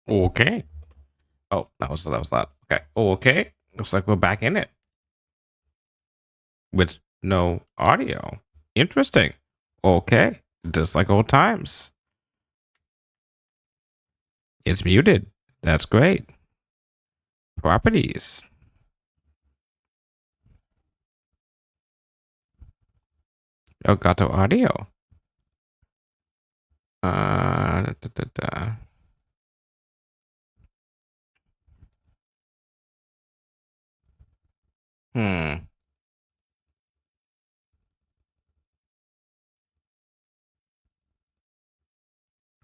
Okay. Oh, that was that. Okay. Okay. Looks like we're back in it with no audio. Interesting. Okay. Just like old times. It's muted. That's great. Properties. Elgato audio. Da, da, da. Hmm.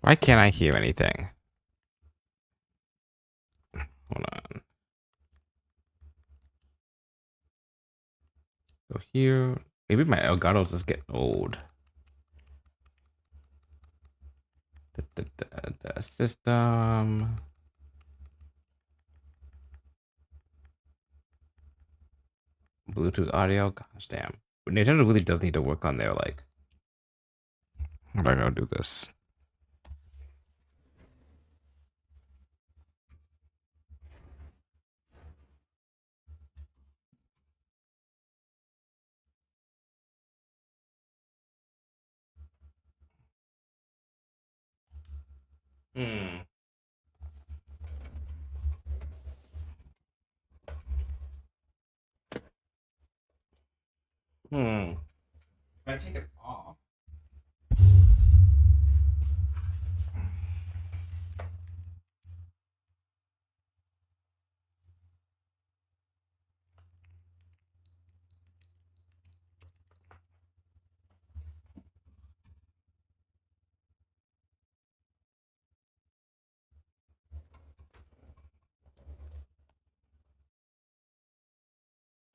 Why can't I hear anything? Hold on. So here, maybe my Elgato's just getting old. The system. Bluetooth audio. Gosh damn. But Nintendo really does need to work on their like. How am I gonna do this? Hmm. Hmm. If I take it off.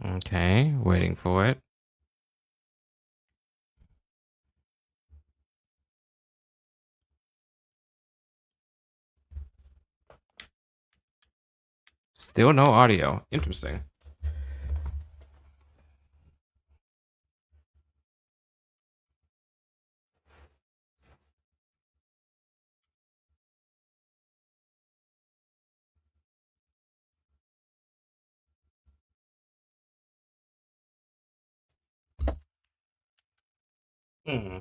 Okay, waiting for it. Still no audio. Interesting. Hmm.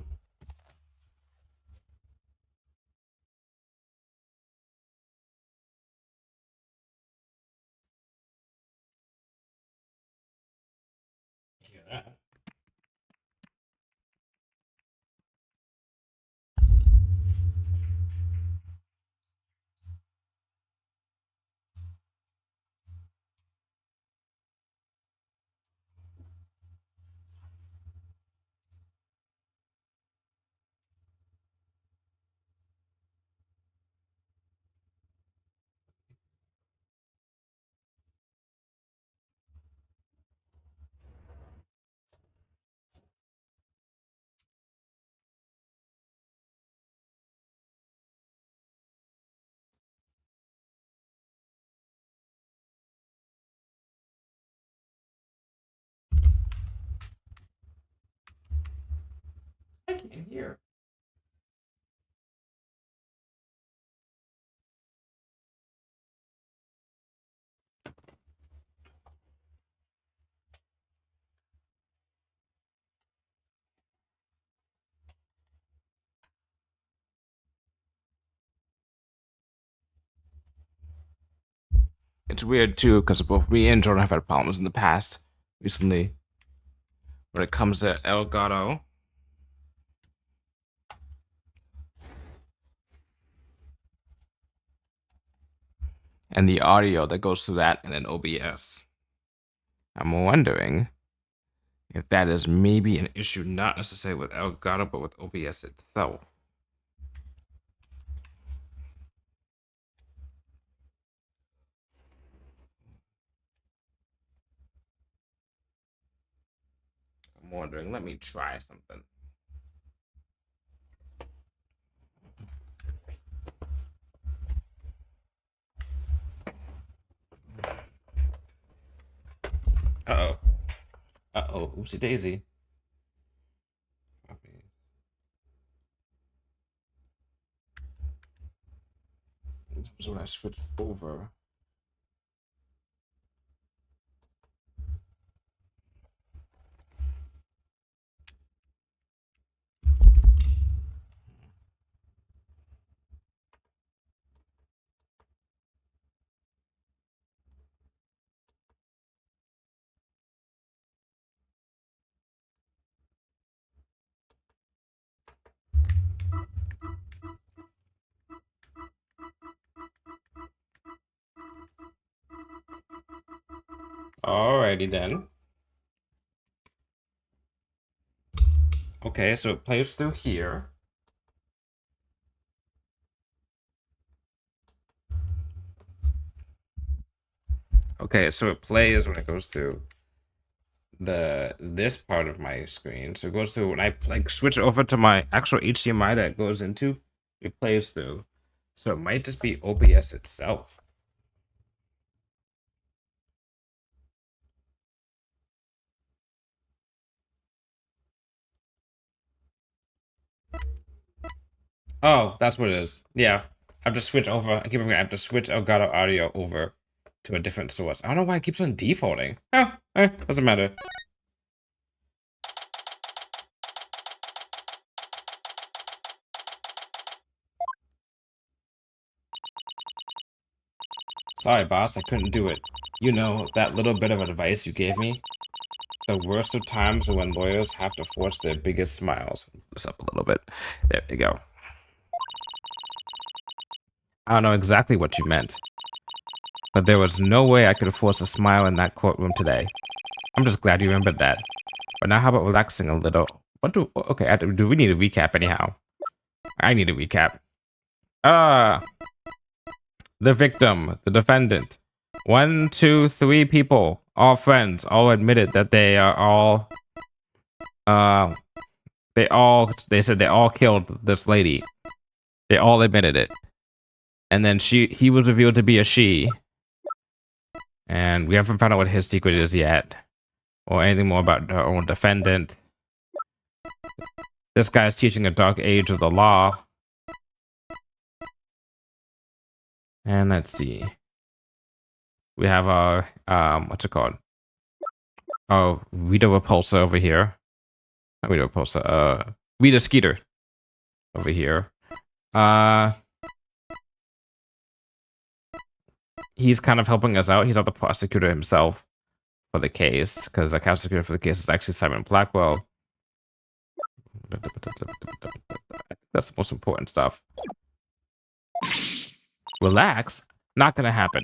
Hear that? I can't hear. It's weird too because both me and Jordan have had problems in the past recently when it comes to Elgato and the audio that goes through that and then OBS. I'm wondering if that is maybe an issue not necessarily with Elgato but with OBS itself. I'm wondering. Let me try something. Uh oh. Uh oh. Oopsie daisy. is when I switch over. Alrighty then. Okay, so it plays through here. Okay, so it plays when it goes through this part of my screen. So it goes through when I like switch over to my actual HDMI that it goes into, it plays through. So it might just be OBS itself. Oh, that's what it is. Yeah. I have to switch over. I keep forgetting I have to switch Elgato audio over to a different source. I don't know why it keeps on defaulting. Oh, doesn't matter. Sorry, boss, I couldn't do it. You know, that little bit of advice you gave me? The worst of times are when lawyers have to force their biggest smiles. This up a little bit. There you go. I don't know exactly what you meant, but there was no way I could force a smile in that courtroom today. I'm just glad you remembered that. But now how about relaxing a little? Okay, do we need a recap anyhow? I need a recap. The victim, the defendant. 1, 2, 3 people, all friends, all admitted that they are all, they said they all killed this lady. They all admitted it. And then he was revealed to be a she. And we haven't found out what his secret is yet. Or anything more about her own defendant. This guy's teaching a dark age of the law. And let's see. We have our, what's it called? Oh, Rita Repulsa over here. Not Rita Repulsa, Rita Skeeter over here. He's kind of helping us out. He's not the prosecutor himself for the case, because the prosecutor for the case is actually Simon Blackwell. That's the most important stuff. Relax? Not gonna happen.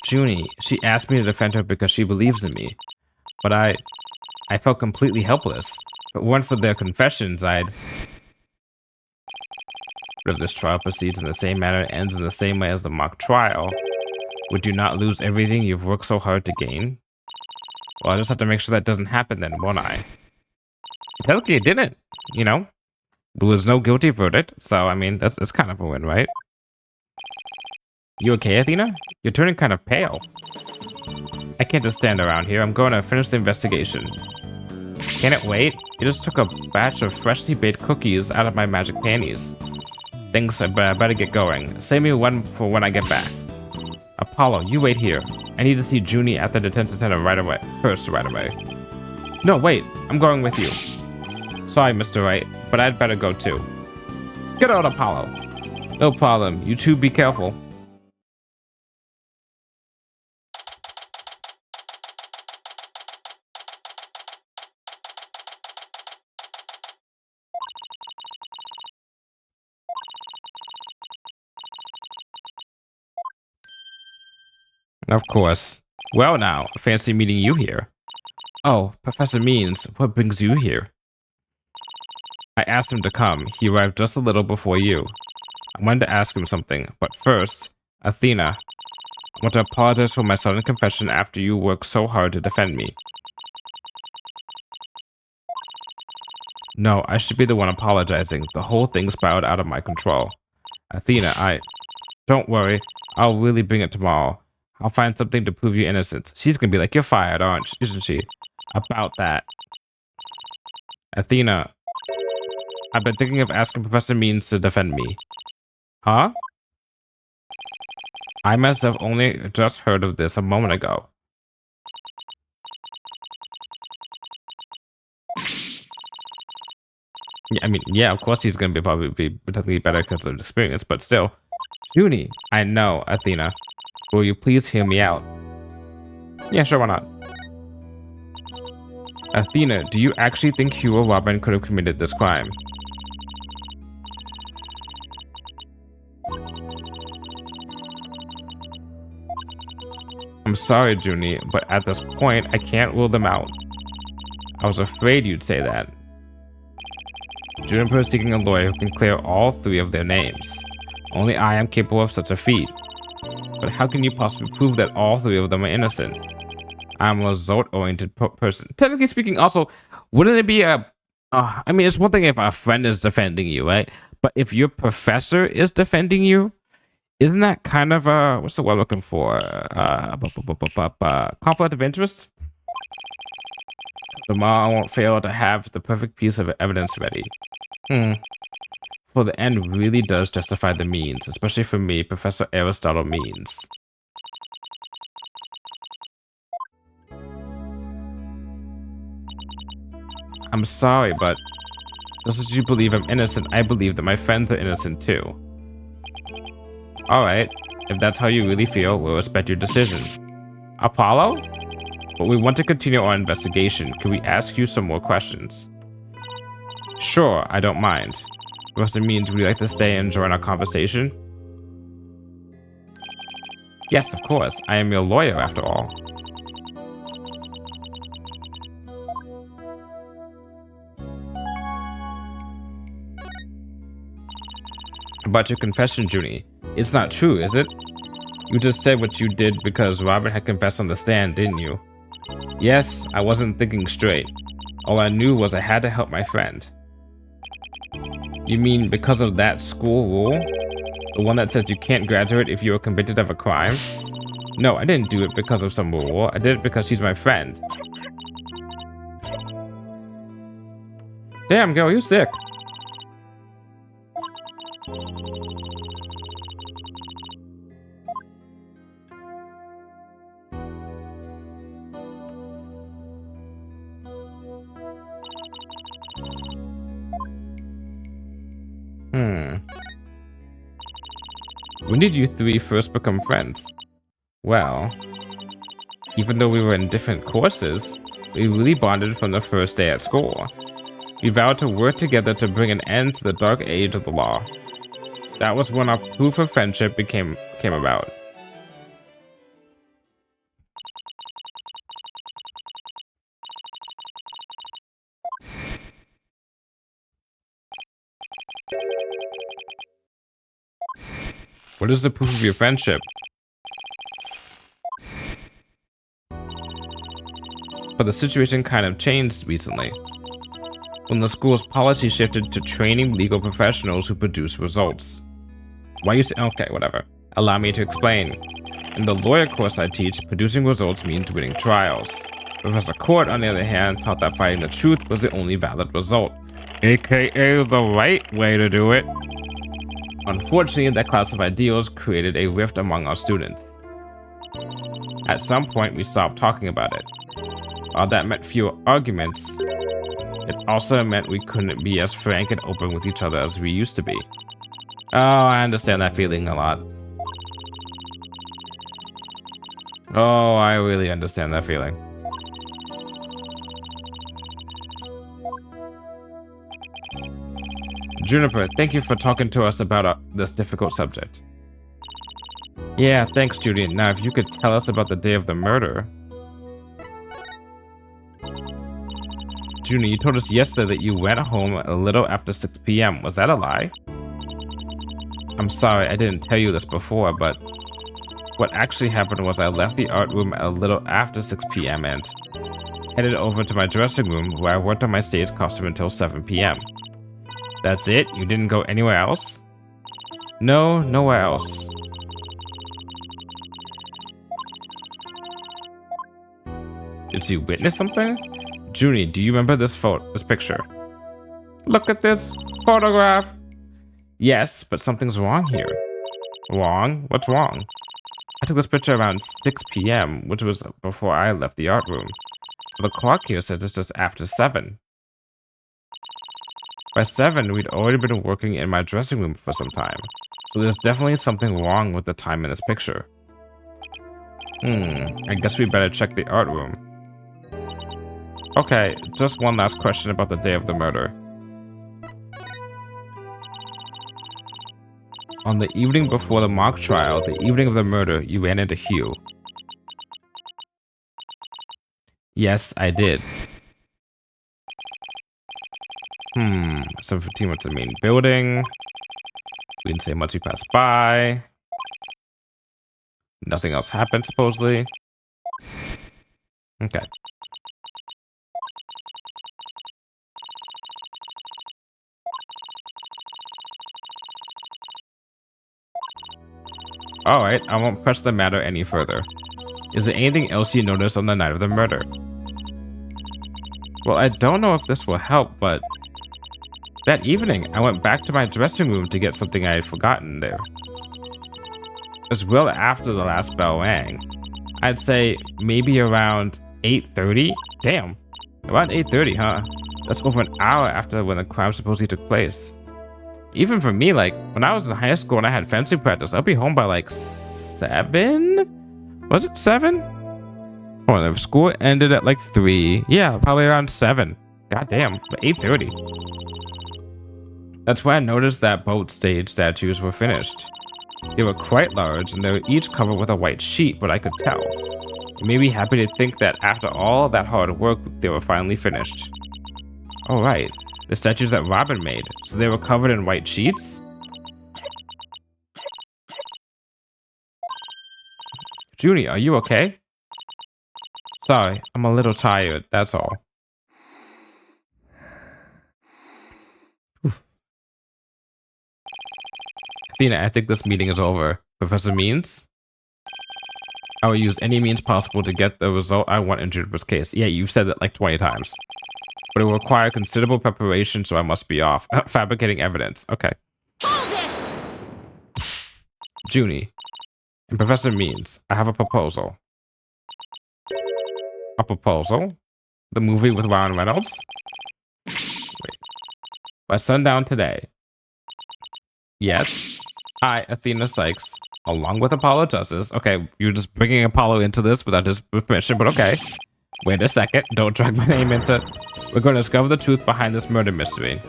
Junie, she asked me to defend her because she believes in me. But I felt completely helpless. If it weren't for their confessions, I'd... But if this trial proceeds in the same manner and ends in the same way as the mock trial, would you not lose everything you've worked so hard to gain? Well, I just have to make sure that doesn't happen then, won't I? Technically, it didn't, you know? There was no guilty verdict, so, I mean, that's kind of a win, right? You okay, Athena? You're turning kind of pale. I can't just stand around here. I'm going to finish the investigation. Can it wait? You just took a batch of freshly baked cookies out of my magic panties. Thanks, I better get going. Save me one for when I get back. Apollo, you wait here. I need to see Junie at the detention center right away. Right away. No, wait. I'm going with you. Sorry, Mr. Wright, but I'd better go too. Get out, Apollo. No problem. You two be careful. Of course. Well now, fancy meeting you here. Oh, Professor Means, what brings you here? I asked him to come. He arrived just a little before you. I wanted to ask him something, but first, Athena, I want to apologize for my sudden confession after you worked so hard to defend me. No, I should be the one apologizing. The whole thing spiraled out of my control. Athena, Don't worry. I'll really bring it tomorrow. I'll find something to prove your innocence. She's gonna be like, you're fired, isn't she? About that. Athena, I've been thinking of asking Professor Means to defend me. Huh? I myself only just heard of this a moment ago. Yeah, I mean, yeah, of course he's going to probably be potentially better because of experience, but still. Junie, I know, Athena. Will you please hear me out? Yeah, sure, why not? Athena, do you actually think Hugh or Robin could have committed this crime? I'm sorry, Junie, but at this point, I can't rule them out. I was afraid you'd say that. Juniper is seeking a lawyer who can clear all three of their names. Only I am capable of such a feat. But how can you possibly prove that all three of them are innocent? I'm a result-oriented person. Technically speaking, also, wouldn't it be a... I mean, it's one thing if a friend is defending you, right? But if your professor is defending you, isn't that kind of a... What's the word I'm looking for? Conflict of interest? Tomorrow I won't fail to have the perfect piece of evidence ready. For the end really does justify the means, especially for me, Professor Aristotle means. I'm sorry, but just as you believe I'm innocent, I believe that my friends are innocent too. Alright, if that's how you really feel, we'll respect your decision. Apollo? But we want to continue our investigation. Can we ask you some more questions? Sure, I don't mind. Professor Means, would you like to stay and join our conversation? Yes, of course. I am your lawyer, after all. About your confession, Junie. It's not true, is it? You just said what you did because Robin had confessed on the stand, didn't you? Yes, I wasn't thinking straight. All I knew was I had to help my friend. You mean because of that school rule? The one that says you can't graduate if you are convicted of a crime? No, I didn't do it because of some rule. I did it because she's my friend. Damn, girl, you sick. When did you three first become friends? Well, even though we were in different courses, we really bonded from the first day at school. We vowed to work together to bring an end to the dark age of the law. That was when our proof of friendship came about. What is the proof of your friendship? But the situation kind of changed recently. When the school's policy shifted to training legal professionals who produce results. Why you say, okay, whatever. Allow me to explain. In the lawyer course I teach, producing results means winning trials. Professor Court, on the other hand, taught that finding the truth was the only valid result. AKA the right way to do it. Unfortunately, that class of ideals created a rift among our students. At some point, we stopped talking about it. While that meant fewer arguments, it also meant we couldn't be as frank and open with each other as we used to be. Oh, I understand that feeling a lot. Oh, I really understand that feeling. Juniper, thank you for talking to us about this difficult subject. Yeah, thanks, Judy. Now, if you could tell us about the day of the murder. Junie, you told us yesterday that you went home a little after 6 p.m. Was that a lie? I'm sorry, I didn't tell you this before, but what actually happened was I left the art room a little after 6 p.m. and headed over to my dressing room where I worked on my stage costume until 7 p.m. That's it? You didn't go anywhere else? No, nowhere else. Did you witness something? Junie, do you remember this picture? Look at this photograph. Yes, but something's wrong here. Wrong? What's wrong? I took this picture around 6 p.m., which was before I left the art room. The clock here says it's just after 7. By 7, we'd already been working in my dressing room for some time. So there's definitely something wrong with the time in this picture. I guess we better check the art room. Okay, just one last question about the day of the murder. On the evening before the mock trial, the evening of the murder, you ran into Hugh. Yes, I did. 7:15 went to the main building. We didn't say much, we passed by. Nothing else happened, supposedly. Okay. Alright, I won't press the matter any further. Is there anything else you noticed on the night of the murder? Well, I don't know if this will help, but that evening, I went back to my dressing room to get something I had forgotten there. It was well after the last bell rang. I'd say maybe around 8:30? Damn, around 8:30, huh? That's over an hour after when the crime supposedly took place. Even for me, like, when I was in high school and I had fencing practice, I'd be home by like 7? Was it 7? Oh, the school ended at like 3. Yeah, probably around 7. Goddamn, but 8:30. That's when I noticed that both stage statues were finished. They were quite large and they were each covered with a white sheet, but I could tell. It made me happy to think that after all that hard work, they were finally finished. Oh right, the statues that Robin made, so they were covered in white sheets? Junie, are you okay? Sorry, I'm a little tired, that's all. Athena, I think this meeting is over. Professor Means? I will use any means possible to get the result I want in Juniper's case. Yeah, you've said that like 20 times. But it will require considerable preparation, so I must be off. Fabricating evidence. Okay. Hold it! Junie. And Professor Means, I have a proposal. A proposal? The movie with Ryan Reynolds? Wait. By sundown today. Yes. I, Athena Sykes, along with Apollo Justice. Okay, you're just bringing Apollo into this without his permission, but okay. Wait a second. Don't drag my name into... We're going to discover the truth behind this murder mystery.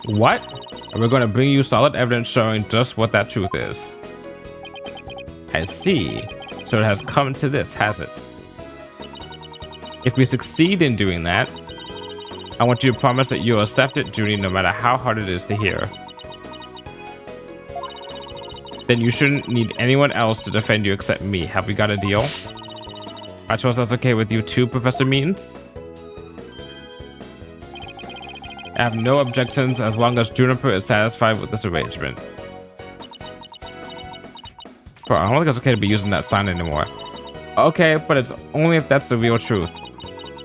What? And we're going to bring you solid evidence showing just what that truth is. I see. So it has come to this, has it? If we succeed in doing that, I want you to promise that you'll accept it, Junie, no matter how hard it is to hear. Then you shouldn't need anyone else to defend you except me. Have we got a deal? I trust that's okay with you too, Professor Means? I have no objections as long as Juniper is satisfied with this arrangement. Bro, I don't think it's okay to be using that sign anymore. Okay, but it's only if that's the real truth.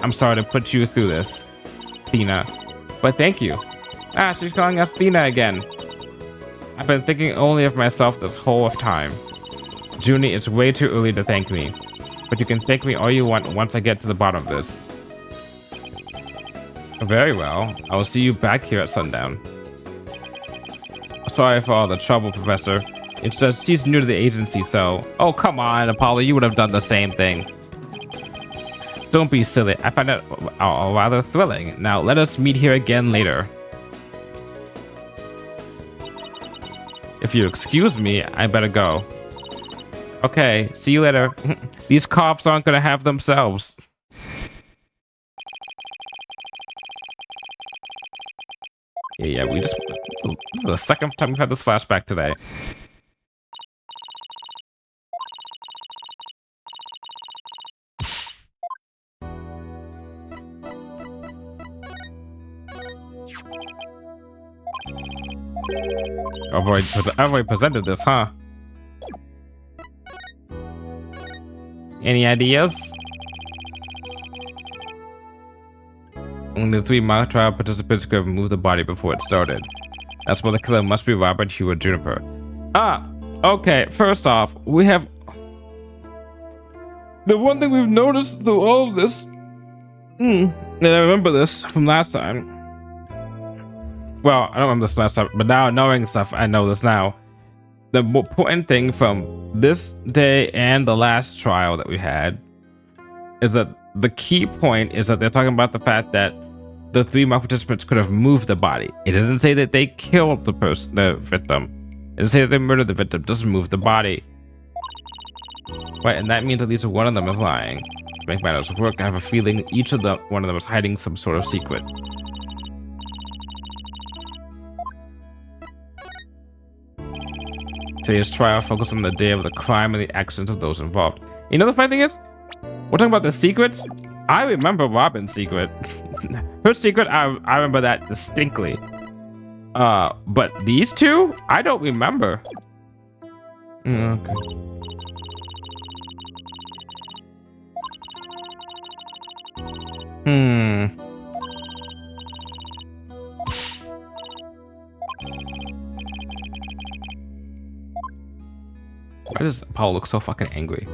I'm sorry to put you through this, Athena, but thank you. Ah, she's calling us Athena again. I've been thinking only of myself this whole time. Junie, it's way too early to thank me, but you can thank me all you want once I get to the bottom of this. Very well. I will see you back here at sundown. Sorry for all the trouble, Professor. It's just she's new to the agency, so... Oh, come on, Apollo. You would have done the same thing. Don't be silly. I find it rather thrilling. Now, let us meet here again later. If you excuse me, I better go. Okay, see you later. These cops aren't gonna have themselves. Yeah, we just... This is the second time we've had this flashback today. I've already presented this, huh? Any ideas? only the 3 mock trial participants could have moved the body before it started. That's why the killer must be Robert Hewitt Juniper. Okay, first off, we have... The one thing we've noticed through all of this... and I remember this from last time. Well, I don't remember this last time, but now knowing stuff, I know this now. The important thing from this day and the last trial that we had is that the key point is that they're talking about the fact that the 3 mock participants could have moved the body. It doesn't say that they killed the victim. It doesn't say that they murdered the victim. It doesn't move the body. Right, and that means at least one of them is lying. To make matters work, I have a feeling one of them is hiding some sort of secret. Today's trial focused on the day of the crime and the actions of those involved. You know the funny thing is? We're talking about the secrets. I remember Robin's secret. Her secret, I remember that distinctly. But these two, I don't remember. Okay. Why does Paul look so fucking angry?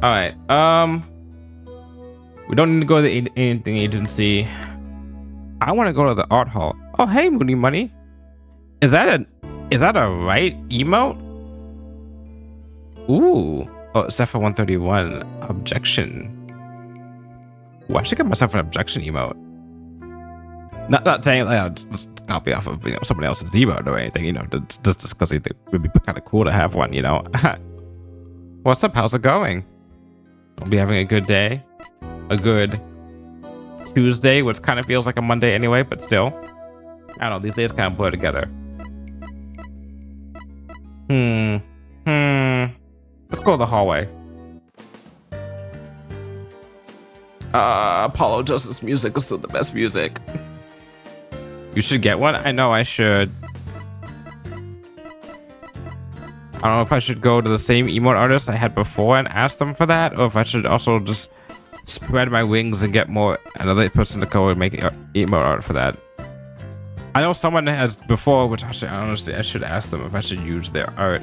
All right. We don't need to go to the anything agency. I want to go to the art hall. Oh, hey, Moody Money. Is that a Wright emote? Ooh. Oh, except for 131. Objection. Ooh, I should get myself an objection emote. Not saying like I'll just copy off of somebody else's emote or anything, just because it would be kind of cool to have one, What's up? How's it going? I'll be having a good day. A good Tuesday, which kind of feels like a Monday anyway, but still. I don't know, these days kind of blur together. Let's go to the hallway. Apollo Justice music is still the best music. You should get one? I know I should. I don't know if I should go to the same emote artist I had before and ask them for that, or if I should also just spread my wings and get another person to go and make emote art for that. I know someone has before, which actually honestly I should ask them if I should use their art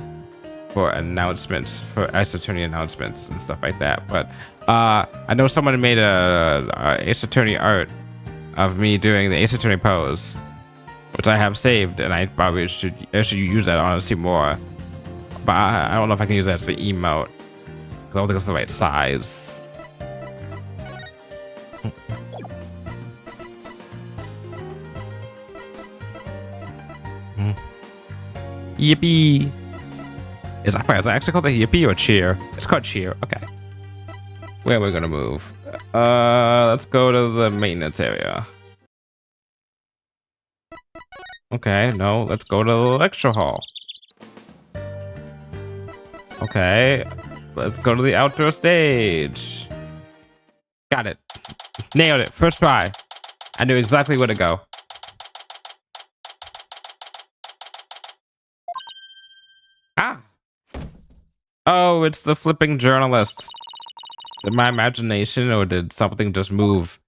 for announcements, for Ace Attorney announcements and stuff like that. But I know someone made a Ace Attorney art of me doing the Ace Attorney pose, which I have saved, and I probably should use that honestly more. But I don't know if I can use that as the emote. I don't think it's the right size. Yippee! Is that actually called the yippee or cheer? It's called cheer. Okay. Where are we gonna move? Let's go to the maintenance area. Okay, no, let's go to the lecture hall. Okay, let's go to the outdoor stage. Got it. Nailed it. First try. I knew exactly where to go. Ah. Oh, it's the flipping journalist. Is it my imagination, or did something just move?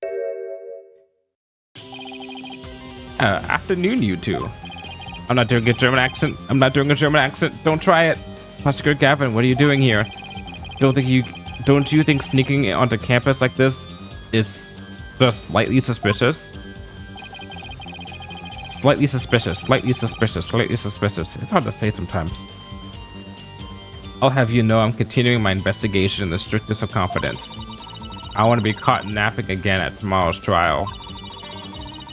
Afternoon, you two. I'm not doing a German accent. Don't try it. Prosecutor Gavin, what are you doing here? Don't you think sneaking onto campus like this is just slightly suspicious? Slightly suspicious. It's hard to say sometimes. I'll have you know I'm continuing my investigation in the strictest of confidence. I want to be caught napping again at tomorrow's trial.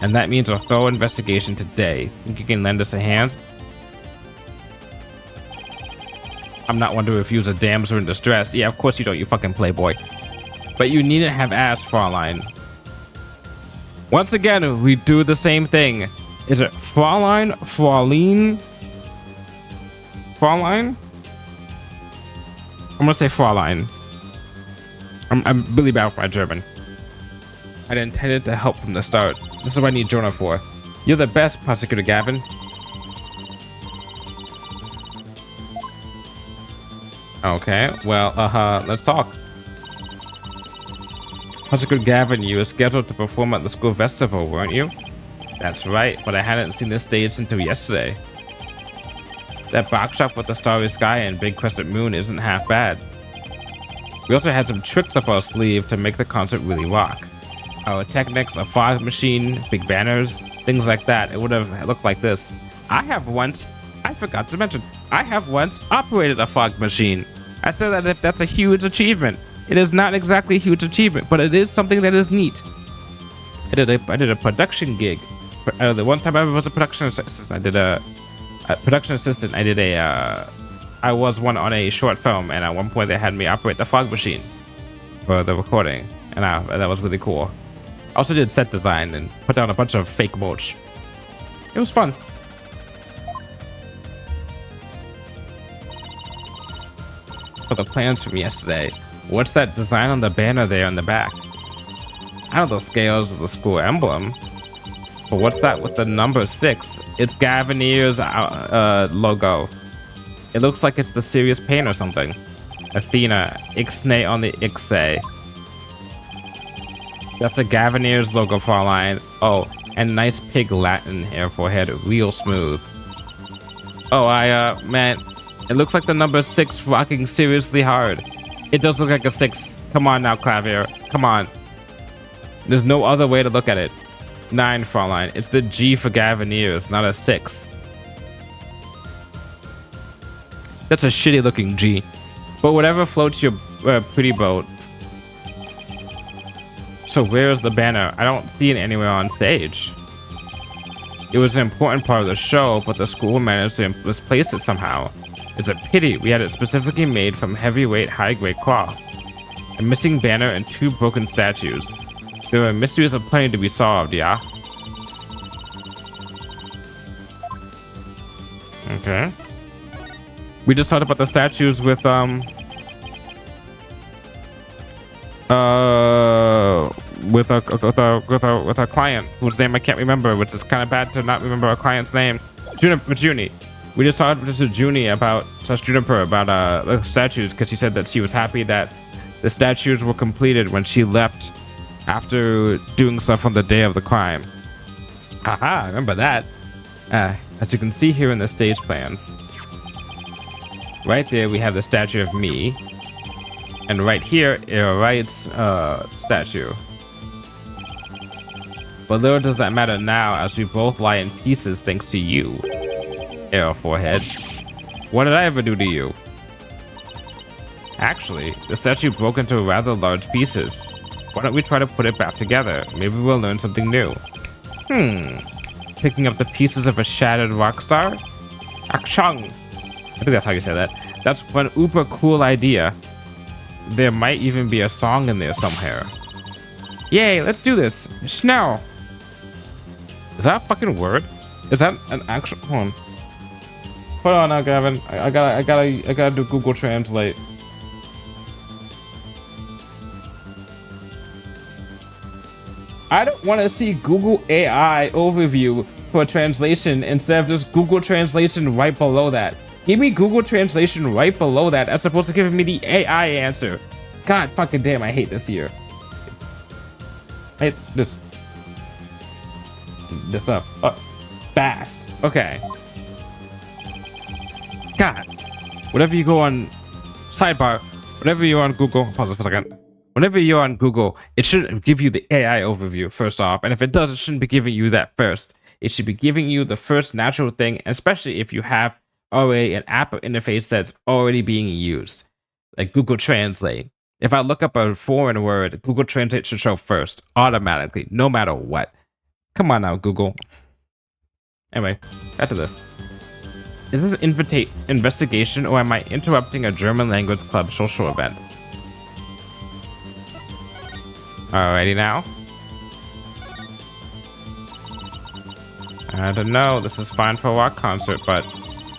And that means a thorough investigation today. Think you can lend us a hand? I'm not one to refuse a damsel in distress. Yeah, of course you don't, you fucking playboy. But you needn't have asked, Fraulein. Once again, we do the same thing. Is it Fraulein? Fraulein? Fraulein? I'm gonna say Fraulein. I'm really bad with my German. I'd intended to help from the start. This is what I need Jonah for. You're the best, Prosecutor Gavin. Okay, well, let's talk. Consequent Gavin, you were scheduled to perform at the school festival, weren't you? That's right, but I hadn't seen the stage until yesterday. That box shop with the starry sky and big crescent moon isn't half bad. We also had some tricks up our sleeve to make the concert really rock. Our techniques, a fog machine, big banners, things like that. It would have looked like this. I forgot to mention, I have once operated a fog machine. I said that if that's a huge achievement. It is not exactly a huge achievement, but it is something that is neat. I did a production gig. The one time I was a production assistant, I did a production assistant. I was one on a short film, and at one point they had me operate the fog machine for the recording, and that was really cool. I also did set design and put down a bunch of fake mulch. It was fun. For the plans from yesterday, what's that design on the banner there in the back? I know the scales of the school emblem, but what's that with the number 6? It's Gavinier's logo. It looks like it's the serious pain or something. Athena, Ixnay on the Ixay. That's a Gavinier's logo, Fraulein. Oh, and nice pig Latin hair forehead, real smooth. Oh, man, it looks like the number 6 rocking seriously hard. It does look like a 6. Come on now, Clavier. Come on. There's no other way to look at it. 9, Fraulein. It's the G for Gaviniers, not a 6. That's a shitty looking G. But whatever floats your pretty boat. So where's the banner? I don't see it anywhere on stage. It was an important part of the show, but the school managed to misplace it somehow. It's a pity. We had it specifically made from heavyweight, high-grade cloth. A missing banner and 2 broken statues. There are mysteries of plenty to be solved, yeah? Okay. We just talked about the statues with a client whose name I can't remember, which is kind of bad to not remember a client's name. Junie. We just talked to Junie about Juniper about the statues, because she said that she was happy that the statues were completed when she left after doing stuff on the day of the crime. Aha, remember that. As you can see here in the stage plans, right there we have the statue of me, and right here Wright's statue. But little does that matter now, as we both lie in pieces thanks to you. Arrow forehead. What did I ever do to you? Actually, the statue broke into rather large pieces. Why don't we try to put it back together? Maybe we'll learn something new. Picking up the pieces of a shattered rock star? Akchang. I think that's how you say that. That's one uber cool idea. There might even be a song in there somewhere. Yay, let's do this. Schnell. Is that a fucking word? Is that an actual... Hold on now, Gavin. I gotta do Google Translate. I don't want to see Google AI overview for translation instead of just Google Translation right below that. Give me Google Translation right below that as opposed to giving me the AI answer. God fucking damn, I hate this here. I hate this stuff. Fast. Okay. God. Whenever you go on sidebar, whenever you're on Google, pause it for a second. Whenever you're on Google, it shouldn't give you the AI overview first off. And if it does, it shouldn't be giving you that first. It should be giving you the first natural thing, especially if you have already an app interface that's already being used. Like Google Translate. If I look up a foreign word, Google Translate should show first, automatically, no matter what. Come on now, Google. Anyway, back to this. Is this an investigation, or am I interrupting a German language club social event? Alrighty now. I don't know, this is fine for a rock concert, but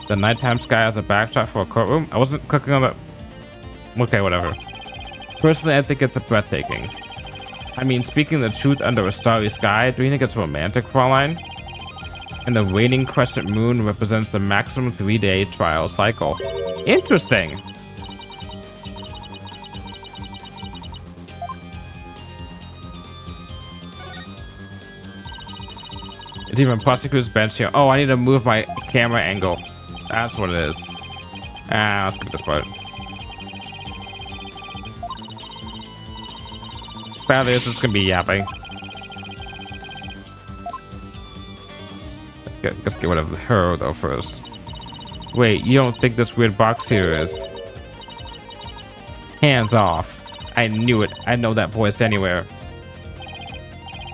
the nighttime sky has a backdrop for a courtroom? I wasn't clicking on the... Okay, whatever. Personally, I think it's breathtaking. I mean, speaking the truth under a starry sky, do you think it's romantic, Fraulein? And the waning crescent moon represents the maximum 3-day trial cycle. Interesting. It's even Prosecutor's bench here. Oh, I need to move my camera angle. That's what it is. Let's skip this part. Badly, it's just gonna be yapping. Let's get rid of her though first. Wait, you don't think this weird box here is? Hands off. I knew it. I know that voice anywhere.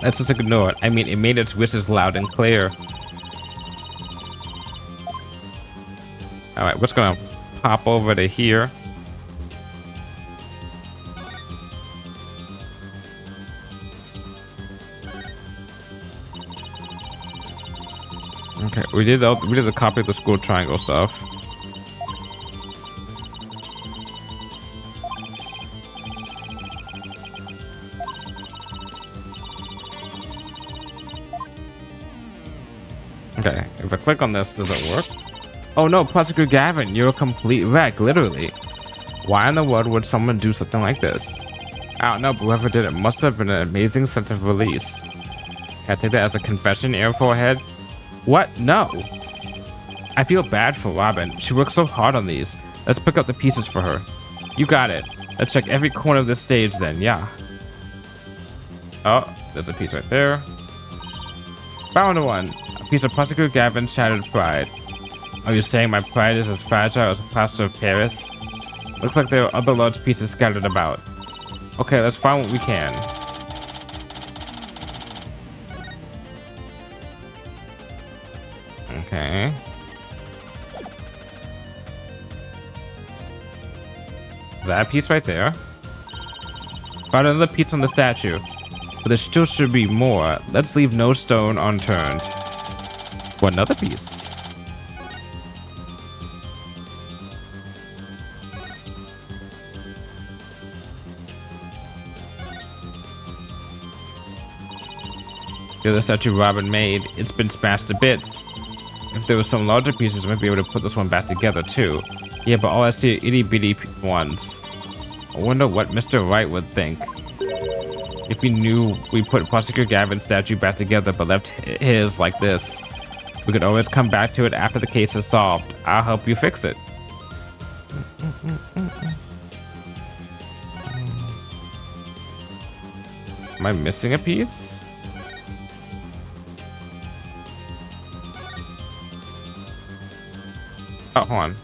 Let's just ignore it. I mean, it made its wishes loud and clear. Alright, we're just gonna pop over to here. Okay, we did the copy of the school triangle stuff. Okay, if I click on this, does it work? Oh no, Prosecutor Gavin, you're a complete wreck, literally. Why in the world would someone do something like this? I don't know, but whoever did it must have been an amazing sense of release. Can I take that as a confession, air forehead? What? No. I feel bad for Robin. She worked so hard on these. Let's pick up the pieces for her. You got it. Let's check every corner of this stage then, yeah. Oh, there's a piece right there. Found one. A piece of Prosecutor Gavin's shattered pride. Are you saying my pride is as fragile as a plaster of Paris? Looks like there are other large pieces scattered about. Okay, let's find what we can. Okay. Is that a piece right there? Found another piece on the statue. But there still should be more. Let's leave no stone unturned. For another piece. The other statue Robin made, it's been smashed to bits. If there were some larger pieces, I might be able to put this one back together too. Yeah, but all I see are itty bitty ones. I wonder what Mr. Wright would think. If we knew we put Prosecutor Gavin's statue back together but left his like this. We could always come back to it after the case is solved. I'll help you fix it. Am I missing a piece? Oh, hold on.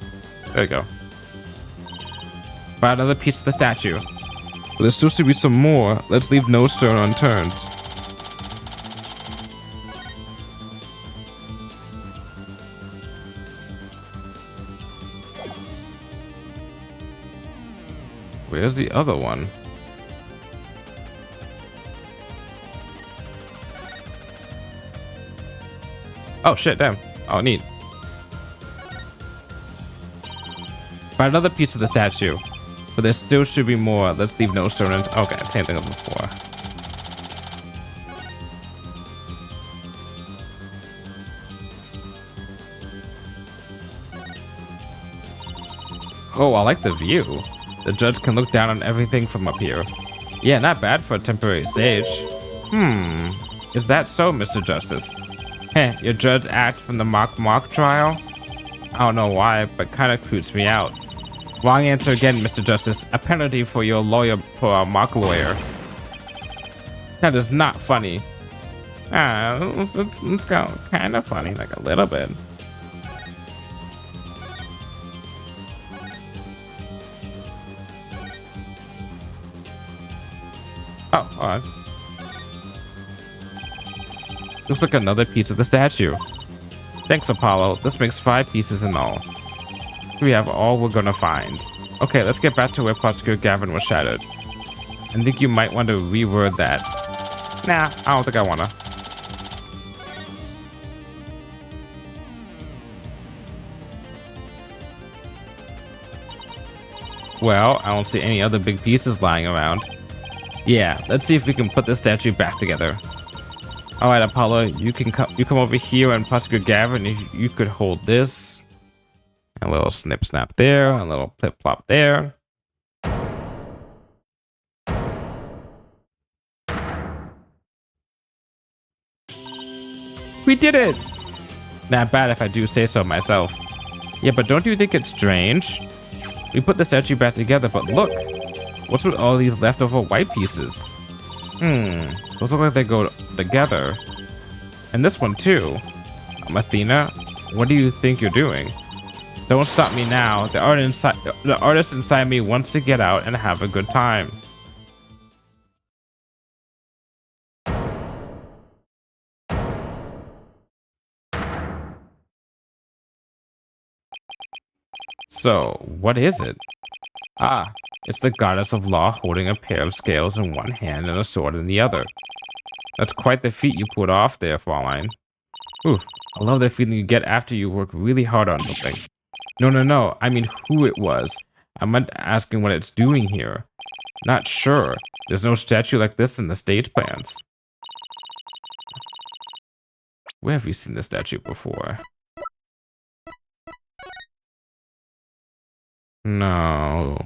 There we go. Found another piece of the statue. But there still should be some more. Let's leave no stone unturned. Where's the other one? Oh shit, damn. Oh, neat. Find another piece of the statue. But there still should be more. Let's leave no stone. Okay, same thing as before. Oh, I like the view. The judge can look down on everything from up here. Yeah, not bad for a temporary stage. Is that so, Mr. Justice? Heh, your judge act from the mock trial? I don't know why, but kinda creeps me out. Wrong answer again, Mr. Justice. A penalty for your lawyer, for a mock lawyer. That is not funny. It's kind of funny, like a little bit. Oh, hold on. Looks like another piece of the statue. Thanks, Apollo. This makes 5 pieces in all. We have all we're gonna find. Okay, let's get back to where Prosecutor Gavin was shattered. I think you might want to reword that. Nah, I don't think I wanna. Well, I don't see any other big pieces lying around. Yeah, let's see if we can put this statue back together. All right, Apollo, you come over here, and Prosecutor Gavin, you could hold this. A little snip snap there, a little plip plop there. We did it! Not bad if I do say so myself. Yeah, but don't you think it's strange? We put the statue back together, but look! What's with all these leftover white pieces? Those look like they go together. And this one too. Athena, what do you think you're doing? Don't stop me now. The artist inside me wants to get out and have a good time. So, what is it? Ah, it's the goddess of law holding a pair of scales in one hand and a sword in the other. That's quite the feat you put off there, Fraulein. Oof, I love that feeling you get after you work really hard on something. No, I mean who it was. I meant asking what it's doing here. Not sure. There's no statue like this in the stage plans. Where have you seen this statue before? No.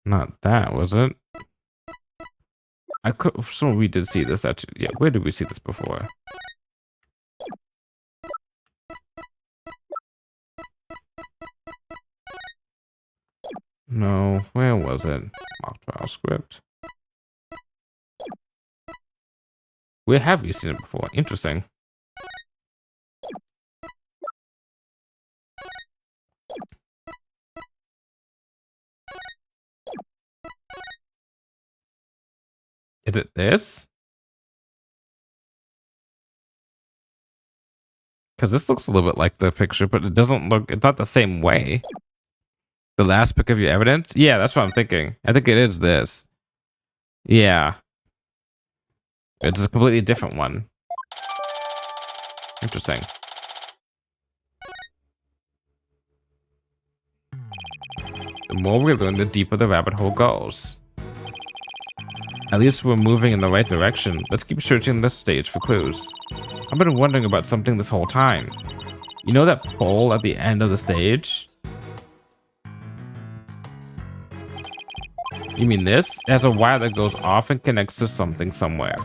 Not that, was it? I could. So we did see this statue. Yeah, where did we see this before? No, where was it? Mock trial script. Where have you seen it before? Interesting. Is it this? Because this looks a little bit like the picture, but it doesn't look, it's not the same way. The last pick of your evidence? Yeah, that's what I'm thinking. I think it is this. Yeah. It's a completely different one. Interesting. The more we learn, the deeper the rabbit hole goes. At least we're moving in the right direction. Let's keep searching this stage for clues. I've been wondering about something this whole time. You know that pole at the end of the stage? You mean this? It has a wire that goes off and connects to something somewhere.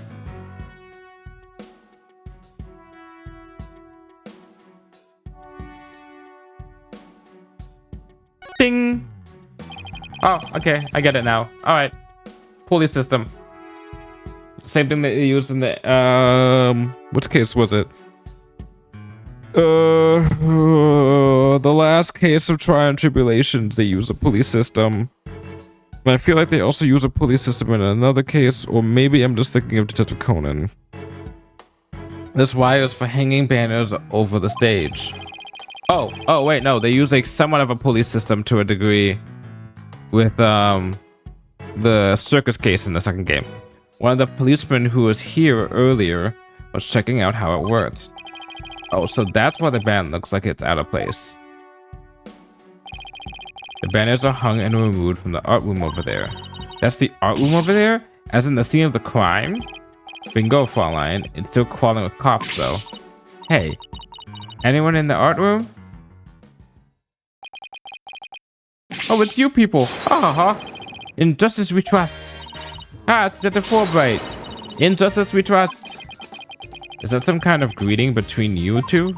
Ding! Oh, okay, I get it now. Alright. Pulley system. Same thing that they used in the which case was it? The last case of Trial and Tribulations, they use a pulley system. And I feel like they also use a pulley system in another case, or maybe I'm just thinking of Detective Conan. This wire is for hanging banners over the stage. Oh wait, no, they use like somewhat of a pulley system to a degree with the circus case in the second game. One of the policemen who was here earlier was checking out how it worked. Oh, so that's why the band looks like it's out of place. The banners are hung and removed from the art room over there. That's the art room over there? As in the scene of the crime? Bingo, Fraulein. It's still crawling with cops, though. Hey, anyone in the art room? Oh, it's you people. In justice we trust. It's Detective Wright. In justice we trust. Is that some kind of greeting between you two?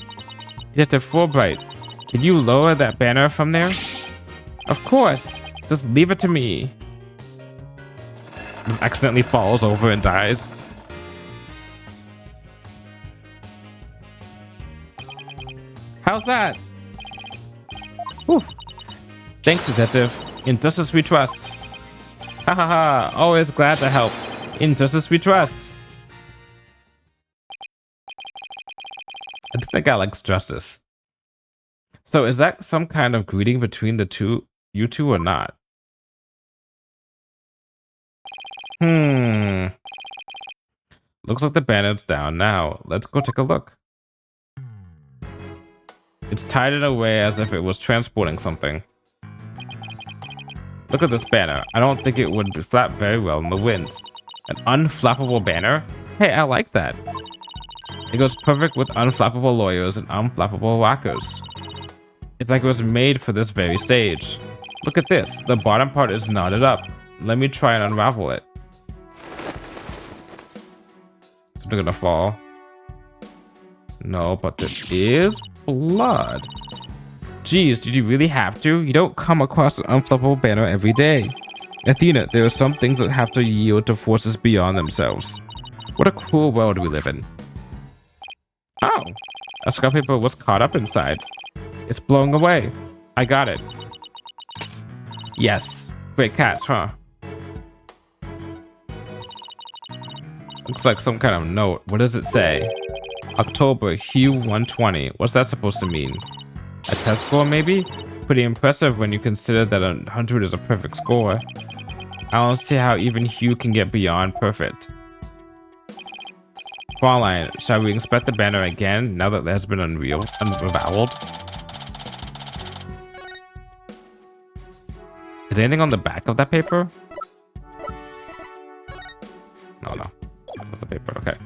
Detective Wright, can you lower that banner from there? Of course. Just leave it to me. Just accidentally falls over and dies. How's that? Whew. Thanks, Detective. In justice we trust. Ha ha ha. Always glad to help. In justice we trust. I think that guy likes justice. So is that some kind of greeting between the two, you two, or not? Looks like the banner's down now. Let's go take a look. It's tied in a way as if it was transporting something. Look at this banner. I don't think it would flap very well in the wind. An unflappable banner? Hey, I like that. It goes perfect with unflappable lawyers and unflappable rockers. It's like it was made for this very stage. Look at this. The bottom part is knotted up. Let me try and unravel it. It's gonna fall. No, but this is blood. Geez, did you really have to? You don't come across an unflappable banner every day. Athena, there are some things that have to yield to forces beyond themselves. What a cruel world we live in. Oh, a scrap paper was caught up inside. It's blowing away. I got it. Yes, great catch, huh? Looks like some kind of note. What does it say? October, Hue 120. What's that supposed to mean? A test score, maybe? Pretty impressive when you consider that 100 is a perfect score. I don't see how even Hue can get beyond perfect. Fraulein, shall we inspect the banner again now that it has been unraveled? Is anything on the back of that paper? No. That's the paper, okay.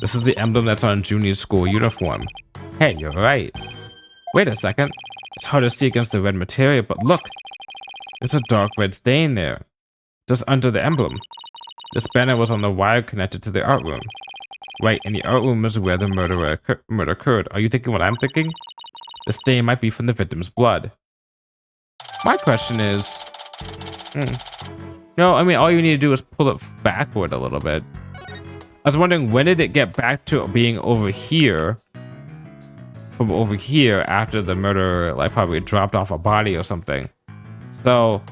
This is the emblem that's on Junie's school uniform. Hey, you're right. Wait a second. It's hard to see against the red material, but look. There's a dark red stain there. Just under the emblem. This banner was on the wire connected to the art room. Right, and the art room is where the murder occurred. Are you thinking what I'm thinking? The stain might be from the victim's blood. My question is... No, I mean, all you need to do is pull it backward a little bit. I was wondering, when did it get back to being over here? From over here after the murderer, like, probably dropped off a body or something. So,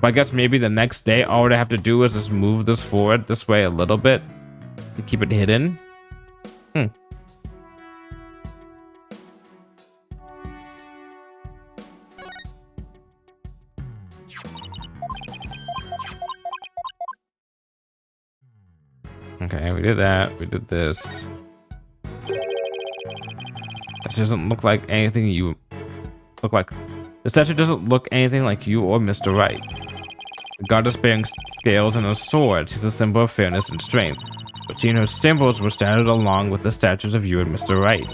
I guess maybe the next day, all I have to do is just move this forward this way a little bit to keep it hidden. Okay, we did that. We did this. This doesn't look like anything you look like. The statue doesn't look anything like you or Mr. Wright. The goddess bearing scales and a sword, she's a symbol of fairness and strength. But she and her symbols were standard along with the statues of you and Mr. Wright.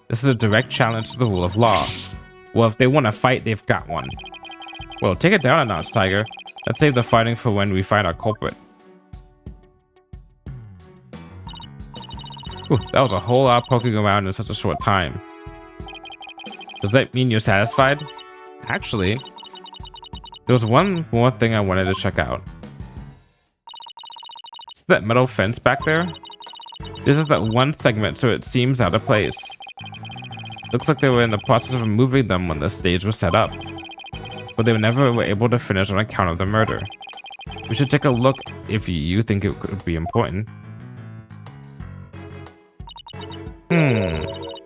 This is a direct challenge to the rule of law. Well, if they want to fight, they've got one. Well, take it down a notch, Tiger. Let's save the fighting for when we find our culprit. Ooh, that was a whole lot of poking around in such a short time. Does that mean you're satisfied? Actually, there was one more thing I wanted to check out. See that metal fence back there? This is that one segment, so it seems out of place. Looks like they were in the process of removing them when the stage was set up, but they never were able to finish on account of the murder. We should take a look if you think it could be important.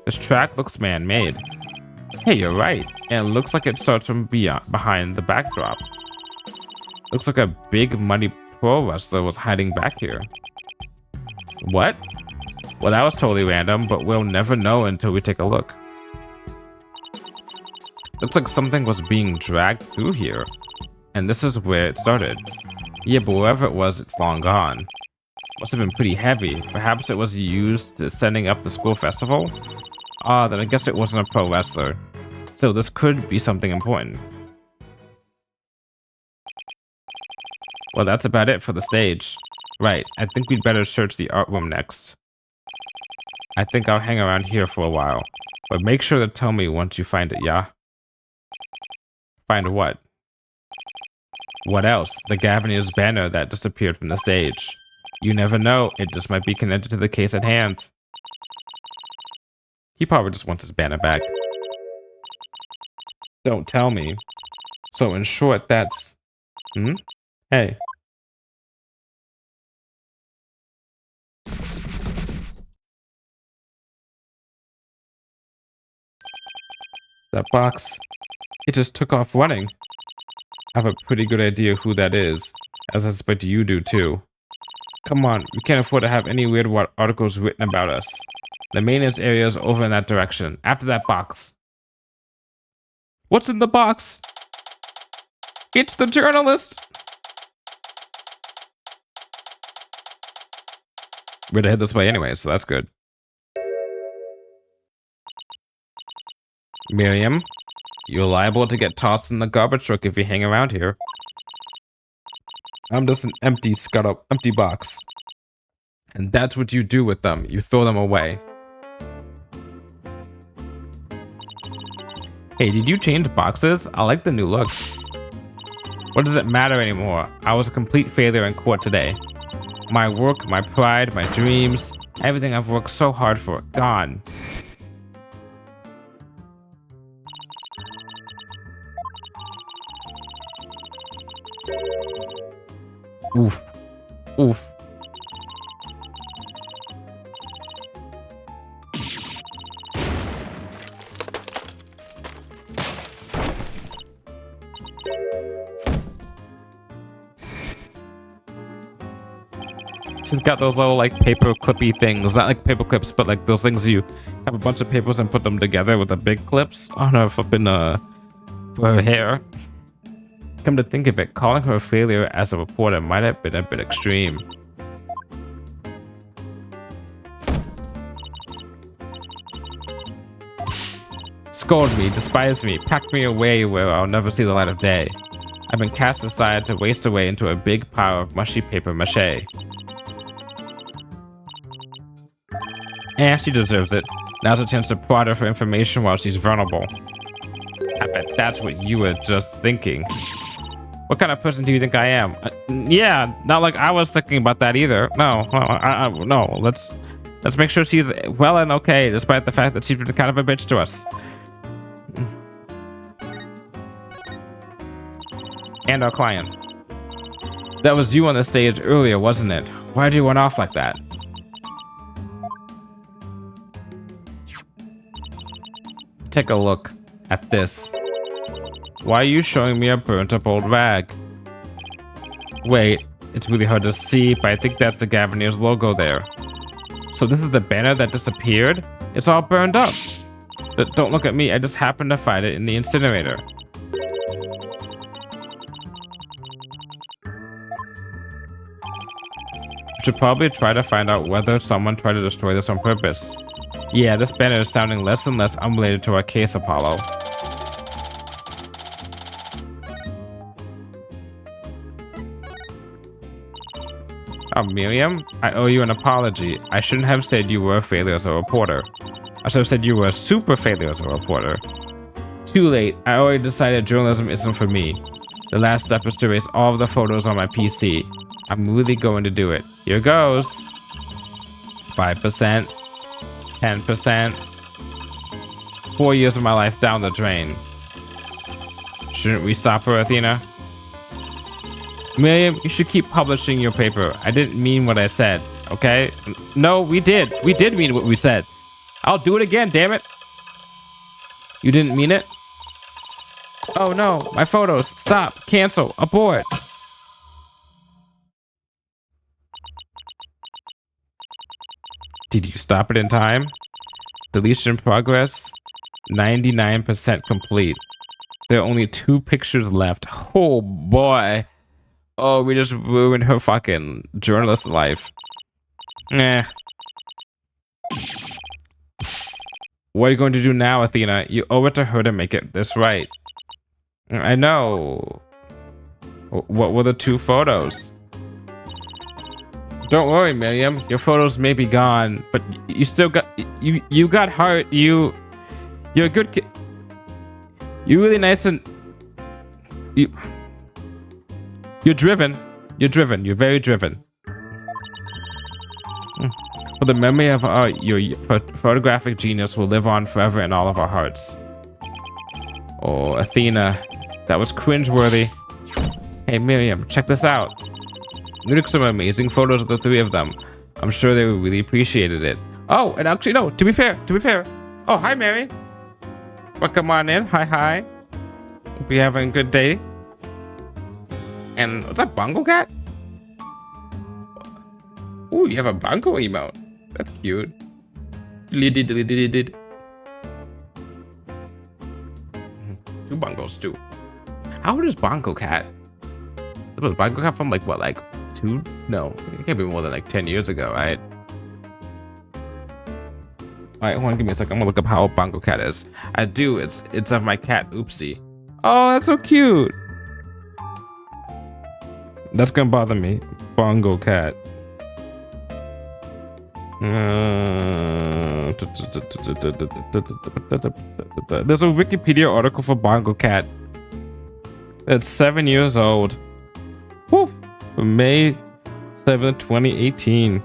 This track looks man-made. Hey, you're right. And it looks like it starts from behind the backdrop. Looks like a big, muddy pro wrestler was hiding back here. What? Well, that was totally random, but we'll never know until we take a look. Looks like something was being dragged through here. And this is where it started. Yeah, but wherever it was, it's long gone. Must have been pretty heavy. Perhaps it was used to setting up the school festival? Ah, then I guess it wasn't a pro wrestler. So this could be something important. Well, that's about it for the stage. Right, I think we'd better search the art room next. I think I'll hang around here for a while. But make sure to tell me once you find it, yeah? Find what? What else? The Gavineer's banner that disappeared from the stage. You never know, it just might be connected to the case at hand. He probably just wants his banner back. Don't tell me. So in short, that's... Hey. That box, it just took off running. I have a pretty good idea who that is, as I suspect you do too. Come on, we can't afford to have any weird articles written about us. The maintenance area is over in that direction, after that box. What's in the box? It's the journalist! We're to head this way anyway, so that's good. Miriam, you're liable to get tossed in the garbage truck if you hang around here. I'm just an empty box. And that's what you do with them. You throw them away. Hey, did you change boxes? I like the new look. What does it matter anymore? I was a complete failure in court today. My work, my pride, my dreams, everything I've worked so hard for, gone. Oof. Oof. She's got those little like paper clippy things, not like paper clips, but like those things you have a bunch of papers and put them together with the big clips on her flipping for her hair. Come to think of it, calling her a failure as a reporter might have been a bit extreme. Scold me, despise me, pack me away where I'll never see the light of day. I've been cast aside to waste away into a big pile of mushy paper mache. And she deserves it. Now's a chance to prod her for information while she's vulnerable. I bet that's what you were just thinking. What kind of person do you think I am? Yeah, not like I was thinking about that either. No, no. Let's make sure she's well and okay, despite the fact that she's been kind of a bitch to us. And our client. That was you on the stage earlier, wasn't it? Why'd you run off like that? Take a look at this. Why are you showing me a burnt up old rag? Wait, it's really hard to see, but I think that's the Gavineers logo there. So this is the banner that disappeared? It's all burned up. But don't look at me, I just happened to find it in the incinerator. Should probably try to find out whether someone tried to destroy this on purpose. Yeah, this banner is sounding less and less unrelated to our case, Apollo. Oh, Miriam, I owe you an apology. I shouldn't have said you were a failure as a reporter. I should have said you were a super failure as a reporter. Too late, I already decided journalism isn't for me. The last step is to erase all of the photos on my PC. I'm really going to do it. Here goes. 5%. 10%. 4 years of my life down the drain. Shouldn't we stop her, Athena? Miriam, you should keep publishing your paper. I didn't mean what I said, okay? No, we did. We did mean what we said. I'll do it again, damn it. You didn't mean it? Oh no, my photos. Stop. Cancel. Abort. Did you stop it in time? Deletion progress. 99% complete. There are only 2 pictures left. Oh boy. Oh, we just ruined her fucking journalist life. Eh. What are you going to do now, Athena? You owe it to her to make it this right. I know. What were the 2 photos? Don't worry, Miriam. Your photos may be gone, but you still got you got heart. You're a good kid. You're really nice and you're driven. You're driven. You're very driven. But the memory of your photographic genius will live on forever in all of our hearts. Oh, Athena, that was cringeworthy. Hey, Miriam, check this out. We took some amazing photos of the 3 of them. I'm sure they really appreciated it. Oh, and actually, no, to be fair. Oh, hi, Mary. Welcome on in. Hi. Hope you're having a good day. And what's that, Bongo Cat? Ooh, you have a Bongo emote. That's cute. Did. 2 bongos, too. How old is Bongo Cat? Was Bongo Cat from like what, like 2? No, it can't be more than like 10 years ago, right? Alright, hold on, give me a second. I'm gonna look up how old Bongo Cat is. I do, it's of my cat, Oopsie. Oh, that's so cute. That's gonna bother me. Bongo Cat. There's a Wikipedia article for Bongo Cat. That's 7 years old. Woo! May 7th, 2018.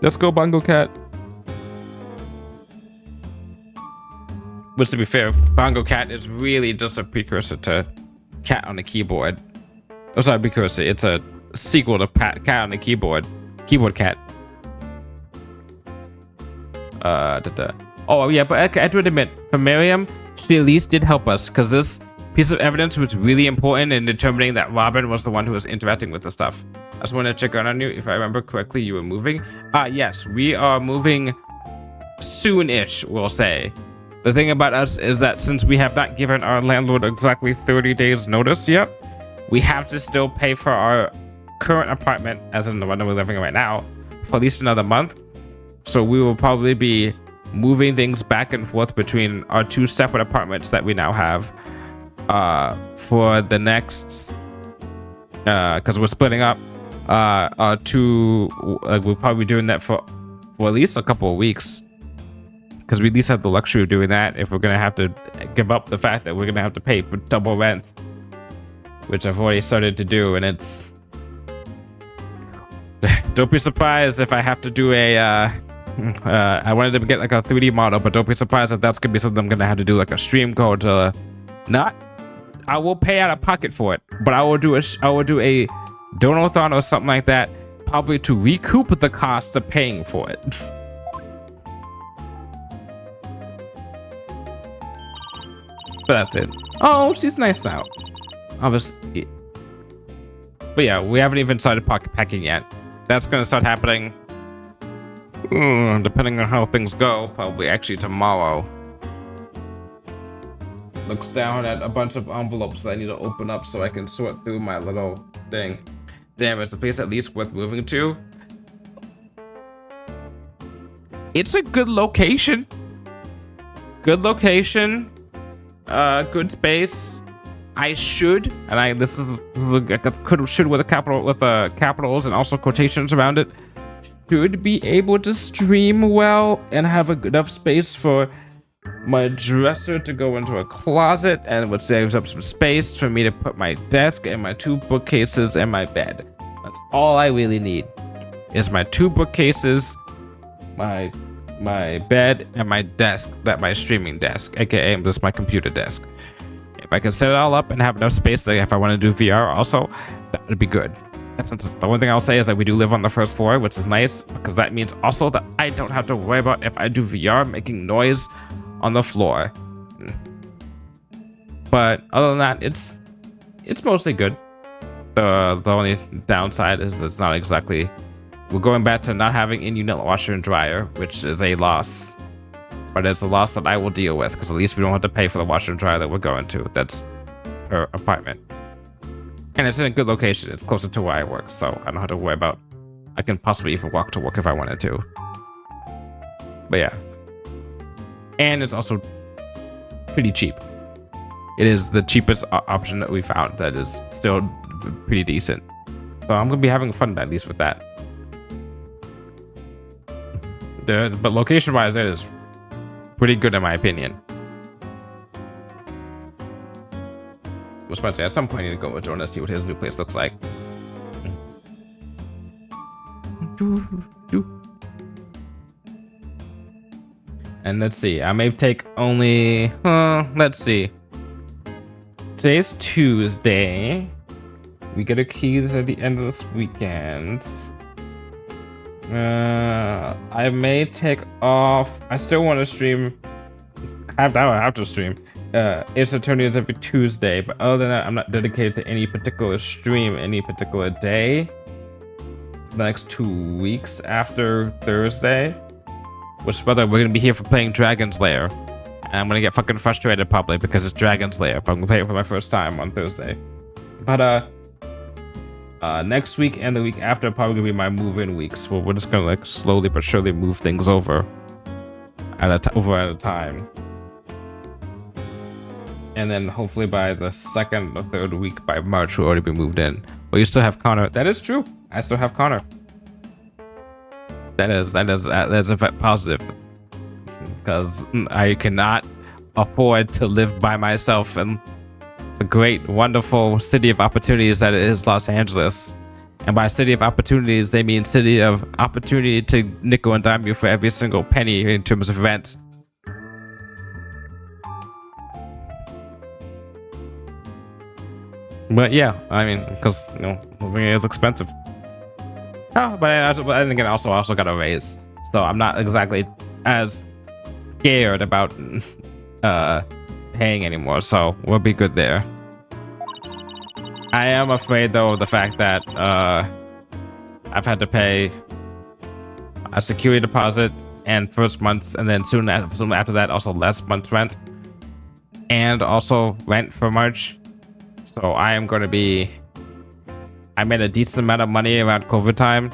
Let's go, Bongo Cat. Which, to be fair, Bongo Cat is really just a precursor to Cat on the Keyboard. Oh, sorry, precursor. It's a sequel to Cat on the Keyboard. Keyboard Cat. Oh, yeah, but I do admit, for Miriam, she at least did help us, because this piece of evidence was really important in determining that Robin was the one who was interacting with the stuff. I just wanted to check out on you. If I remember correctly, you were moving. Yes, we are moving soon-ish, we'll say. The thing about us is that since we have not given our landlord exactly 30 days notice yet, we have to still pay for our current apartment, as in the one that we're living in right now, for at least another month. So we will probably be moving things back and forth between our two separate apartments that we now have for the next, because we're splitting up, we'll probably be doing that for at least a couple of weeks. Because we at least have the luxury of doing that if we're going to have to give up the fact that we're going to have to pay for double rent. Which I've already started to do, and it's... Don't be surprised if I have to do a... I wanted to get like a 3D model, but don't be surprised if that's going to be something I'm going to have to do like a stream code to... I will pay out of pocket for it, but I will do a donathon or something like that, probably to recoup the cost of paying for it. But that's it. Oh, she's nice now. Obviously. But yeah, we haven't even started pocket packing yet. That's gonna start happening, depending on how things go, probably actually tomorrow. Looks down at a bunch of envelopes that I need to open up so I can sort through my little thing. Damn, is the place at least worth moving to? It's a good location. Good location. Good space. I should, and this is should with capitals and also quotations around it. Should be able to stream well and have enough space for my dresser to go into a closet, and what saves up some space for me to put my desk and my 2 bookcases and my bed. That's all I really need. Is my 2 bookcases, my bed, and my desk, my streaming desk, aka just my computer desk. If I can set it all up and have enough space, like if I want to do VR also, that would be good. That's the one thing I'll say is that we do live on the first floor, which is nice, because that means also that I don't have to worry about if I do VR making noise on the floor. But other than that, it's mostly good. The only downside is it's not exactly... We're going back to not having in-unit washer and dryer, which is a loss. But it's a loss that I will deal with, because at least we don't have to pay for the washer and dryer that we're going to. That's per apartment. And it's in a good location. It's closer to where I work, so I don't have to worry about... I can possibly even walk to work if I wanted to. But yeah. And it's also pretty cheap. It is the cheapest option that we found that is still pretty decent. So I'm going to be having fun at least with that. But location-wise, it is pretty good in my opinion. I was about to say, at some point I need to go with Jordan to see what his new place looks like. And let's see, I may take only, let's see. Today's Tuesday. We get our keys at the end of this weekend. I may take off. I still want to stream. I have to stream. Ace Attorney is every Tuesday, but other than that, I'm not dedicated to any particular stream, any particular day. The next 2 weeks after Thursday, which whether we're gonna be here for playing Dragon's Lair, and I'm gonna get fucking frustrated probably because it's Dragon's Lair, but I'm gonna play it for my first time on Thursday. But next week and the week after probably gonna be my move-in weeks, where we're just gonna like slowly but surely move things over at a time. And then hopefully by the second or third week by March, we'll already be moved in. But you still have Connor. That is true. I still have Connor. That's a positive, because I cannot afford to live by myself in the great, wonderful city of opportunities that is Los Angeles. And by city of opportunities, they mean city of opportunity to nickel and dime you for every single penny in terms of rent. But yeah, I mean, because living is expensive. Oh, but then again, also got a raise, so I'm not exactly as scared about paying anymore. So we'll be good there. I am afraid though of the fact that I've had to pay a security deposit and first month's, and then soon after that also last month's rent, and also rent for March. So I am going to be. I made a decent amount of money around COVID time.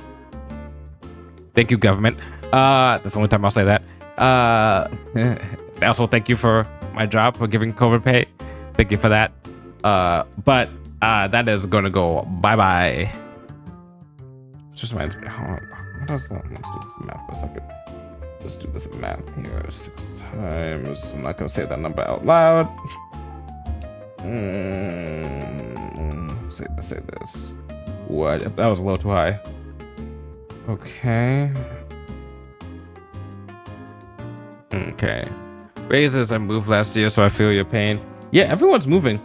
Thank you, government. That's the only time I'll say that. Also, thank you for my job for giving COVID pay. Thank you for that. But that is going to go bye-bye. Just reminds me. What does that? Let's do this math for a second. Let's do this math here. 6 times. I'm not going to say that number out loud. Say this. What? That was a little too high. Okay. Raises. I moved last year, so I feel your pain. Yeah, everyone's moving.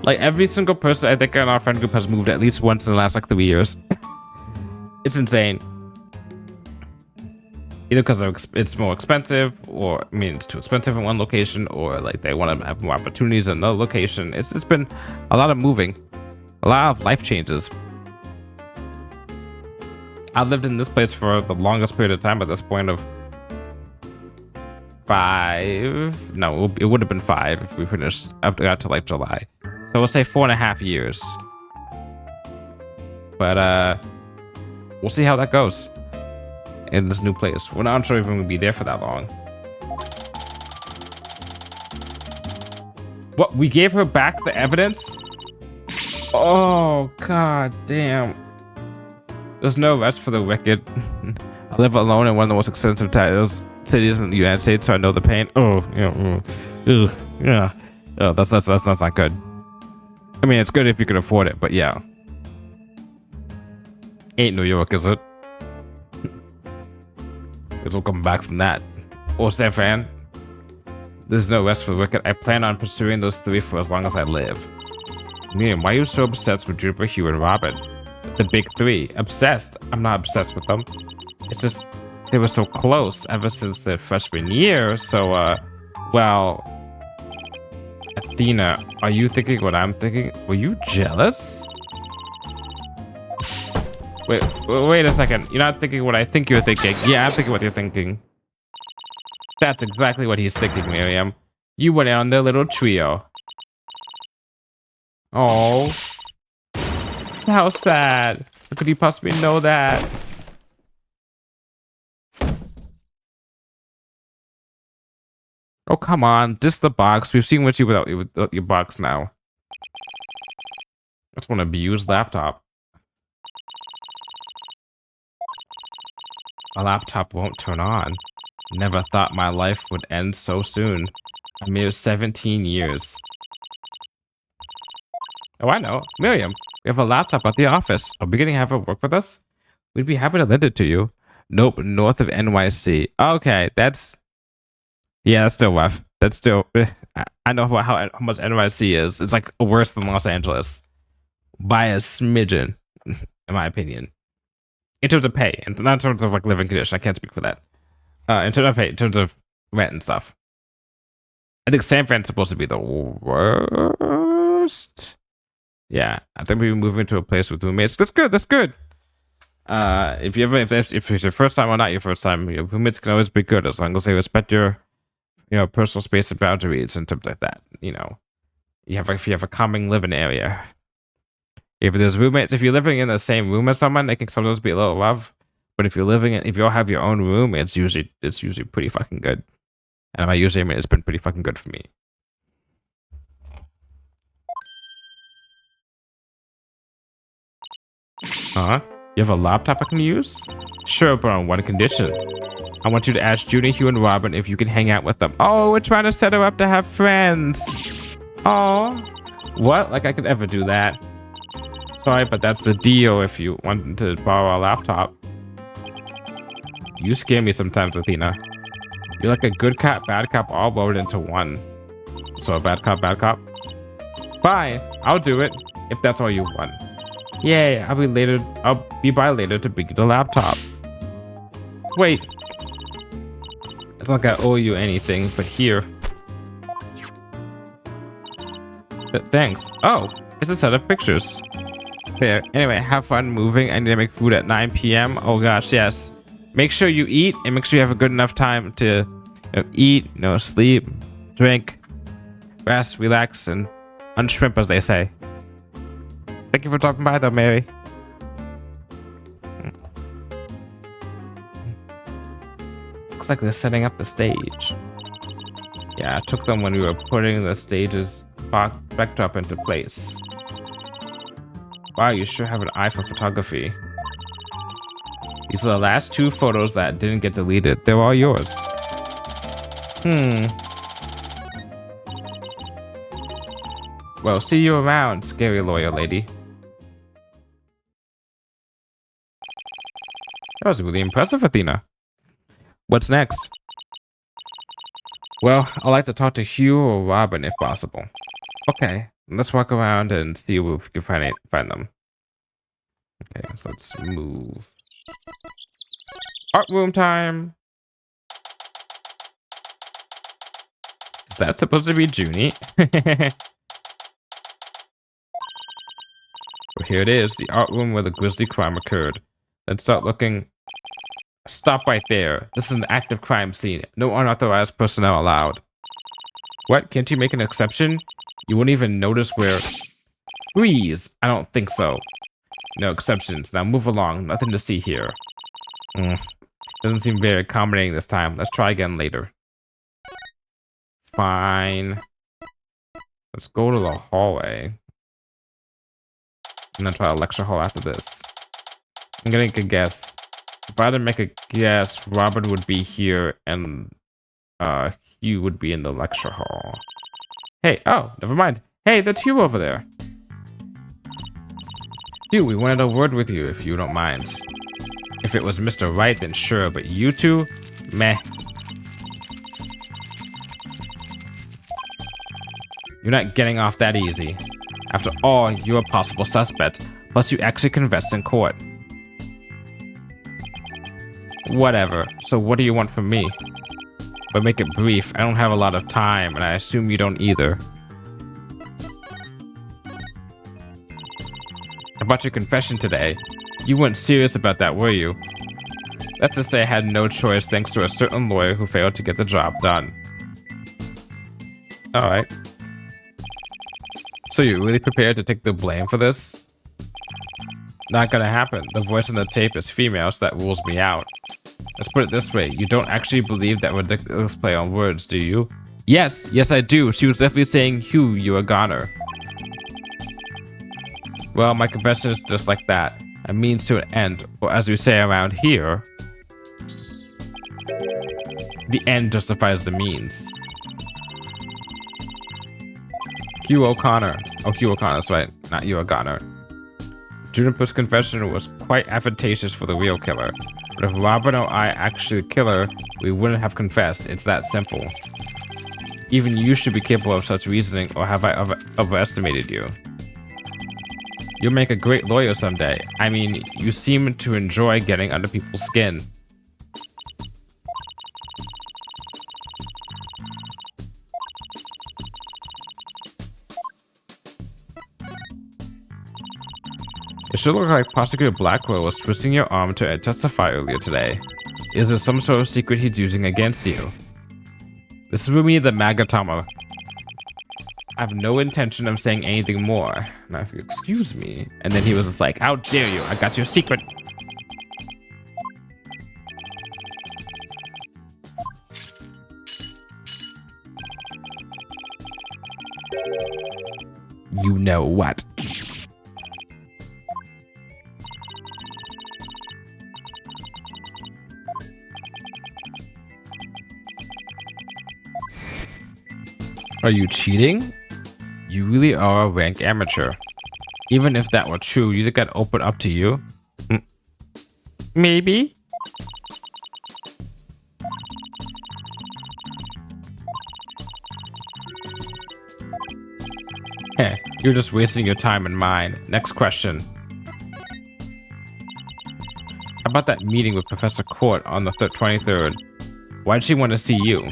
Like every single person I think in our friend group has moved at least once in the last like 3 years. It's insane. Either because it's more expensive, or I mean it's too expensive in one location, or like they want to have more opportunities in another location. It's been a lot of moving, a lot of life changes. I've lived in this place for the longest period of time at this point of 5. No, it would have been 5 if we finished up to like July. So we'll say 4.5 years. But we'll see how that goes in this new place. We're not sure if we're gonna be there for that long. What? We gave her back the evidence? Oh god damn. There's no rest for the wicked. I live alone in one of the most expensive cities in the United States, so I know the pain. Oh, yeah. Oh, that's not good. I mean, it's good if you can afford it, but yeah. Ain't New York, is it? Guess we'll come back from that. Or San Fran. There's no rest for the wicked. I plan on pursuing those 3 for as long as I live. Miriam, why are you so obsessed with Juniper, Hugh, and Robin? The big 3. Obsessed? I'm not obsessed with them. It's just they were so close ever since their freshman year. So, well, Athena, are you thinking what I'm thinking? Were you jealous? Wait a second. You're not thinking what I think you're thinking. Yeah, I'm thinking what you're thinking. That's exactly what he's thinking, Miriam. You went on their little trio. Oh. How sad. How could you possibly know that? Oh, come on. Just the box. We've seen what you without your box now. That's one abused laptop. My laptop won't turn on. Never thought my life would end so soon. A mere 17 years. Oh, I know. Miriam, we have a laptop at the office. Are we going to have her work with us? We'd be happy to lend it to you. Nope, north of NYC. Okay, that's... Yeah, that's still rough. That's still... I know how much NYC is. It's like worse than Los Angeles. By a smidgen, in my opinion. In terms of pay, and not in terms of like living condition. I can't speak for that. In terms of pay, in terms of rent and stuff. I think San Fran's supposed to be the worst. Yeah, I think we're moving to a place with roommates. That's good. That's good. If it's your first time or not your first time, your roommates can always be good as long as they respect your, personal space and boundaries and stuff like that. If you have a common living area. If there's roommates, if you're living in the same room as someone, it can sometimes be a little rough. But if you all have your own room, it's usually pretty fucking good. And by usually, I mean it's been pretty fucking good for me. Huh? You have a laptop I can use? Sure, but on one condition. I want you to ask Junie, Hugh, and Robin if you can hang out with them. Oh, we're trying to set her up to have friends. Oh, what? Like I could ever do that. Sorry, but that's the deal if you want to borrow a laptop. You scare me sometimes, Athena. You're like a good cop, bad cop all rolled into one. So a bad cop, bad cop? Fine, I'll do it, if that's all you want. Yay, I'll be by later to bring you the laptop. Wait. It's not like I owe you anything, but here. But thanks. Oh, it's a set of pictures. Fair. Anyway, have fun moving. I need to make food at 9 p.m. Oh gosh, yes. Make sure you eat and make sure you have a good enough time to eat, sleep, drink, rest, relax, and unshrimp, as they say. Thank you for dropping by, though, Mary. Looks like they're setting up the stage. Yeah, I took them when we were putting the stage's backdrop into place. Wow, you sure have an eye for photography. These are the last 2 photos that didn't get deleted. They're all yours. Well, see you around, scary lawyer lady. That was really impressive, Athena. What's next? Well, I'd like to talk to Hugh or Robin if possible. Okay, let's walk around and see if we can find them. Okay, so let's move. Art room time. Is that supposed to be Junie? Well, here it is, the art room where the grisly crime occurred. Let's start looking. Stop right there. This is an active crime scene. No unauthorized personnel allowed. What? Can't you make an exception? You wouldn't even notice where... Freeze! I don't think so. No exceptions. Now move along. Nothing to see here. Doesn't seem very accommodating this time. Let's try again later. Fine. Let's go to the hallway. And then try a lecture hall after this. I'm gonna make a guess. If I had to make a guess, Robin would be here and Hugh would be in the lecture hall. Hey, oh, never mind. Hey, that's Hugh over there. Hugh, we wanted a word with you, if you don't mind. If it was Mr. Wright, then sure, but you two? Meh. You're not getting off that easy. After all, you're a possible suspect, plus you actually confessed in court. Whatever. So what do you want from me? But make it brief. I don't have a lot of time, and I assume you don't either. About your confession today. You weren't serious about that, were you? That's to say I had no choice thanks to a certain lawyer who failed to get the job done. Alright. So you're really prepared to take the blame for this? Not gonna happen. The voice on the tape is female, so that rules me out. Let's put it this way. You don't actually believe that ridiculous play on words, do you? Yes, I do. She was definitely saying, Hugh, you're a goner. Well, my confession is just like that. A means to an end, or as we say around here, the end justifies the means. Hugh O'Connor. Oh, Hugh O'Connor, that's right. Not you, a goner. Juniper's confession was quite advantageous for the real killer. But if Robin or I actually kill her, we wouldn't have confessed. It's that simple. Even you should be capable of such reasoning, or have I overestimated you? You'll make a great lawyer someday. I mean, you seem to enjoy getting under people's skin. It should look like Prosecutor Blackwell was twisting your arm to testify earlier today. Is there some sort of secret he's using against you? This is me, the Magatama. I have no intention of saying anything more. Now, if you excuse me. And then he was just like, how dare you? I got your secret. You know what? Are you cheating? You really are a rank amateur. Even if that were true, you think I'd open up to you? Maybe? Hey, you're just wasting your time and mine. Next question. How about that meeting with Professor Court on the 23rd? Why'd she want to see you?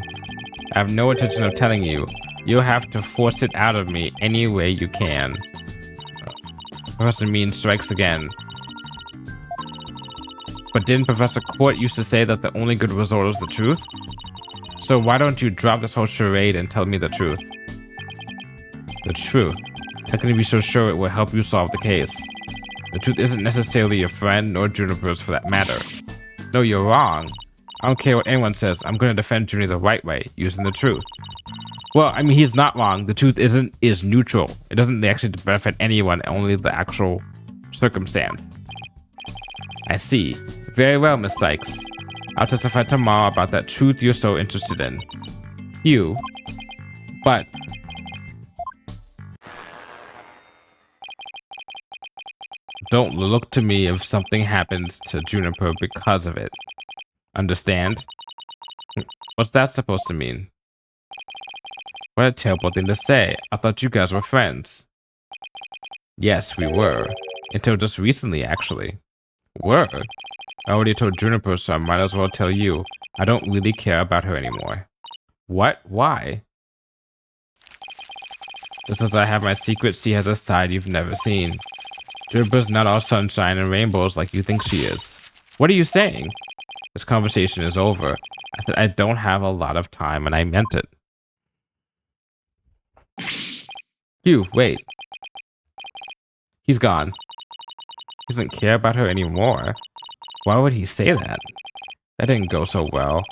I have no intention of telling you. You'll have to force it out of me any way you can. Professor Mean strikes again. But didn't Professor Court used to say that the only good result is the truth? So why don't you drop this whole charade and tell me the truth? The truth? How can you be so sure it will help you solve the case? The truth isn't necessarily your friend, nor Juniper's for that matter. No, you're wrong. I don't care what anyone says. I'm going to defend Junior the right way, using the truth. Well, I mean, he's not wrong. The truth is neutral. It doesn't actually benefit anyone, only the actual circumstance. I see. Very well, Miss Sykes. I'll testify tomorrow about that truth you're so interested in. You. But don't look to me if something happens to Juniper because of it. Understand? What's that supposed to mean? What a terrible thing to say. I thought you guys were friends. Yes, we were. Until just recently, actually. Were? I already told Juniper, so I might as well tell you. I don't really care about her anymore. What? Why? Just as I have my secret, she has a side you've never seen. Juniper's not all sunshine and rainbows like you think she is. What are you saying? This conversation is over. I said I don't have a lot of time, and I meant it. Hugh, wait. He's gone. He doesn't care about her anymore. Why would he say that? That didn't go so well.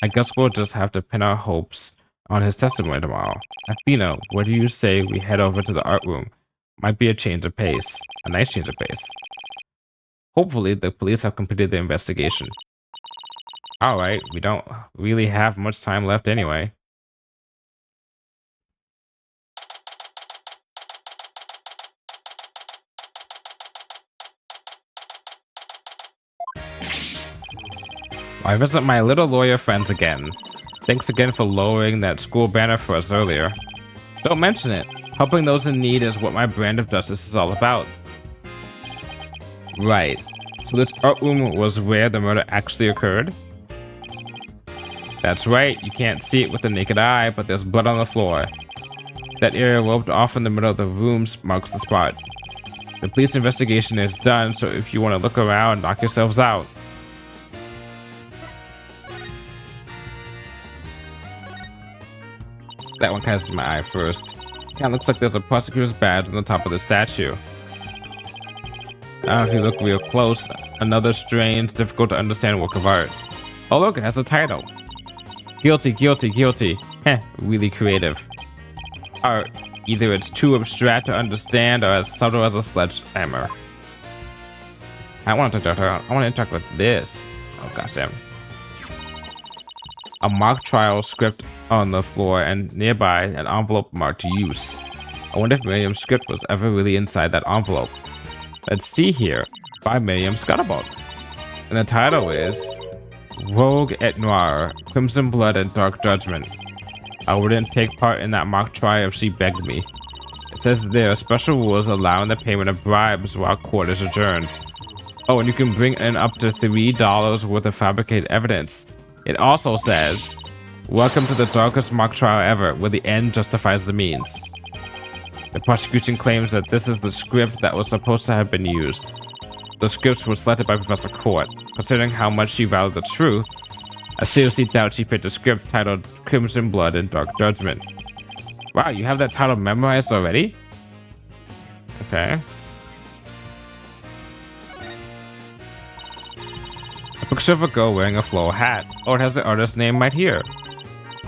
I guess we'll just have to pin our hopes on his testimony tomorrow. Athena, what do you say we head over to the art room? Might be a change of pace. A nice change of pace. Hopefully, the police have completed their investigation. Alright, we don't really have much time left anyway. I visit my little lawyer friends again. Thanks again for lowering that school banner for us earlier. Don't mention it. Helping those in need is what my brand of justice is all about. Right. So this art room was where the murder actually occurred? That's right. You can't see it with the naked eye, but there's blood on the floor. That area roped off in the middle of the room marks the spot. The police investigation is done, so if you want to look around, knock yourselves out. That one catches my eye first. Kinda looks like there's a prosecutor's badge on the top of the statue. If you look real close, another strange, difficult to understand work of art. Oh look, it has a title. Guilty, guilty, guilty. Heh, really creative. Art. Either it's too abstract to understand or as subtle as a sledgehammer. I want to interact with this. Oh gosh damn. A mock trial script on the floor, and nearby an envelope marked use. I wonder if Miriam's script was ever really inside that envelope. Let's see here. By Miriam Scuttlebutt. And the title is Rogue et Noir, Crimson Blood and Dark Judgment. I wouldn't take part in that mock trial if she begged me. It says there are special rules allowing the payment of bribes while court is adjourned. Oh, and you can bring in up to $3 worth of fabricated evidence. It also says, welcome to the darkest mock trial ever, where the end justifies the means. The prosecution claims that this is the script that was supposed to have been used. The scripts were selected by Professor Court. Considering how much she valued the truth, I seriously doubt she picked a script titled Crimson Blood and Dark Judgment. Wow, you have that title memorized already? Okay. A picture of a girl wearing a floral hat. Oh, it has the artist's name right here.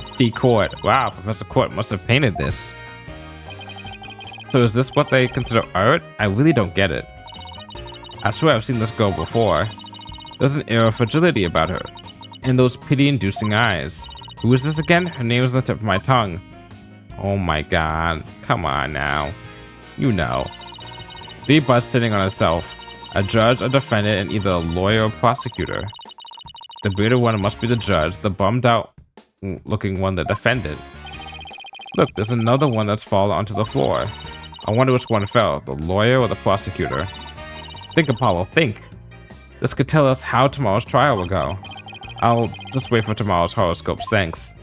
C. Court. Wow, Professor Court must have painted this. So is this what they consider art? I really don't get it. I swear I've seen this girl before. There's an air of fragility about her. And those pity-inducing eyes. Who is this again? Her name is on the tip of my tongue. Oh my god. Come on now. You know. Three butts sitting on itself. A judge, a defendant, and either a lawyer or prosecutor. The bearded one must be the judge. The bummed out looking one the defendant. Look, there's another one that's fallen onto the floor. I wonder which one fell, the lawyer or the prosecutor. Think, Apollo, think. This could tell us how tomorrow's trial will go. I'll just wait for tomorrow's horoscopes, thanks.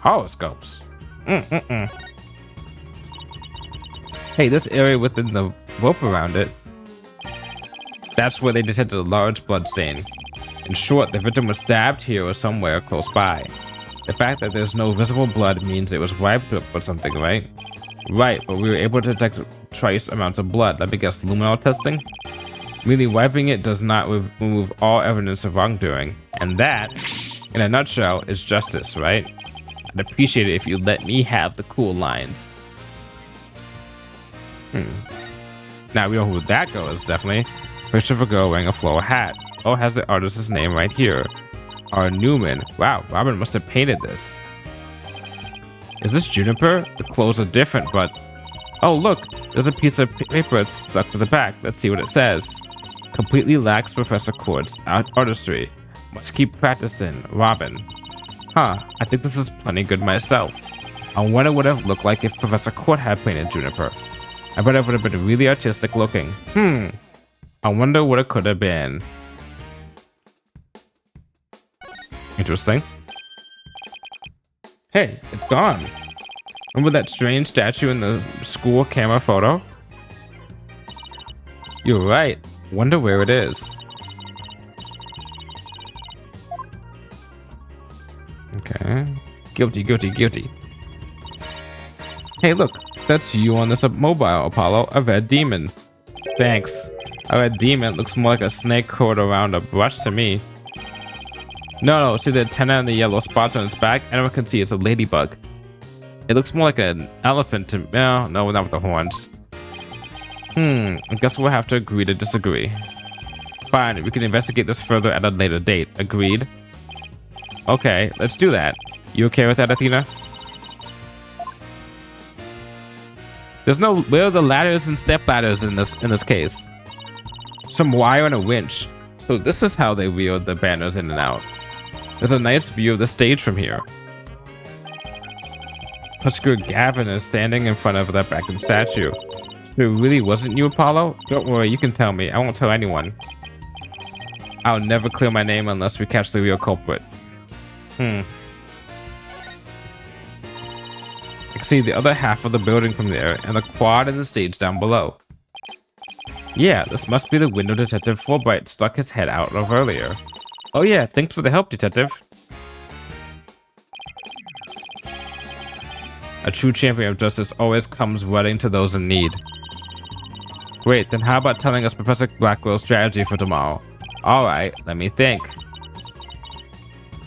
Horoscopes? Hey, this area within the rope around it. That's where they detected a large blood stain. In short, the victim was stabbed here or somewhere close by. The fact that there's no visible blood means it was wiped up or something, right? Right, but we were able to detect trace amounts of blood. Let me guess, luminol testing? Merely wiping it does not remove all evidence of wrongdoing. And that, in a nutshell, is justice, right? I'd appreciate it if you let me have the cool lines. Now we know who that girl is, definitely. Picture of a girl wearing a floral hat. Oh, has the artist's name right here. R. Newman. Wow, Robin must have painted this. Is this Juniper? The clothes are different, but... Oh, look! There's a piece of paper stuck to the back. Let's see what it says. Completely lacks Professor Court's artistry. Must keep practicing. Robin. Huh, I think this is plenty good myself. I wonder what it would have looked like if Professor Court had painted Juniper. I bet it would have been really artistic looking. I wonder what it could have been. Interesting. Hey, it's gone. Remember that strange statue in the school camera photo? You're right. Wonder where it is. Okay. Guilty, guilty, guilty. Hey, look. That's you on this mobile, Apollo. A red demon. Thanks. A red demon looks more like a snake coiled around a brush to me. No, see the antenna and the yellow spots on its back? Anyone can see it's a ladybug. It looks more like an elephant to... No, not with the horns. I guess we'll have to agree to disagree. Fine, we can investigate this further at a later date. Agreed? Okay, let's do that. You okay with that, Athena? There's no... Where are the ladders and step ladders in this case? Some wire and a winch. So this is how they wheeled the banners in and out. There's a nice view of the stage from here. Husker Gavin is standing in front of that vacuum statue. So it really wasn't you, Apollo? Don't worry, you can tell me. I won't tell anyone. I'll never clear my name unless we catch the real culprit. I can see the other half of the building from there, and the quad and the stage down below. Yeah, this must be the window Detective Fulbright stuck his head out of earlier. Oh yeah, thanks for the help, Detective. A true champion of justice always comes running to those in need. Great, then how about telling us Professor Blackwell's strategy for tomorrow? Alright, let me think.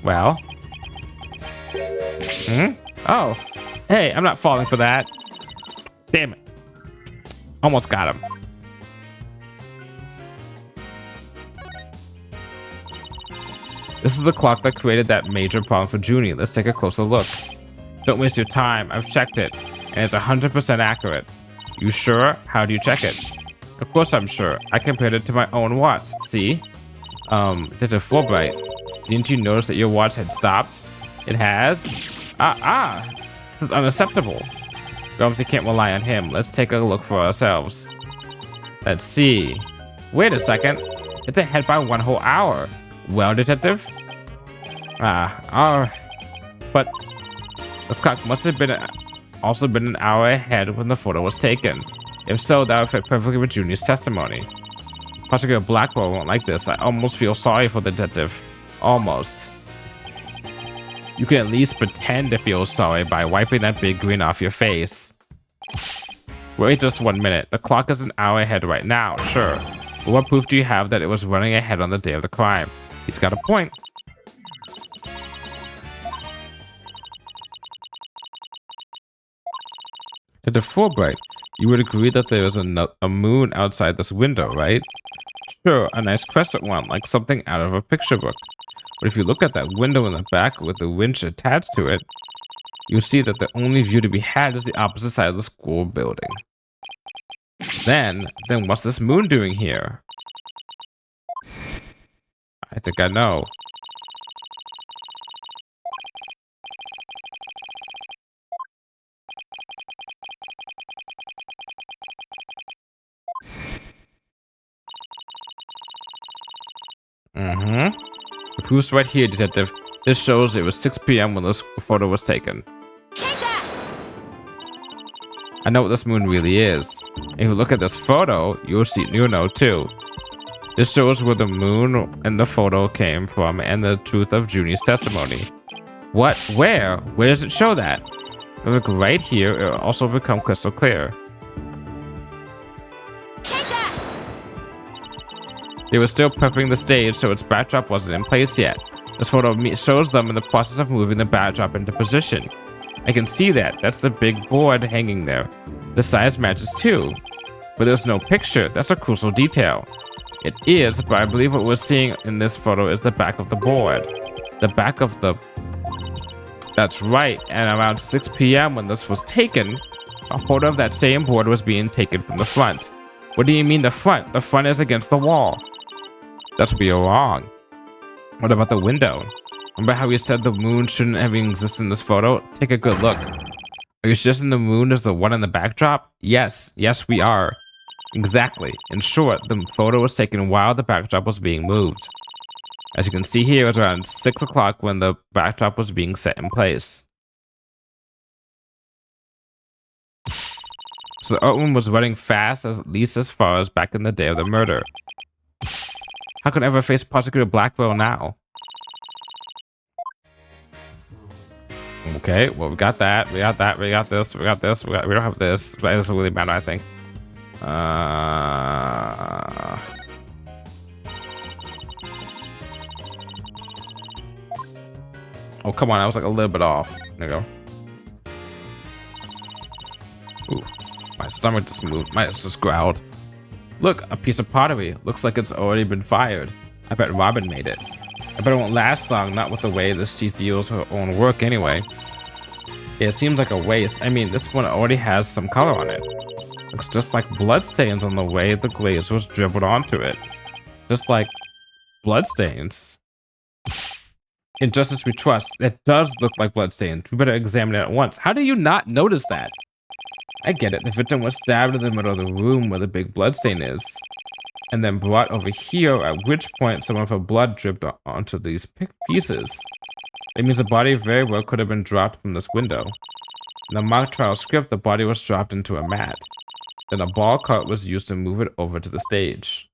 Well? Oh. Hey, I'm not falling for that. Damn it. Almost got him. This is the clock that created that major problem for Junie. Let's take a closer look. Don't waste your time. I've checked it, and it's 100% accurate. You sure? How do you check it? Of course I'm sure. I compared it to my own watch. See? Detective Fulbright. Didn't you notice that your watch had stopped? It has? This is unacceptable. We obviously can't rely on him. Let's take a look for ourselves. Let's see. Wait a second. It's ahead by 1 whole hour. Well, Detective? But this clock must have also been an hour ahead when the photo was taken. If so, that would fit perfectly with Junie's testimony. Particular Blackwell won't like this. I almost feel sorry for the detective. Almost. You can at least pretend to feel sorry by wiping that big grin off your face. Wait just 1 minute. The clock is an hour ahead right now, sure. But what proof do you have that it was running ahead on the day of the crime? He's got a point. Detective Fulbright, you would agree that there is a moon outside this window, right? Sure, a nice crescent one, like something out of a picture book. But if you look at that window in the back with the winch attached to it, you see that the only view to be had is the opposite side of the school building. Then what's this moon doing here? I think I know. The proof's right here, detective. This shows it was 6 p.m. when this photo was taken. Take that! I know what this moon really is. If you look at this photo, you'll know too. This shows where the moon in the photo came from and the truth of Junie's testimony. What? Where? Where does it show that? If you look right here, it will also become crystal clear. Take that! They were still prepping the stage, so its backdrop wasn't in place yet. This photo shows them in the process of moving the backdrop into position. I can see that. That's the big board hanging there. The size matches too. But there's no picture. That's a crucial detail. It is, but I believe what we're seeing in this photo is the back of the board. The back of the... That's right. And around 6 p.m. when this was taken, a photo of that same board was being taken from the front. What do you mean the front? The front is against the wall. That's where you're wrong. What about the window? Remember how we said the moon shouldn't have existed in this photo? Take a good look. Are you suggesting the moon is the one in the backdrop? Yes, we are. Exactly. In short, the photo was taken while the backdrop was being moved. As you can see here, it was around 6 o'clock when the backdrop was being set in place. So the art room was running fast, at least as far as back in the day of the murder. How could I ever face Prosecutor Blackwell now? Okay, well, we got that. We got this. We don't have this, but it doesn't really matter, I think. Oh, come on. I was like a little bit off. There you go. Ooh, my stomach just moved. My just growled. Look, a piece of pottery. Looks like it's already been fired. I bet Robin made it. I bet it won't last long, not with the way this she deals her own work anyway. Yeah, it seems like a waste. I mean, this one already has some color on it. Looks just like bloodstains on the way the glaze was dribbled onto it. Just like bloodstains. In Justice We Trust, it does look like bloodstains. We better examine it at once. How do you not notice that? I get it. The victim was stabbed in the middle of the room where the big bloodstain is. And then brought over here, at which point some of her blood dripped onto these pieces. It means the body very well could have been dropped from this window. In the mock trial script, the body was dropped into a mat. Then a ball cart was used to move it over to the stage.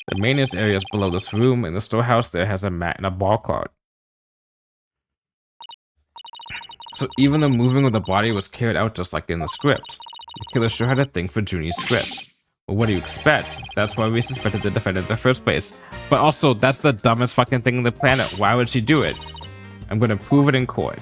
The maintenance area is below this room, and the storehouse there has a mat and a ball cart. So even the moving of the body was carried out just like in the script. The killer sure had a thing for Junie's script. Well, what do you expect? That's why we suspected the defendant in the first place. But also, that's the dumbest fucking thing on the planet. Why would she do it? I'm gonna prove it in court.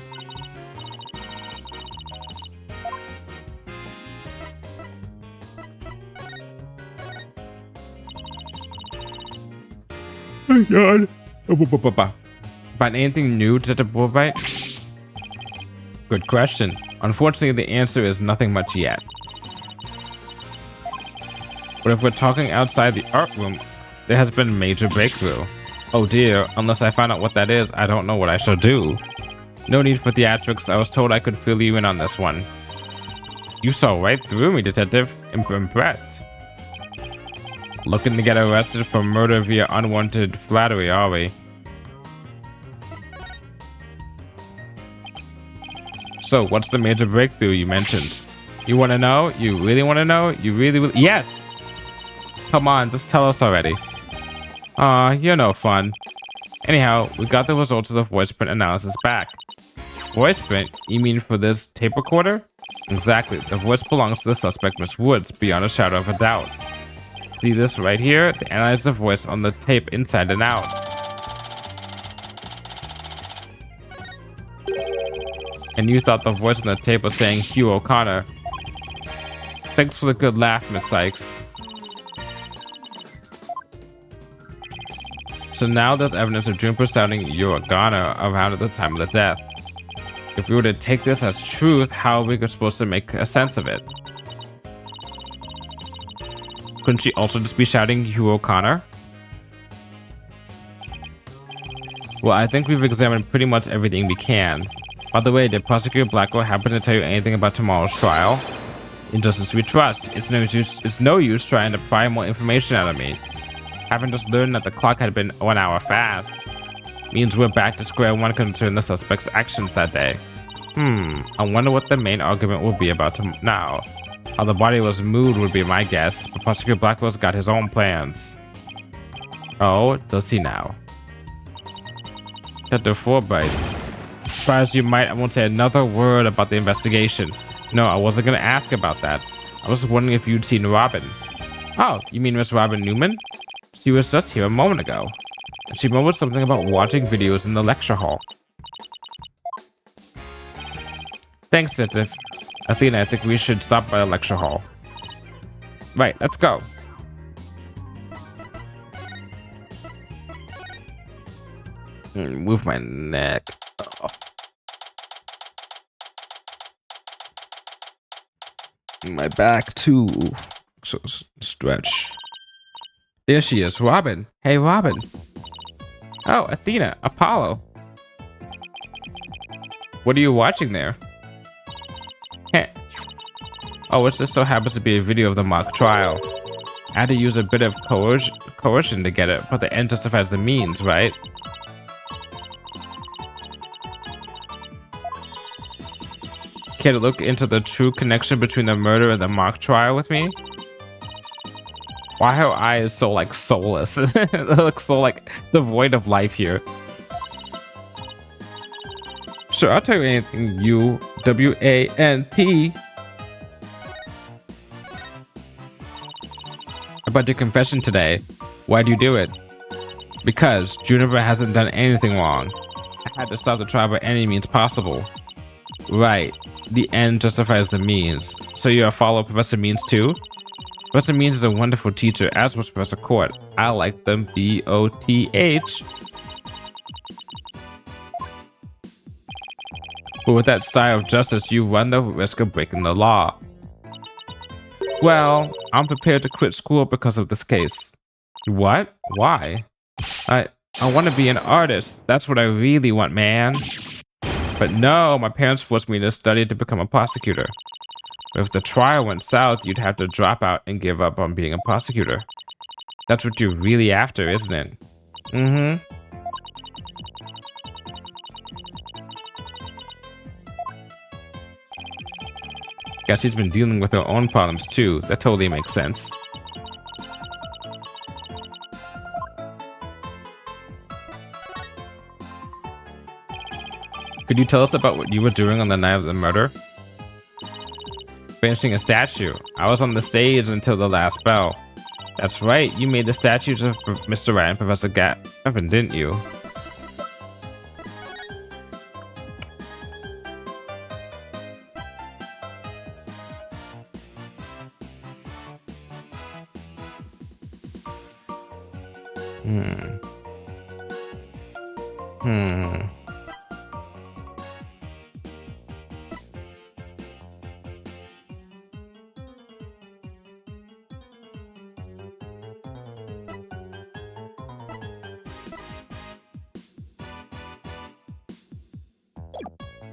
Oh god. About anything new, Detective Wright? Good question. Unfortunately, the answer is nothing much yet. But if we're talking outside the art room, there has been a major breakthrough. Oh dear, unless I find out what that is, I don't know what I shall do. No need for theatrics, I was told I could fill you in on this one. You saw right through me, Detective. Impressed. Looking to get arrested for murder via unwanted flattery, are we? So, what's the major breakthrough you mentioned? You want to know? You really want to know? You really? Yes! Come on, just tell us already. Aw, you're no fun. Anyhow, we got the results of the voice print analysis back. Voice print? You mean for this tape recorder? Exactly. The voice belongs to the suspect, Miss Woods, beyond a shadow of a doubt. See this right here? They analyzed the voice on the tape inside and out. And you thought the voice on the tape was saying Hugh O'Connor. Thanks for the good laugh, Miss Sykes. So now there's evidence of Junpei sounding Yoragana around at the time of the death. If we were to take this as truth, how are we supposed to make a sense of it? Couldn't she also just be shouting Hugh O'Connor? Well, I think we've examined pretty much everything we can. By the way, did Prosecutor Blackwell happen to tell you anything about tomorrow's trial? In justice we trust. It's no use trying to pry more information out of me. Having just learned that the clock had been 1 hour fast means we're back to square one concerning the suspect's actions that day. I wonder what the main argument will be about now. How the body was moved would be my guess, but Prosecutor Blackwell's got his own plans. Oh, does he now? Dr. Forbright. Try as you might, I won't say another word about the investigation. No, I wasn't going to ask about that. I was wondering if you'd seen Robin. Oh, you mean Miss Robin Newman? She was just here a moment ago. And she mumbled something about watching videos in the lecture hall. Thanks, Detective. Athena, I think we should stop by the lecture hall. Right, let's go. Move my neck. Oh. My back too. So stretch. There she is, Robin. Hey, Robin. Oh, Athena, Apollo. What are you watching there? Heh. Oh, it just so happens to be a video of the mock trial. I had to use a bit of coercion to get it, but the end justifies the means, right? Care to look into the true connection between the murder and the mock trial with me? Why her eye is so like soulless? It looks so like devoid of life here. Sure, I'll tell you anything, you W-A-N-T. About your confession today. Why'd you do it? Because Juniper hasn't done anything wrong. I had to stop the trial by any means possible. Right. The end justifies the means. So you're a follower of Professor Means too? Professor Means is a wonderful teacher, as was Professor Court. I like them B-O-T-H. But with that style of justice, you run the risk of breaking the law. Well, I'm prepared to quit school because of this case. What? Why? I want to be an artist. That's what I really want, man. But no, my parents forced me to study to become a prosecutor. If the trial went south, you'd have to drop out and give up on being a prosecutor. That's what you're really after, isn't it? Mm-hmm. Guess she's been dealing with her own problems too. That totally makes sense. Could you tell us about what you were doing on the night of the murder? Finishing a statue. I was on the stage until the last bell. That's right, you made the statues of Mr. Wright and Professor Gavin, didn't you?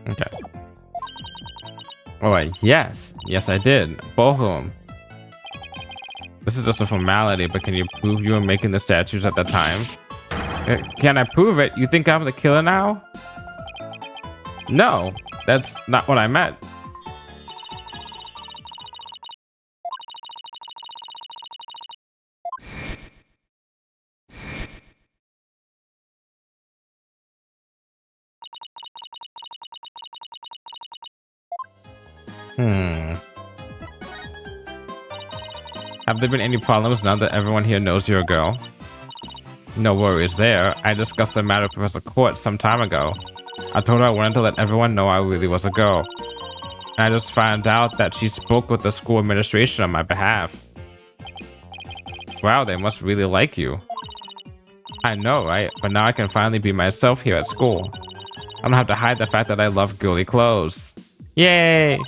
Okay. Alright, yes. Yes, I did. Both of them. This is just a formality, but can you prove you were making the statues at the time? Can I prove it? You think I'm the killer now? No, that's not what I meant. Have there been any problems now that everyone here knows you're a girl? No worries there. I discussed the matter with Professor Court some time ago. I told her I wanted to let everyone know I really was a girl. And I just found out that she spoke with the school administration on my behalf. Wow, they must really like you. I know, right? But now I can finally be myself here at school. I don't have to hide the fact that I love girly clothes. Yay!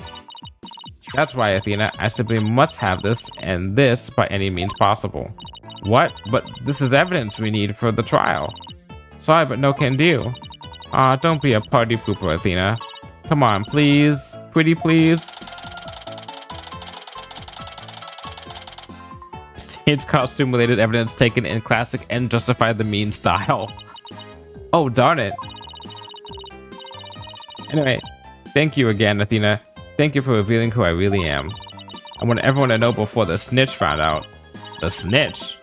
That's why, Athena, I simply must have this and this by any means possible. What? But this is evidence we need for the trial. Sorry, but no can do. Aw, don't be a party pooper, Athena. Come on, please. Pretty please. Stage costume related evidence taken in classic and justify the mean style. Oh, darn it. Anyway, thank you again, Athena. Thank you for revealing who I really am. I want everyone to know before the snitch found out. The snitch?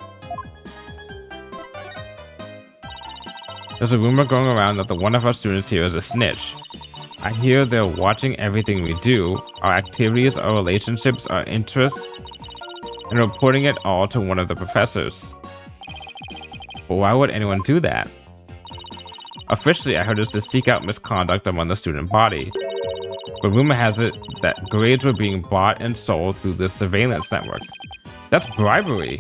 There's a rumor going around that one of our students here is a snitch. I hear they're watching everything we do, our activities, our relationships, our interests, and reporting it all to one of the professors. But why would anyone do that? Officially, I heard it's to seek out misconduct among the student body. But rumor has it that grades were being bought and sold through this surveillance network. That's bribery.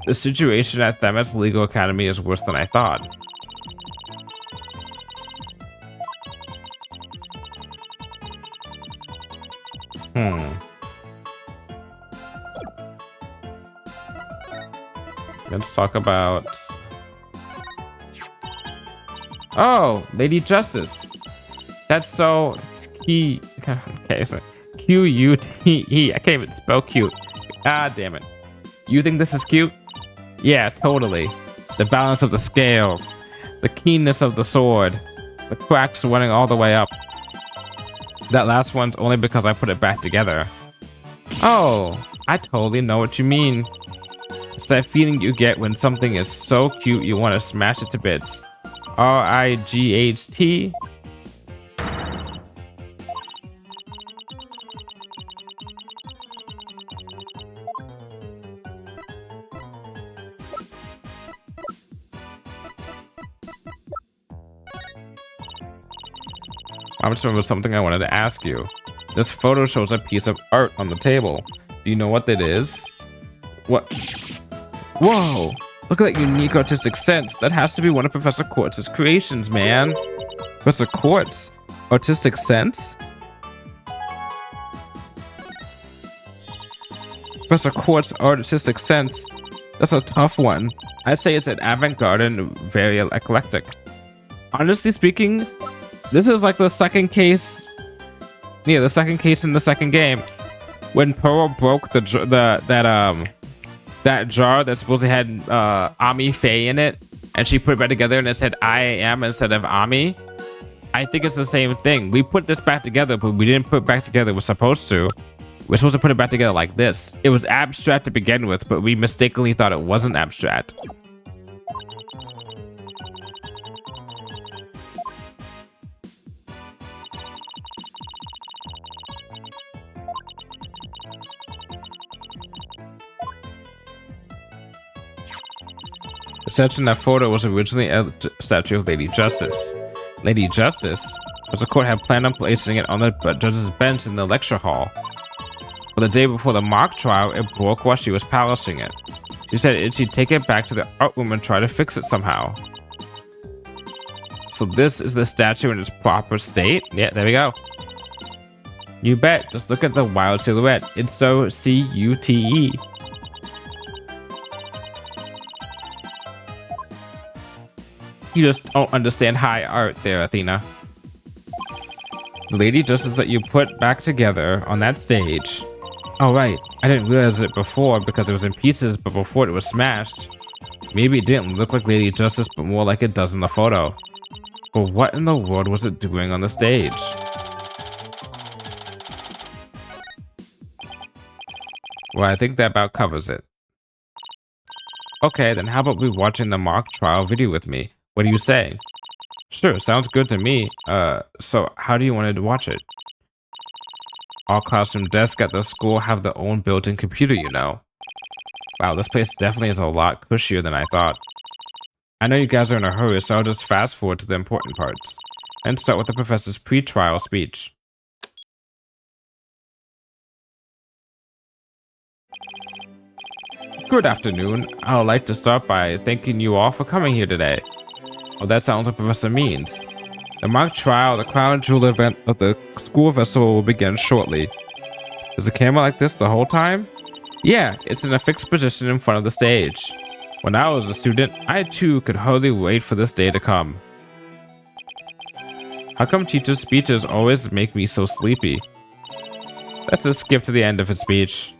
The situation at Themet's Legal Academy is worse than I thought. Let's talk about... Oh, Lady Justice. That's so key. Okay, so Q-U-T-E. I can't even spell cute. Ah, damn it. You think this is cute? Yeah, totally. The balance of the scales, the keenness of the sword, the cracks running all the way up. That last one's only because I put it back together. Oh, I totally know what you mean. It's that feeling you get when something is so cute you want to smash it to bits. R-I-G-H-T. I just remembered something I wanted to ask you. This photo shows a piece of art on the table. Do you know what that is? What? Whoa! Look at that unique artistic sense. That has to be one of Professor Quartz's creations, man. Professor Quartz? Artistic sense? Professor Quartz artistic sense? That's a tough one. I'd say it's an avant-garde and very eclectic. Honestly speaking, this is like the second case. Yeah, the second case in the second game. When Pearl broke that jar that supposedly had Ami Faye in it, and she put it back together and it said I am instead of Ami. I think it's the same thing. We put this back together, but we didn't put it back together. We're supposed to. We're supposed to put it back together like this. It was abstract to begin with, but we mistakenly thought it wasn't abstract. The statue in that photo was originally a statue of Lady Justice. Lady Justice? But the court had planned on placing it on the judge's bench in the lecture hall. But the day before the mock trial, it broke while she was polishing it. She said she'd take it back to the art room and try to fix it somehow. So this is the statue in its proper state? Yeah, there we go. You bet. Just look at the wild silhouette. It's so C-U-T-E. You just don't understand high art there, Athena. The Lady Justice that you put back together on that stage. Oh, right. I didn't realize it before because it was in pieces, but before it was smashed. Maybe it didn't look like Lady Justice, but more like it does in the photo. But what in the world was it doing on the stage? Well, I think that about covers it. Okay, then how about we watching the mock trial video with me? What do you say? Sure, sounds good to me. So how do you want to watch it? All classroom desks at the school have their own built-in computer, you know. Wow, this place definitely is a lot cushier than I thought. I know you guys are in a hurry, so I'll just fast forward to the important parts. And start with the professor's pre-trial speech. Good afternoon. I would like to start by thanking you all for coming here today. Oh, that sounds like Professor Means. The mock trial, the crown jewel event of the school festival will begin shortly. Is the camera like this the whole time? Yeah, it's in a fixed position in front of the stage. When I was a student, I too could hardly wait for this day to come. How come teachers' speeches always make me so sleepy? Let's just skip to the end of his speech.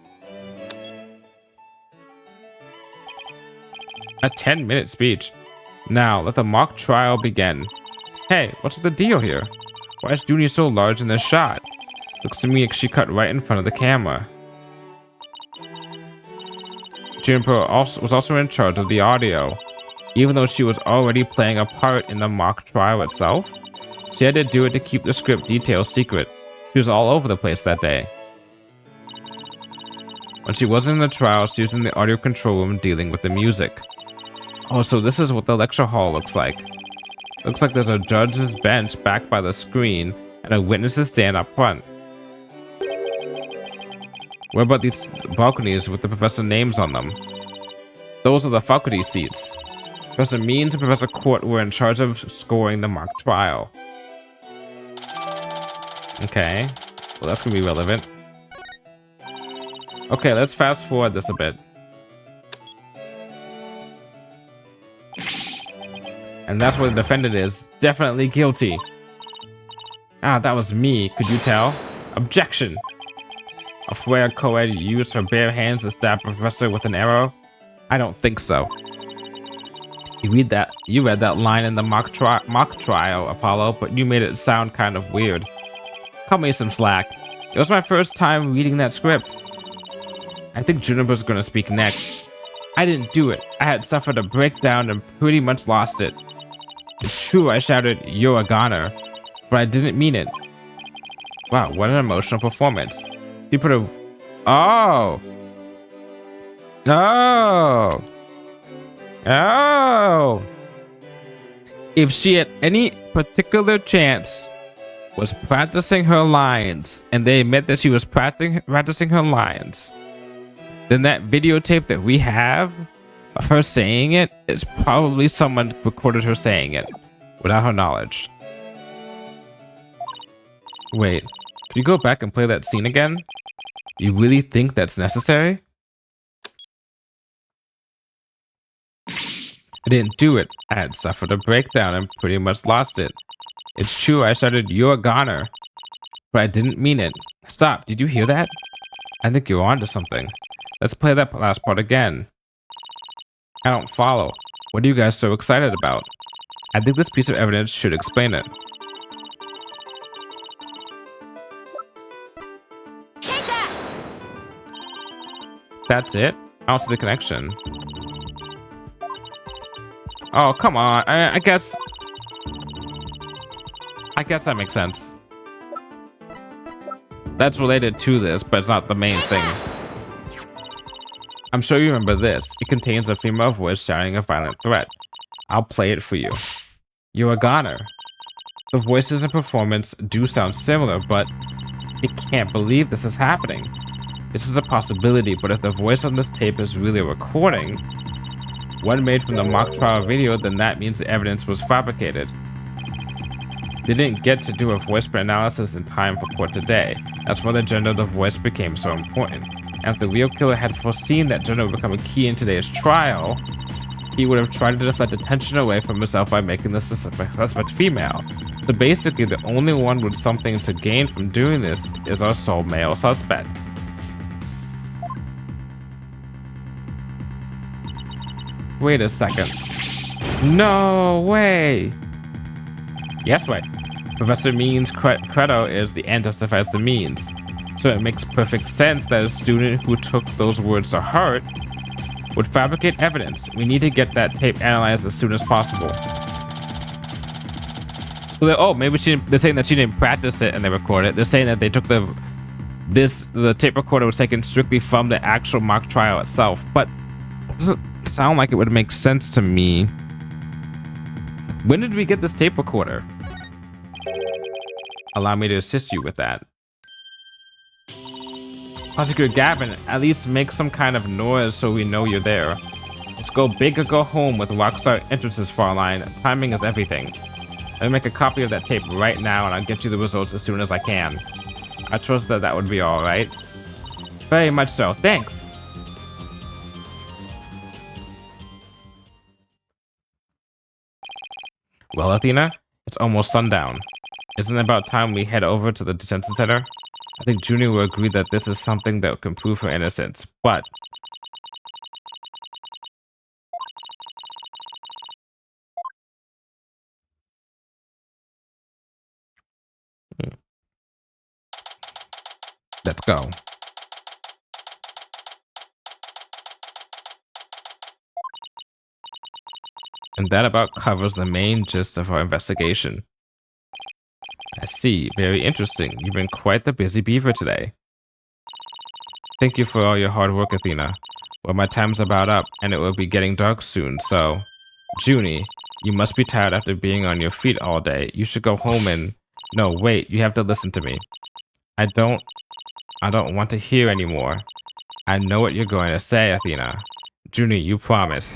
A 10-minute speech. Now, let the mock trial begin. Hey, what's the deal here? Why is Junie so large in this shot? Looks to me like she cut right in front of the camera. Juniper was also in charge of the audio. Even though she was already playing a part in the mock trial itself, she had to do it to keep the script details secret. She was all over the place that day. When she wasn't in the trial, she was in the audio control room dealing with the music. Oh, so this is what the lecture hall looks like. Looks like there's a judge's bench back by the screen and a witness's stand up front. What about these balconies with the professor names on them? Those are the faculty seats. Professor Means and Professor Court were in charge of scoring the mock trial. Okay, well that's gonna be relevant. Okay, let's fast forward this a bit. And that's where the defendant is. Definitely guilty. Ah, that was me. Could you tell? Objection. A Freya co-ed used her bare hands to stab Professor with an arrow? I don't think so. You read that line in the mock trial, Apollo, but you made it sound kind of weird. Cut me some slack. It was my first time reading that script. I think Juniper's gonna speak next. I didn't do it. I had suffered a breakdown and pretty much lost it. It's true I shouted, "You're a goner," but I didn't mean it. Wow, what an emotional performance. She put a... Oh! Oh! Oh! If she at any particular chance was practicing her lines, and they admit that she was practicing her lines, then that videotape that we have of her saying it is probably someone recorded her saying it without her knowledge. Wait, could you go back and play that scene again? You really think that's necessary? I didn't do it. I had suffered a breakdown and pretty much lost it. It's true I shouted, "You're a goner," but I didn't mean it. Stop, did you hear that? I think you're onto something. Let's play that last part again. I don't follow. What are you guys so excited about? I think this piece of evidence should explain it. Take that! That's it? I don't see the connection. Oh, come on. I guess that makes sense. That's related to this, but it's not the main thing. I'm sure you remember this. It contains a female voice shouting a violent threat. I'll play it for you. You're a goner. The voices and performance do sound similar, but it can't believe this is happening. This is a possibility, but if the voice on this tape is really a recording, one made from the mock trial video, then that means the evidence was fabricated. They didn't get to do a voice analysis in time for court today. That's why the gender of the voice became so important. And if the real killer had foreseen that gender would become a key in today's trial, he would have tried to deflect attention away from himself by making the suspect female. So basically, the only one with something to gain from doing this is our sole male suspect. Wait a second. No way! Yes, right. Professor Means' credo is the end justifies the means. So it makes perfect sense that a student who took those words to heart would fabricate evidence. We need to get that tape analyzed as soon as possible. So maybe they're saying that she didn't practice it and they recorded it. They're saying that they took the tape recorder was taken strictly from the actual mock trial itself, but it doesn't sound like it would make sense to me. When did we get this tape recorder? Allow me to assist you with that. Prosecutor Gavin, at least make some kind of noise so we know you're there. Let's go big or go home with Rockstar Entrances Farline. Timing is everything. Let me make a copy of that tape right now and I'll get you the results as soon as I can. I trust that that would be alright. Very much so. Thanks! Well, Athena, it's almost sundown. Isn't it about time we head over to the detention center? I think Junie will agree that this is something that can prove her innocence, but... Let's go. And that about covers the main gist of our investigation. I see. Very interesting. You've been quite the busy beaver today. Thank you for all your hard work, Athena. Well, my time's about up, and it will be getting dark soon, so... Junie, you must be tired after being on your feet all day. You should go home and... No, wait, you have to listen to me. I don't want to hear anymore. I know what you're going to say, Athena. Junie, you promised.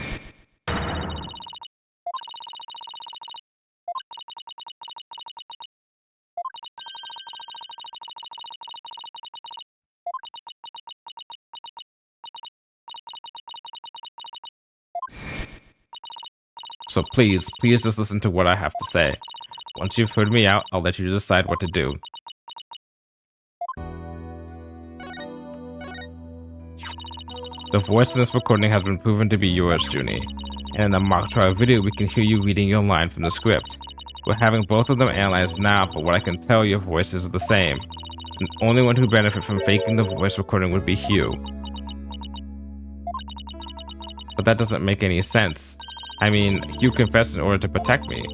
So please just listen to what I have to say. Once you've heard me out, I'll let you decide what to do. The voice in this recording has been proven to be yours, Junie. And in the mock trial video, we can hear you reading your line from the script. We're having both of them analyzed now, but what I can tell, your voices are the same. The only one who benefits from faking the voice recording would be Hugh. But that doesn't make any sense. I mean, Hugh confessed in order to protect me.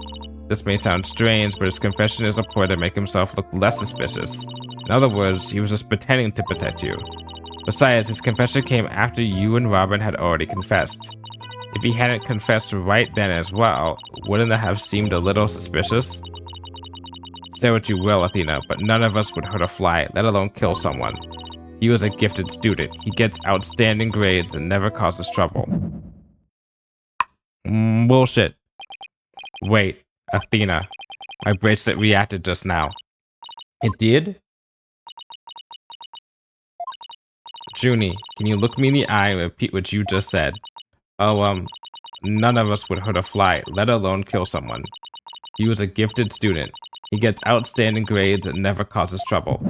This may sound strange, but his confession is a ploy to make himself look less suspicious. In other words, he was just pretending to protect you. Besides, his confession came after you and Robin had already confessed. If he hadn't confessed right then as well, wouldn't that have seemed a little suspicious? Say what you will, Athena, but none of us would hurt a fly, let alone kill someone. He was a gifted student. He gets outstanding grades and never causes trouble. Bullshit. Wait, Athena. My bracelet reacted just now. It did? Junie, can you look me in the eye and repeat what you just said? Oh, none of us would hurt a fly, let alone kill someone. He was a gifted student. He gets outstanding grades and never causes trouble.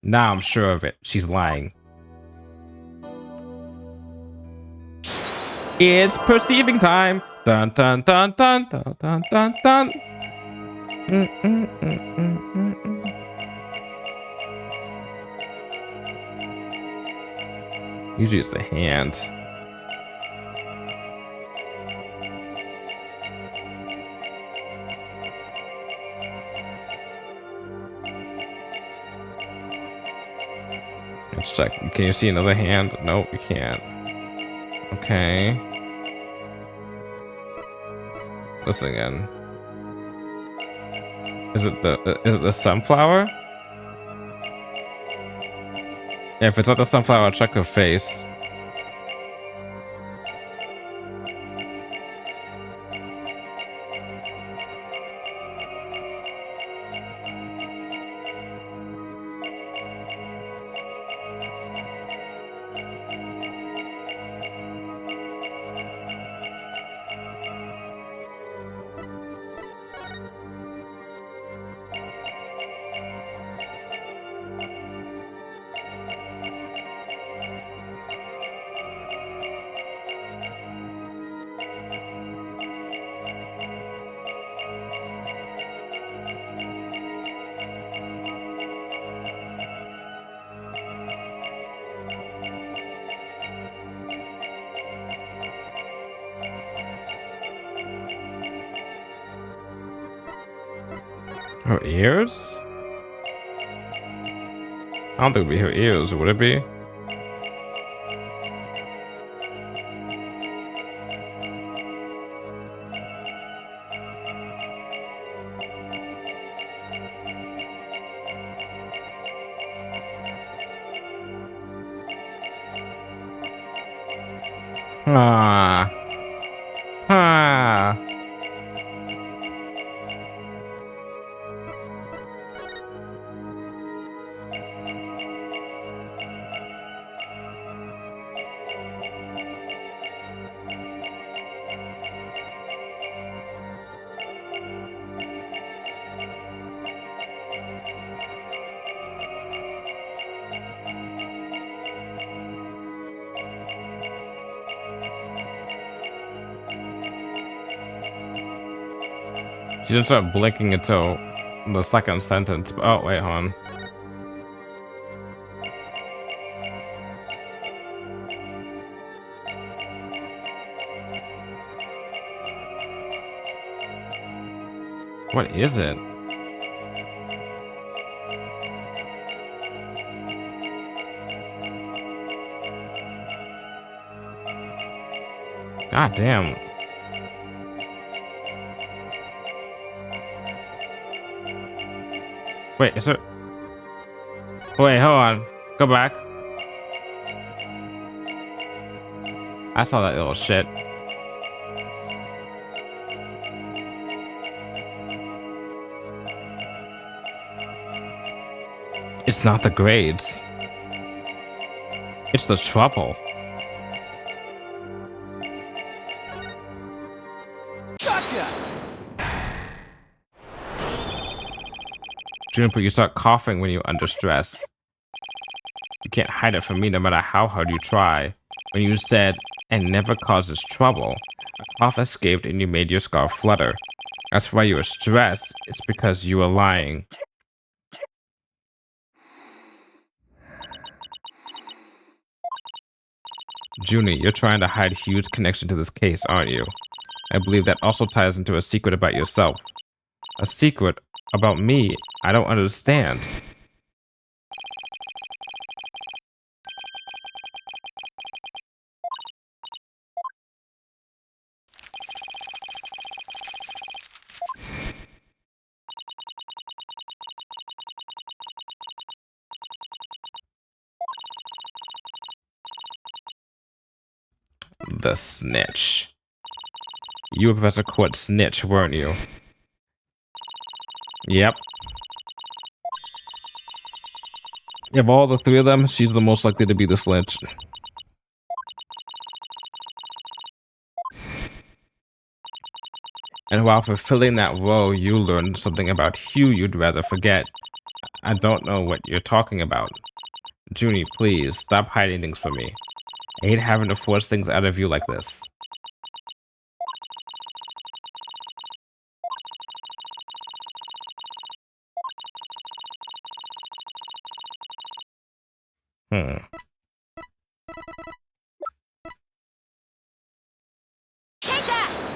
Now I'm sure of it. She's lying. It's perceiving time. Dun dun dun dun dun dun dun dun. Usually it's the hand. Let's check. Can you see another hand? Nope, you can't. Okay. This again. Is it the sunflower? Yeah, if it's not the sunflower, I'll check her face. Her ears? I don't think it would be her ears, would it be? Ah. Ah. She didn't start blinking until the second sentence. Oh, wait, hold on. What is it? God damn. Wait, is it? Wait, hold on. Go back. I saw that little shit. It's not the grades. It's the trouble. Gotcha! Juniper, you start coughing when you're under stress. You can't hide it from me no matter how hard you try. When you said, "and never causes trouble," a cough escaped and you made your scarf flutter. As for why you were stressed, it's because you were lying. Junie, you're trying to hide Hugh's connection to this case, aren't you? I believe that also ties into a secret about yourself. A secret about me? I don't understand. The snitch. You were Professor Quart's snitch, weren't you? Yep. Of all the three of them, she's the most likely to be the snitch. And while fulfilling that role, you learned something about Hugh you'd rather forget. I don't know what you're talking about. Junie, please, stop hiding things from me. I hate having to force things out of you like this. Take that!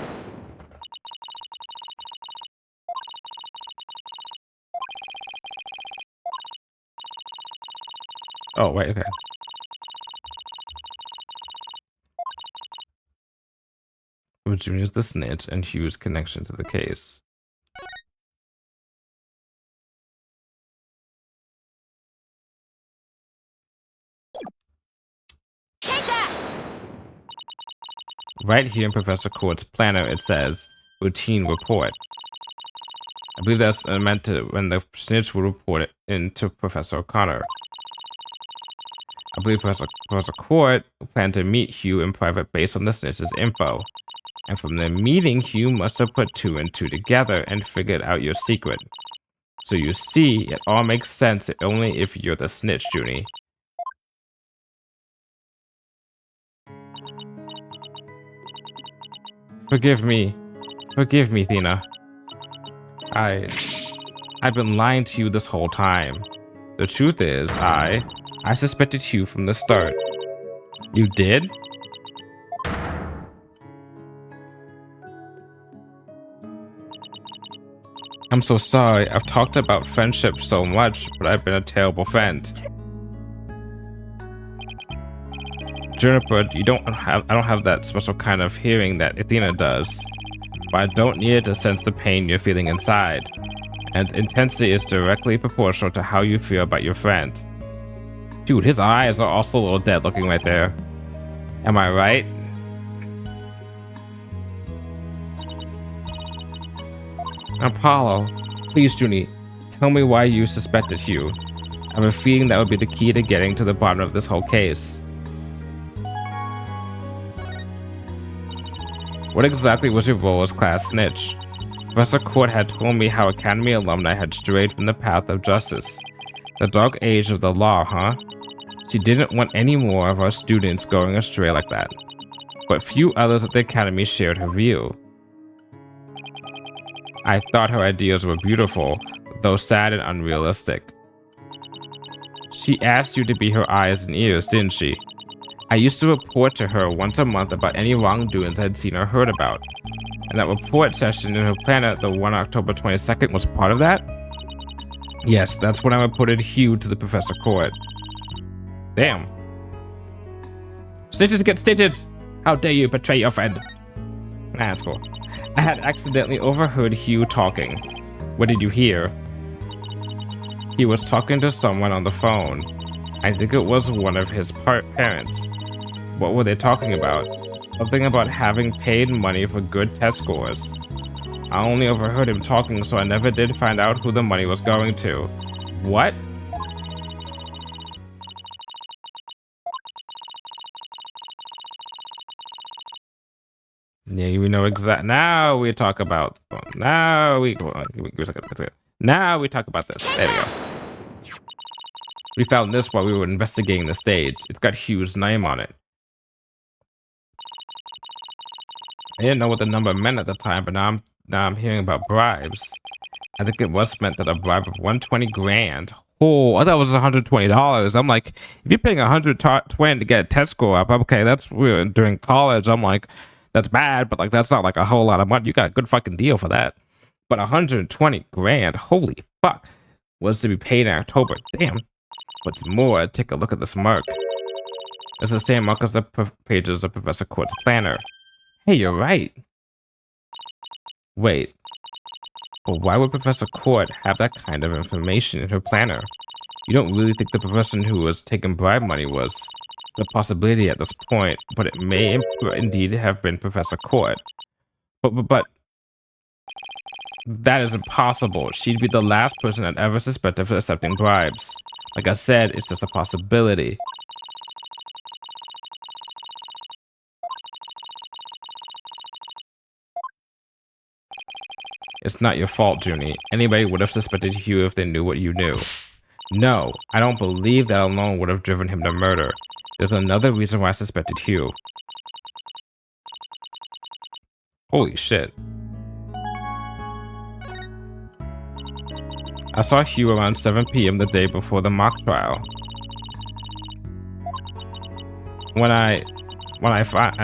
Oh, wait, okay. Junior's the snitch and Hugh's connection to the case. Take that! Right here in Professor Quart's planner, it says routine report. I believe that's meant to when the snitch will report it into Professor O'Connor. I believe Professor Quart planned to meet Hugh in private based on the snitch's info. And from the meeting, Hugh must have put 2 and 2 together and figured out your secret. So you see, it all makes sense only if you're the snitch, Junie. Forgive me, Thena. I've been lying to you this whole time. The truth is, I suspected Hugh from the start. You did? I'm so sorry. I've talked about friendship so much, but I've been a terrible friend. Juniper, I don't have that special kind of hearing that Athena does. But I don't need it to sense the pain you're feeling inside. And intensity is directly proportional to how you feel about your friend. Dude, his eyes are also a little dead looking right there. Am I right? Apollo, please, Junie, tell me why you suspected Hugh. I have a feeling that would be the key to getting to the bottom of this whole case. What exactly was your role as class snitch? Professor Court had told me how Academy alumni had strayed from the path of justice. The dark age of the law, huh? She didn't want any more of our students going astray like that. But few others at the Academy shared her view. I thought her ideas were beautiful, though sad and unrealistic. She asked you to be her eyes and ears, didn't she? I used to report to her once a month about any wrongdoings I'd seen or heard about. And that report session in her planner, the one October 22nd, was part of that? Yes, that's when I reported Hugh to the Professor Court. Damn. Stitches get stitches! How dare you betray your friend? Nah, that's cool. I had accidentally overheard Hugh talking. What did you hear? He was talking to someone on the phone. I think it was one of his parents. What were they talking about? Something about having paid money for good test scores. I only overheard him talking, so I never did find out who the money was going to. What? Yeah, we know exactly. Now we talk about. Now we talk about this. There we go. We found this while we were investigating the stage. It's got Hugh's name on it. I didn't know what the number meant at the time, but now I'm hearing about bribes. I think it was meant that a bribe of 120 grand. Oh, I thought it was $120. I'm like, if you're paying 120 to get a test score up, okay, that's weird. During college. I'm like, that's bad, but like that's not like a whole lot of money. You got a good fucking deal for that. But 120 grand, holy fuck, was to be paid in October. Damn. What's more, take a look at this mark. It's the same mark as the pages of Professor Court's planner. Hey, you're right. Wait. But why would Professor Court have that kind of information in her planner? You don't really think the person who was taking bribe money was the possibility at this point, but it may indeed have been Professor Court. But that is impossible. She'd be the last person I'd ever suspect of accepting bribes. Like I said, it's just a possibility. It's not your fault, Junie. Anybody would have suspected you if they knew what you knew. No, I don't believe that alone would have driven him to murder. There's another reason why I suspected Hugh. Holy shit. I saw Hugh around 7 p.m. the day before the mock trial. When I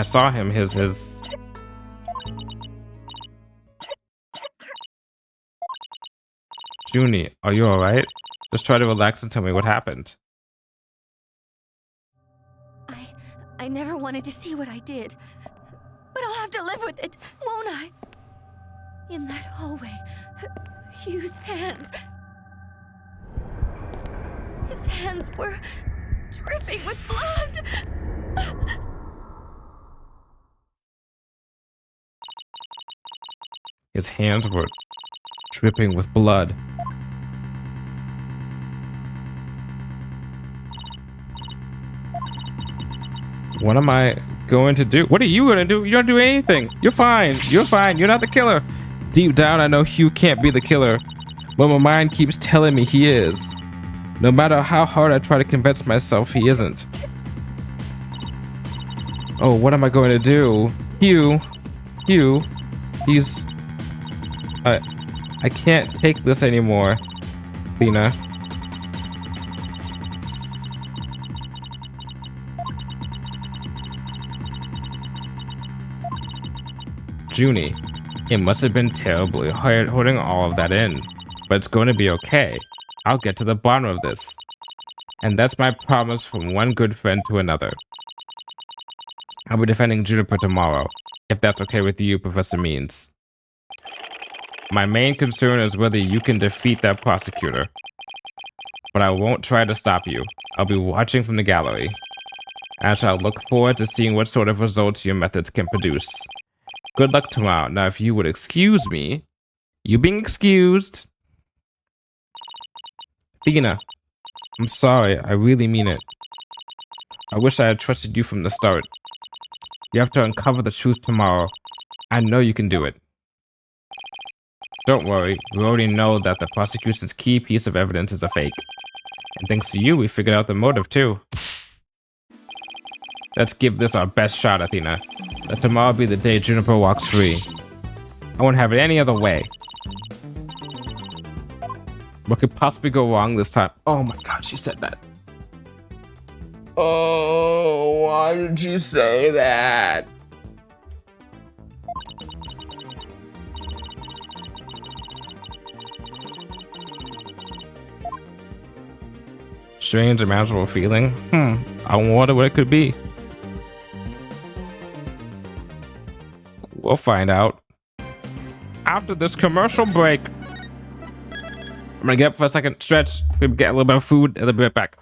saw him, his Junie, are you alright? Just try to relax and tell me what happened. I never wanted to see what I did, but I'll have to live with it, won't I? In that hallway, Hugh's hands. His hands were dripping with blood. His hands were dripping with blood. What am I going to do? What are you going to do? You don't do anything. You're fine. You're fine. You're not the killer. Deep down, I know Hugh can't be the killer, but my mind keeps telling me he is. No matter how hard I try to convince myself he isn't. Oh, what am I going to do? Hugh, he's... I can't take this anymore, Lena. Junie, it must have been terribly hard holding all of that in, but it's going to be okay. I'll get to the bottom of this. And that's my promise from one good friend to another. I'll be defending Juniper tomorrow, if that's okay with you, Professor Means. My main concern is whether you can defeat that prosecutor. But I won't try to stop you. I'll be watching from the gallery. I shall look forward to seeing what sort of results your methods can produce. Good luck tomorrow. Now, if you would excuse me, You being excused. Athena, I'm sorry. I really mean it. I wish I had trusted you from the start. You have to uncover the truth tomorrow. I know you can do it. Don't worry, we already know that the prosecution's key piece of evidence is a fake. And thanks to you, we figured out the motive too. Let's give this our best shot, Athena. Let tomorrow be the day Juniper walks free. I won't have it any other way. What could possibly go wrong this time? Oh my god, she said that. Oh, why did you say that? Strange, imaginable feeling? I wonder what it could be. We'll find out after this commercial break. I'm gonna get up for a second, stretch, maybe get a little bit of food, and then be right back.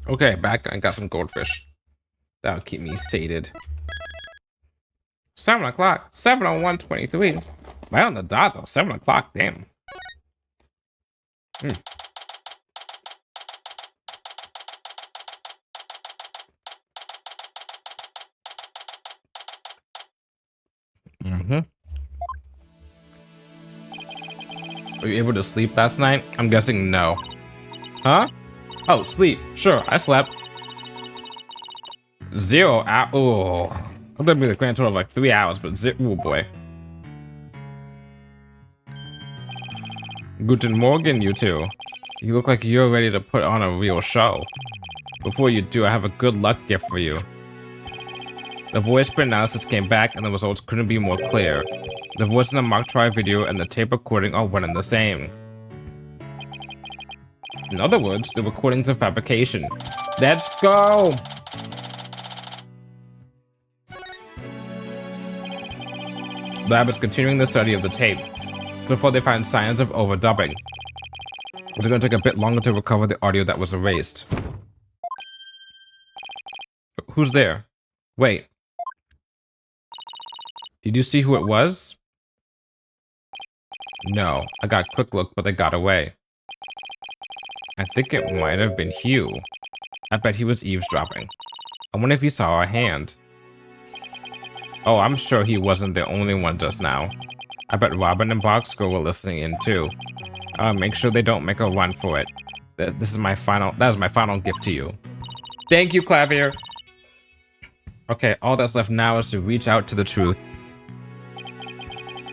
Okay, back. I got some goldfish. That'll keep me sated. 7 o'clock. 7:01:23. Right on the dot though. 7 o'clock. Damn. Were you able to sleep last night? I'm guessing no. Huh? Oh, sleep. Sure, I slept. 0 hours. Oh, I'm gonna be the grand total of like 3 hours, but oh boy. Guten Morgen, you two. You look like you're ready to put on a real show. Before you do, I have a good luck gift for you. The voice print analysis came back and the results couldn't be more clear. The voice in the mock trial video and the tape recording are one and the same. In other words, the recording's a fabrication. Let's go! The lab is continuing the study of the tape. So far they find signs of overdubbing. It's going to take a bit longer to recover the audio that was erased. Who's there? Wait. Did you see who it was? No, I got a quick look, but they got away. I think it might have been Hugh. I bet he was eavesdropping. I wonder if he saw our hand. Oh, I'm sure he wasn't the only one just now. I bet Robin and Boxgirl were listening in too. Make sure they don't make a run for it. That is my final gift to you. Thank you, Clavier. Okay, all that's left now is to reach out to the truth.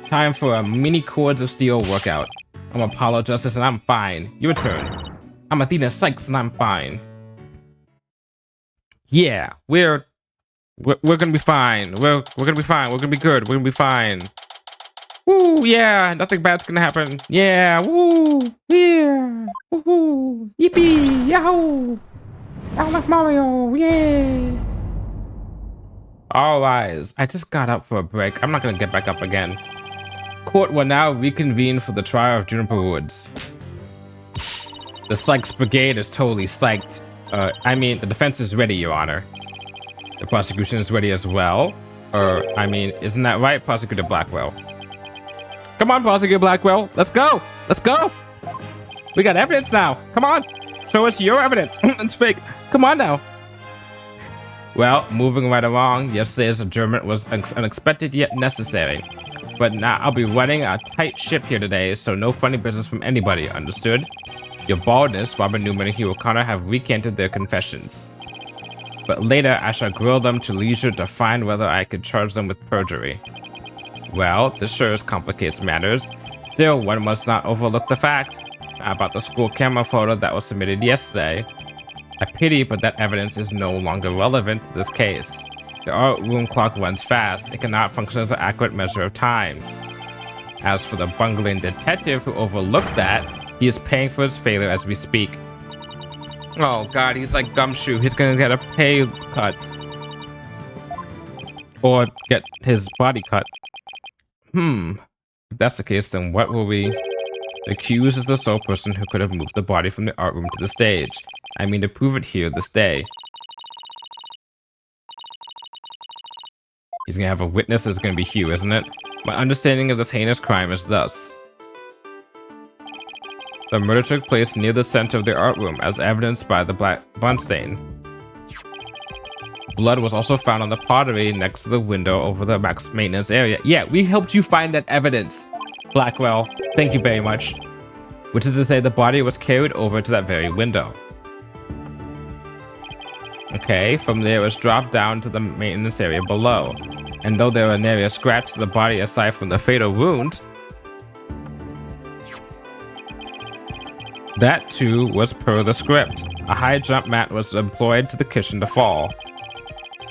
Time for a mini Chords of Steel workout. I'm Apollo Justice and I'm fine. Your turn. I'm Athena Sykes and I'm fine. Yeah, we're gonna be fine. We're gonna be fine. We're gonna be good. We're gonna be fine. Woo, yeah, nothing bad's gonna happen. Yeah, woo, yeah, woohoo, yippee, yahoo! Sound like Mario, yay! All rise. I just got up for a break. I'm not gonna get back up again. Court will now reconvene for the trial of Juniper Woods. The Sykes Brigade is totally psyched. I mean, the defense is ready, Your Honor. The prosecution is ready as well. I mean, isn't that right, Prosecutor Blackwell? Come on, Prosecutor Blackwell. Let's go. Let's go. We got evidence now. Come on. Show us your evidence. It's fake. Come on now. Well, moving right along, yesterday's adjournment was unexpected yet necessary. But now I'll be running a tight ship here today, so no funny business from anybody, understood? Your baldness, Robert Newman and Hugh O'Connor have recanted their confessions. But later, I shall grill them to leisure to find whether I could charge them with perjury. Well, this sure complicates matters. Still, one must not overlook the facts about the school camera photo that was submitted yesterday. I pity, but that evidence is no longer relevant to this case. The art room clock runs fast. It cannot function as an accurate measure of time. As for the bungling detective who overlooked that, he is paying for his failure as we speak. Oh god, he's like Gumshoe. He's gonna get a pay cut. Or get his body cut. If that's the case, then what will we... The accused is the sole person who could have moved the body from the art room to the stage. I mean to prove it here this day. He's gonna have a witness that's gonna be Hugh, isn't it? My understanding of this heinous crime is thus. The murder took place near the center of the art room, as evidenced by the black bun stain. Blood was also found on the pottery next to the window over the max maintenance area. Yeah, we helped you find that evidence, Blackwell. Thank you very much. Which is to say, the body was carried over to that very window. Okay, from there it was dropped down to the maintenance area below. And though there were nary a scratch to the body aside from the fatal wound, that too was per the script. A high jump mat was employed to the kitchen to fall.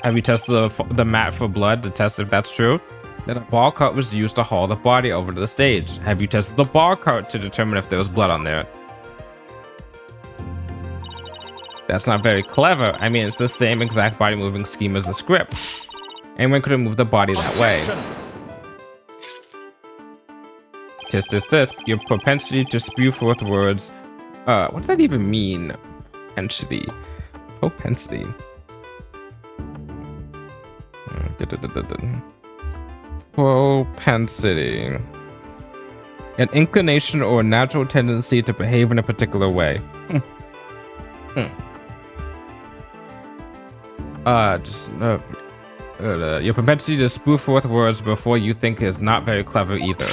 Have you tested the mat for blood to test if that's true? Then a ball cart was used to haul the body over to the stage. Have you tested the ball cart to determine if there was blood on there? That's not very clever. I mean, it's the same exact body moving scheme as the script. Anyone could have moved the body that way. Tisk. Your propensity to spew forth words. What does that even mean? Propensity. Propensity. An inclination or natural tendency to behave in a particular way. Your propensity to spew forth words before you think is not very clever either.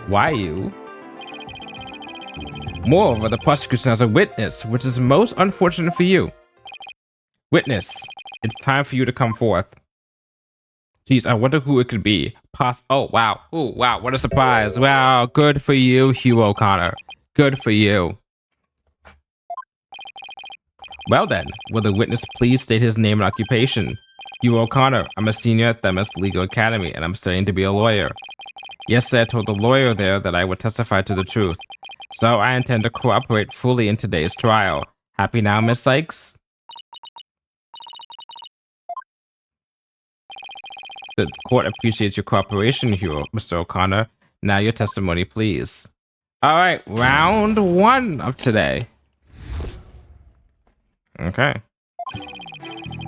Why you? Moreover, the prosecution has a witness, which is most unfortunate for you. Witness, it's time for you to come forth. Jeez, I wonder who it could be. Oh, wow. Oh, wow. What a surprise. Wow. Good for you, Hugh O'Connor. Good for you. Well then, will the witness please state his name and occupation? Hugh O'Connor. I'm a senior at Themis Legal Academy, and I'm studying to be a lawyer. Yesterday, I told the lawyer there that I would testify to the truth. So I intend to cooperate fully in today's trial. Happy now, Miss Sykes? The court appreciates your cooperation, Mr. O'Connor. Now your testimony, please. All right, round one of today. Okay.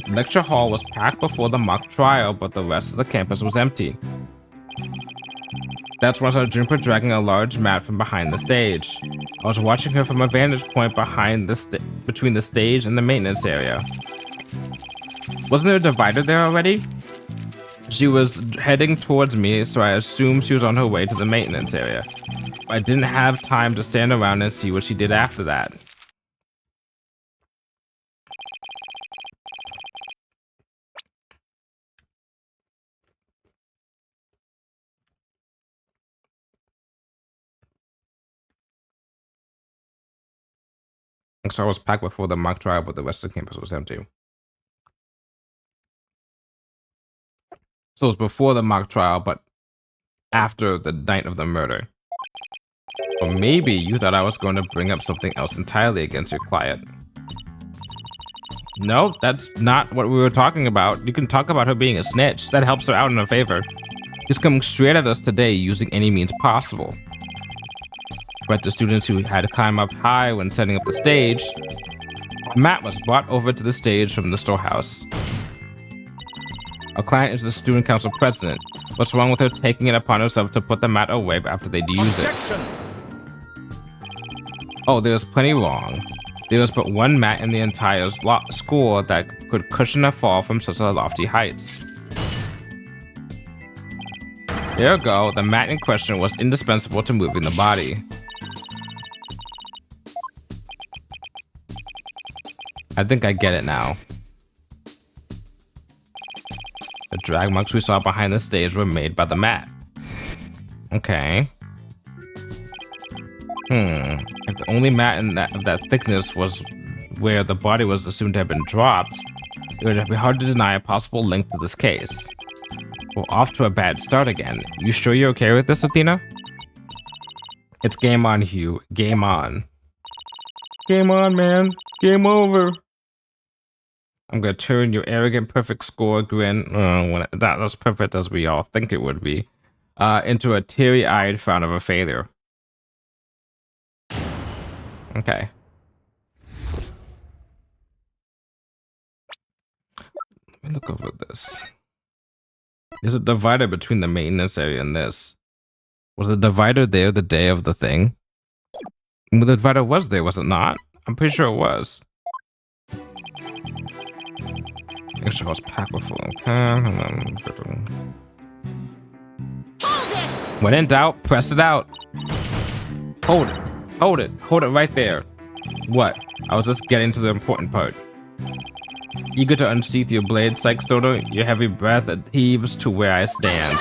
Lecture hall was packed before the mock trial, but the rest of the campus was empty. That's when I saw Juniper dragging a large mat from behind the stage. I was watching her from a vantage point between the stage and the maintenance area. Wasn't there a divider there already? She was heading towards me, so I assumed she was on her way to the maintenance area. I didn't have time to stand around and see what she did after that. So I was packed before the mock trial, but the rest of the campus was empty. So it was before the mock trial, but after the night of the murder. Or maybe you thought I was going to bring up something else entirely against your client. No, that's not what we were talking about. You can talk about her being a snitch. That helps her out in her favor. She's coming straight at us today using any means possible. But the students who had to climb up high when setting up the stage, Matt was brought over to the stage from the storehouse. Our client is the student council president. What's wrong with her taking it upon herself to put the mat away after they'd use it? Oh, there's plenty wrong. There was but one mat in the entire school that could cushion a fall from such a lofty heights. Ergo, the mat in question was indispensable to moving the body. I think I get it now. The drag marks we saw behind the stage were made by the mat. Okay. If the only mat of that thickness was where the body was assumed to have been dropped, it would be hard to deny a possible link to this case. We're off to a bad start again. You sure you're okay with this, Athena? It's game on, Hugh. Game on. Game on, man. Game over. I'm gonna turn your arrogant perfect score grin, when that was perfect as we all think it would be, into a teary-eyed frown of a failure. Okay. Let me look over this. There's a divider between the maintenance area and this. Was the divider there the day of the thing? Well, the divider was there, was it not? I'm pretty sure it was. Make sure I was packed before. When in doubt, press it out. Hold it. Hold it. Hold it right there. What? I was just getting to the important part. Eager to unsheath your blade, Psych Stoner, your heavy breath heaves to where I stand.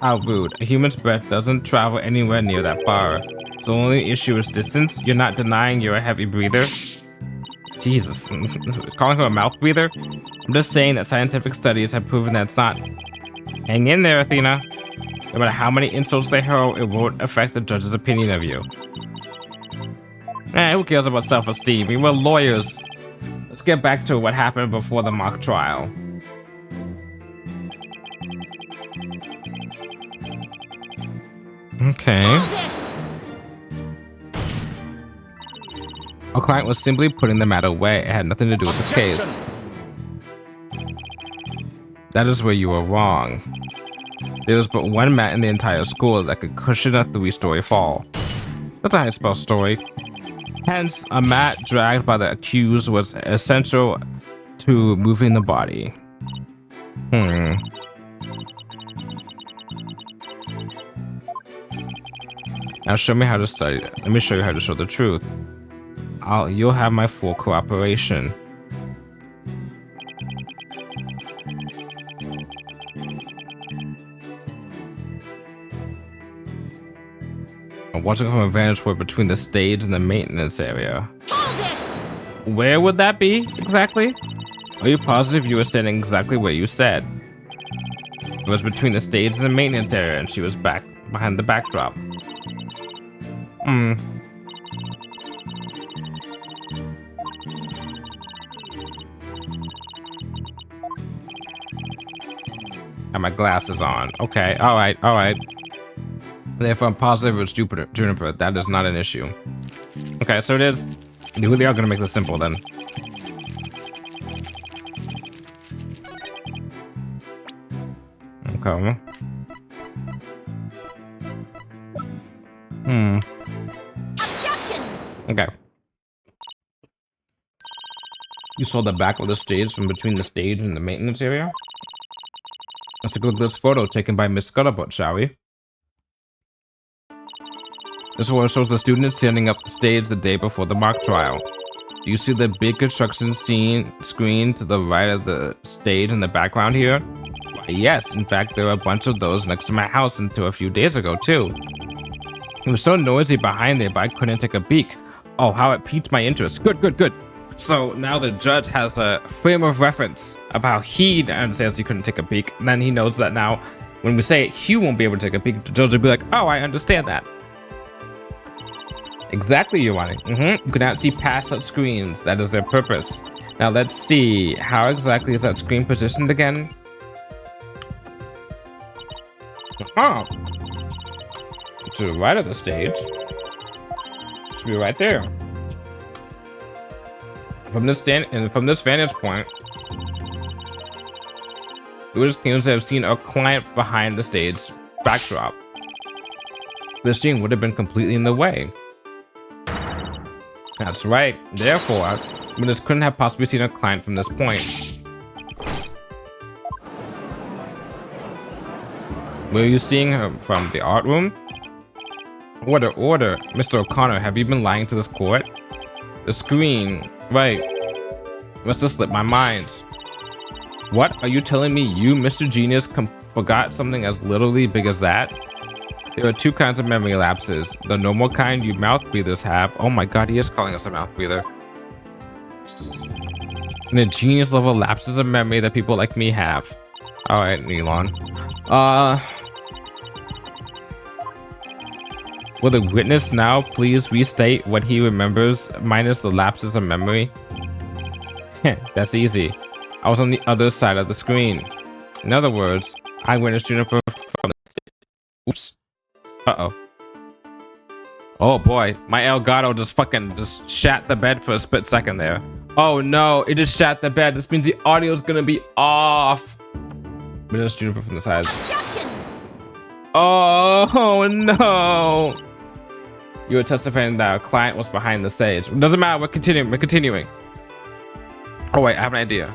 How rude. A human's breath doesn't travel anywhere near that bar. So the only issue is distance. You're not denying you're a heavy breather. Jesus. Calling her a mouth breather? I'm just saying that scientific studies have proven that it's not. Hang in there, Athena. No matter how many insults they hurl, it won't affect the judge's opinion of you. Who cares about self-esteem? We were lawyers. Let's get back to what happened before the mock trial. Okay. Our client was simply putting the matter away. It had nothing to do with this case. That is where you were wrong. There was but one mat in the entire school that could cushion a 3-story fall. That's a high spell story. Hence, a mat dragged by the accused was essential to moving the body. Now show me how to study it. Let me show you how to show the truth. You'll have my full cooperation. I'm watching from a vantage point between the stage and the maintenance area. Where would that be, exactly? Are you positive you were standing exactly where you said? It was between the stage and the maintenance area, and she was back behind the backdrop. Have my glasses on. Okay, alright. Therefore, I'm positive it's Juniper. That is not an issue. Okay, so it is. They really are gonna make this simple then. Okay. Objection! Okay. You saw the back of the stage from between the stage and the maintenance area? Let's take a look at this photo taken by Miss Scuttlebutt, shall we? This photo shows the students standing up the stage the day before the mock trial. Do you see the big construction screen to the right of the stage in the background here? Why, yes, in fact, there were a bunch of those next to my house until a few days ago, too. It was so noisy behind there, but I couldn't take a peek. Oh, how it piqued my interest. Good. So now the judge has a frame of reference of how he understands he couldn't take a peek. And then he knows that now, when we say Hugh won't be able to take a peek, the judge will be like, oh, I understand that. Exactly, Your Honor. You cannot see past such screens. That is their purpose. Now let's see. How exactly is that screen positioned again? To the right of the stage. Should be right there. From this vantage point, The witness claims to have seen a client behind the stage backdrop. The scene would have been completely in the way. That's right. Therefore, witness couldn't have possibly seen a client from this point. Were you seeing her from the art room? Order. Mr. O'Connor, have you been lying to this court? The screen. Right. Must have slipped my mind. What? Are you telling me you, Mr. Genius, forgot something as literally big as that? There are two kinds of memory lapses. The normal kind you mouth breathers have. Oh my god, he is calling us a mouth breather. And the genius level lapses of memory that people like me have. Alright, Elon. Will the witness now please restate what he remembers minus the lapses of memory? That's easy. I was on the other side of the screen. In other words, I witnessed Juniper from the... Oops. Uh-oh. Oh boy, my Elgato just shat the bed for a split second there. Oh no, it just shat the bed. This means the audio's gonna be off. Witness Juniper from the sides. Oh no. You were testifying that a client was behind the stage. It doesn't matter, we're continuing. Oh wait, I have an idea.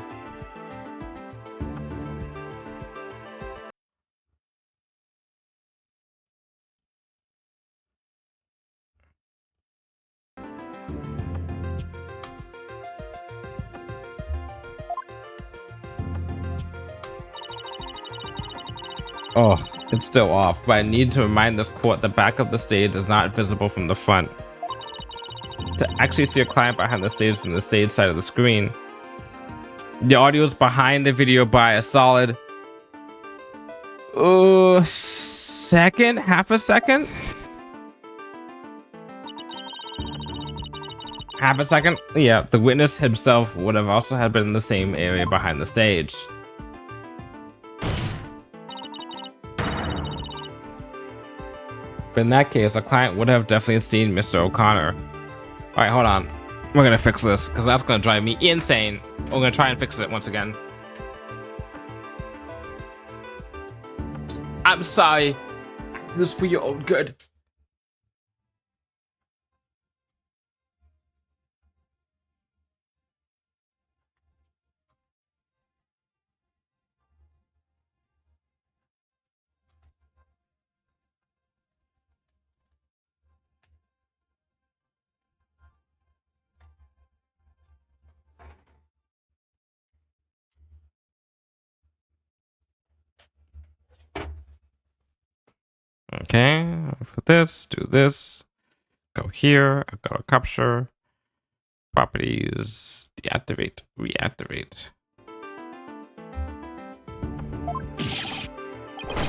Oh, it's still off, but I need to remind this court the back of the stage is not visible from the front. To actually see a client behind the stage from the stage side of the screen, the audio is behind the video by a solid second, half a second? Half a second? Yeah, the witness himself would have also had been in the same area behind the stage. But in that case, a client would have definitely seen Mr. O'Connor. All right, hold on. We're gonna fix this because that's gonna drive me insane. We're gonna try and fix it once again. I'm sorry. This is for your own good. Okay, for this, do this. Go here. I've got a capture. Properties. Deactivate. Reactivate.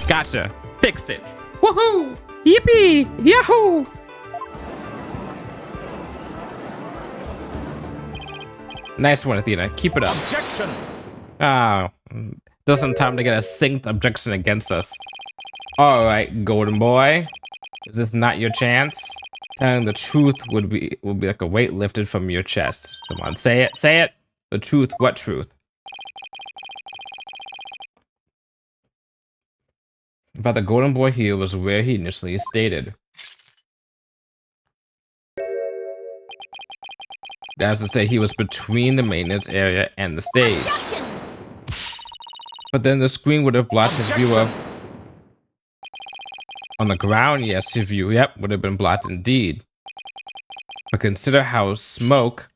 Gotcha. Fixed it. Woohoo! Yippee! Yahoo! Nice one, Athena. Keep it up. Objection! Ah, doesn't time to get a synced objection against us. All right, golden boy. Is this not your chance? Telling the truth would be like a weight lifted from your chest. Someone say it. Say it. The truth. What truth? But the golden boy here was where he initially stated. That is to say, he was between the maintenance area and the stage. Objection! But then the screen would have blocked his view of... On the ground, yes, his view, yep, would have been blocked indeed. But consider how smoke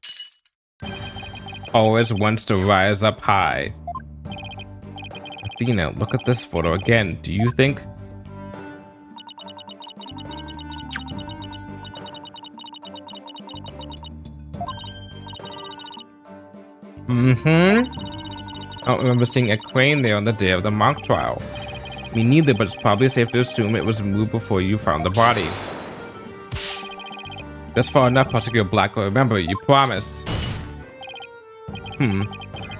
always wants to rise up high. Athena, look at this photo again. Do you think... I don't remember seeing a crane there on the day of the mock trial. Me neither, but it's probably safe to assume it was moved before you found the body. That's far enough, Particular Black. Remember, you promised.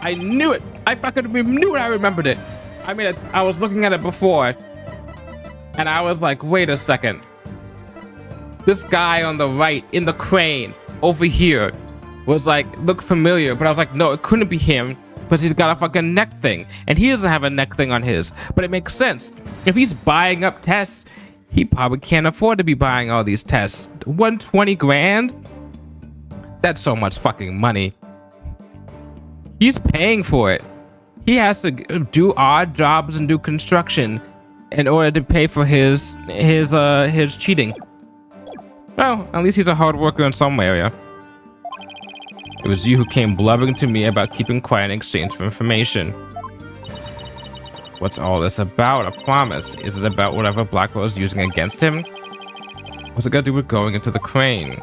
I knew it! I fucking knew it! I remembered it! I mean, I was looking at it before, and I was like, wait a second. This guy on the right, in the crane, over here, was like, looked familiar, but I was like, no, it couldn't be him. but he's got a fucking neck thing, and he doesn't have a neck thing on his. But it makes sense. If he's buying up tests, he probably can't afford to be buying all these tests. 120 grand? That's so much fucking money. He's paying for it. He has to do odd jobs and do construction in order to pay for his cheating. Well, at least he's a hard worker in some area. It was you who came blubbering to me about keeping quiet in exchange for information. What's all this about? A promise? Is it about whatever Blackwell is using against him? What's it got to do with going into the crane?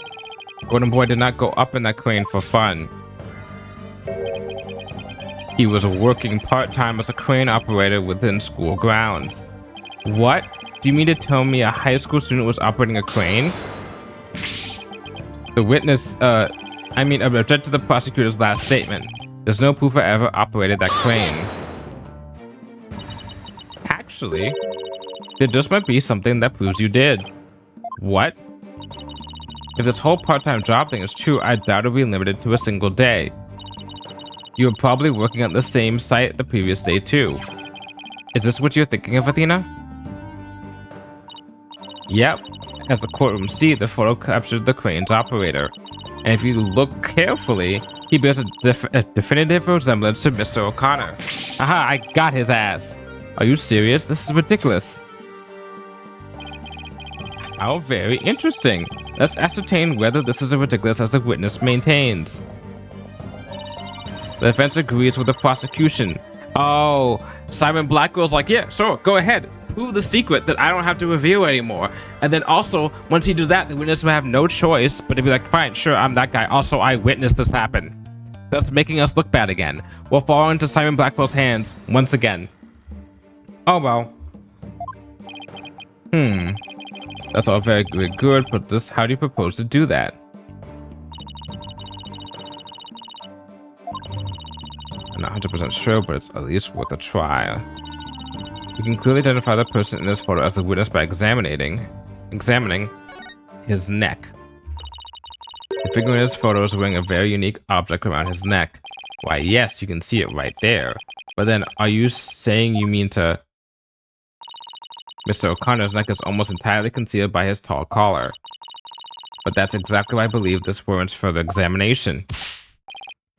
Golden Boy did not go up in that crane for fun. He was working part-time as a crane operator within school grounds. What? Do you mean to tell me a high school student was operating a crane? The witness, object to the prosecutor's last statement. There's no proof I ever operated that crane. Actually, there just might be something that proves you did. What? If this whole part-time job thing is true, I doubt it'll be limited to a single day. You were probably working at the same site the previous day too. Is this what you're thinking of, Athena? Yep. As the courtroom seat, the photo captured the crane's operator. And if you look carefully, he bears a definitive resemblance to Mr. O'Connor. Aha, I got his ass. Are you serious? This is ridiculous. How very interesting. Let's ascertain whether this is as ridiculous as the witness maintains. The defense agrees with the prosecution. Oh, Simon Blackwell's like, yeah, sure, go ahead. Prove the secret that I don't have to reveal anymore. And then also, once he does that, the witness will have no choice but to be like, fine, sure, I'm that guy. Also, I witnessed this happen. That's making us look bad again. We'll fall into Simon Blackwell's hands once again. Oh, well. That's all very good, but how do you propose to do that? I'm not 100% sure, but it's at least worth a try. We can clearly identify the person in this photo as the witness by examining his neck. The figure in this photo is wearing a very unique object around his neck. Why, yes, you can see it right there. But then, are you saying you mean to... Mr. O'Connor's neck is almost entirely concealed by his tall collar. But that's exactly why I believe this warrants further examination.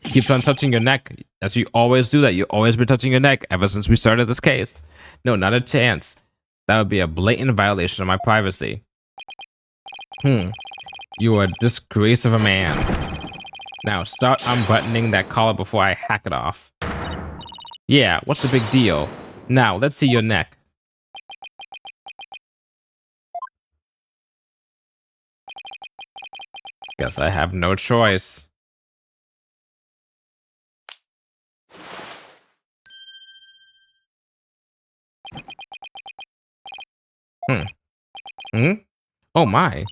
He keeps on touching your neck. As you always do that. You've always been touching your neck ever since we started this case. No, not a chance. That would be a blatant violation of my privacy. You are a disgrace of a man. Now, start unbuttoning that collar before I hack it off. Yeah, what's the big deal? Now, let's see your neck. Guess I have no choice. Oh my.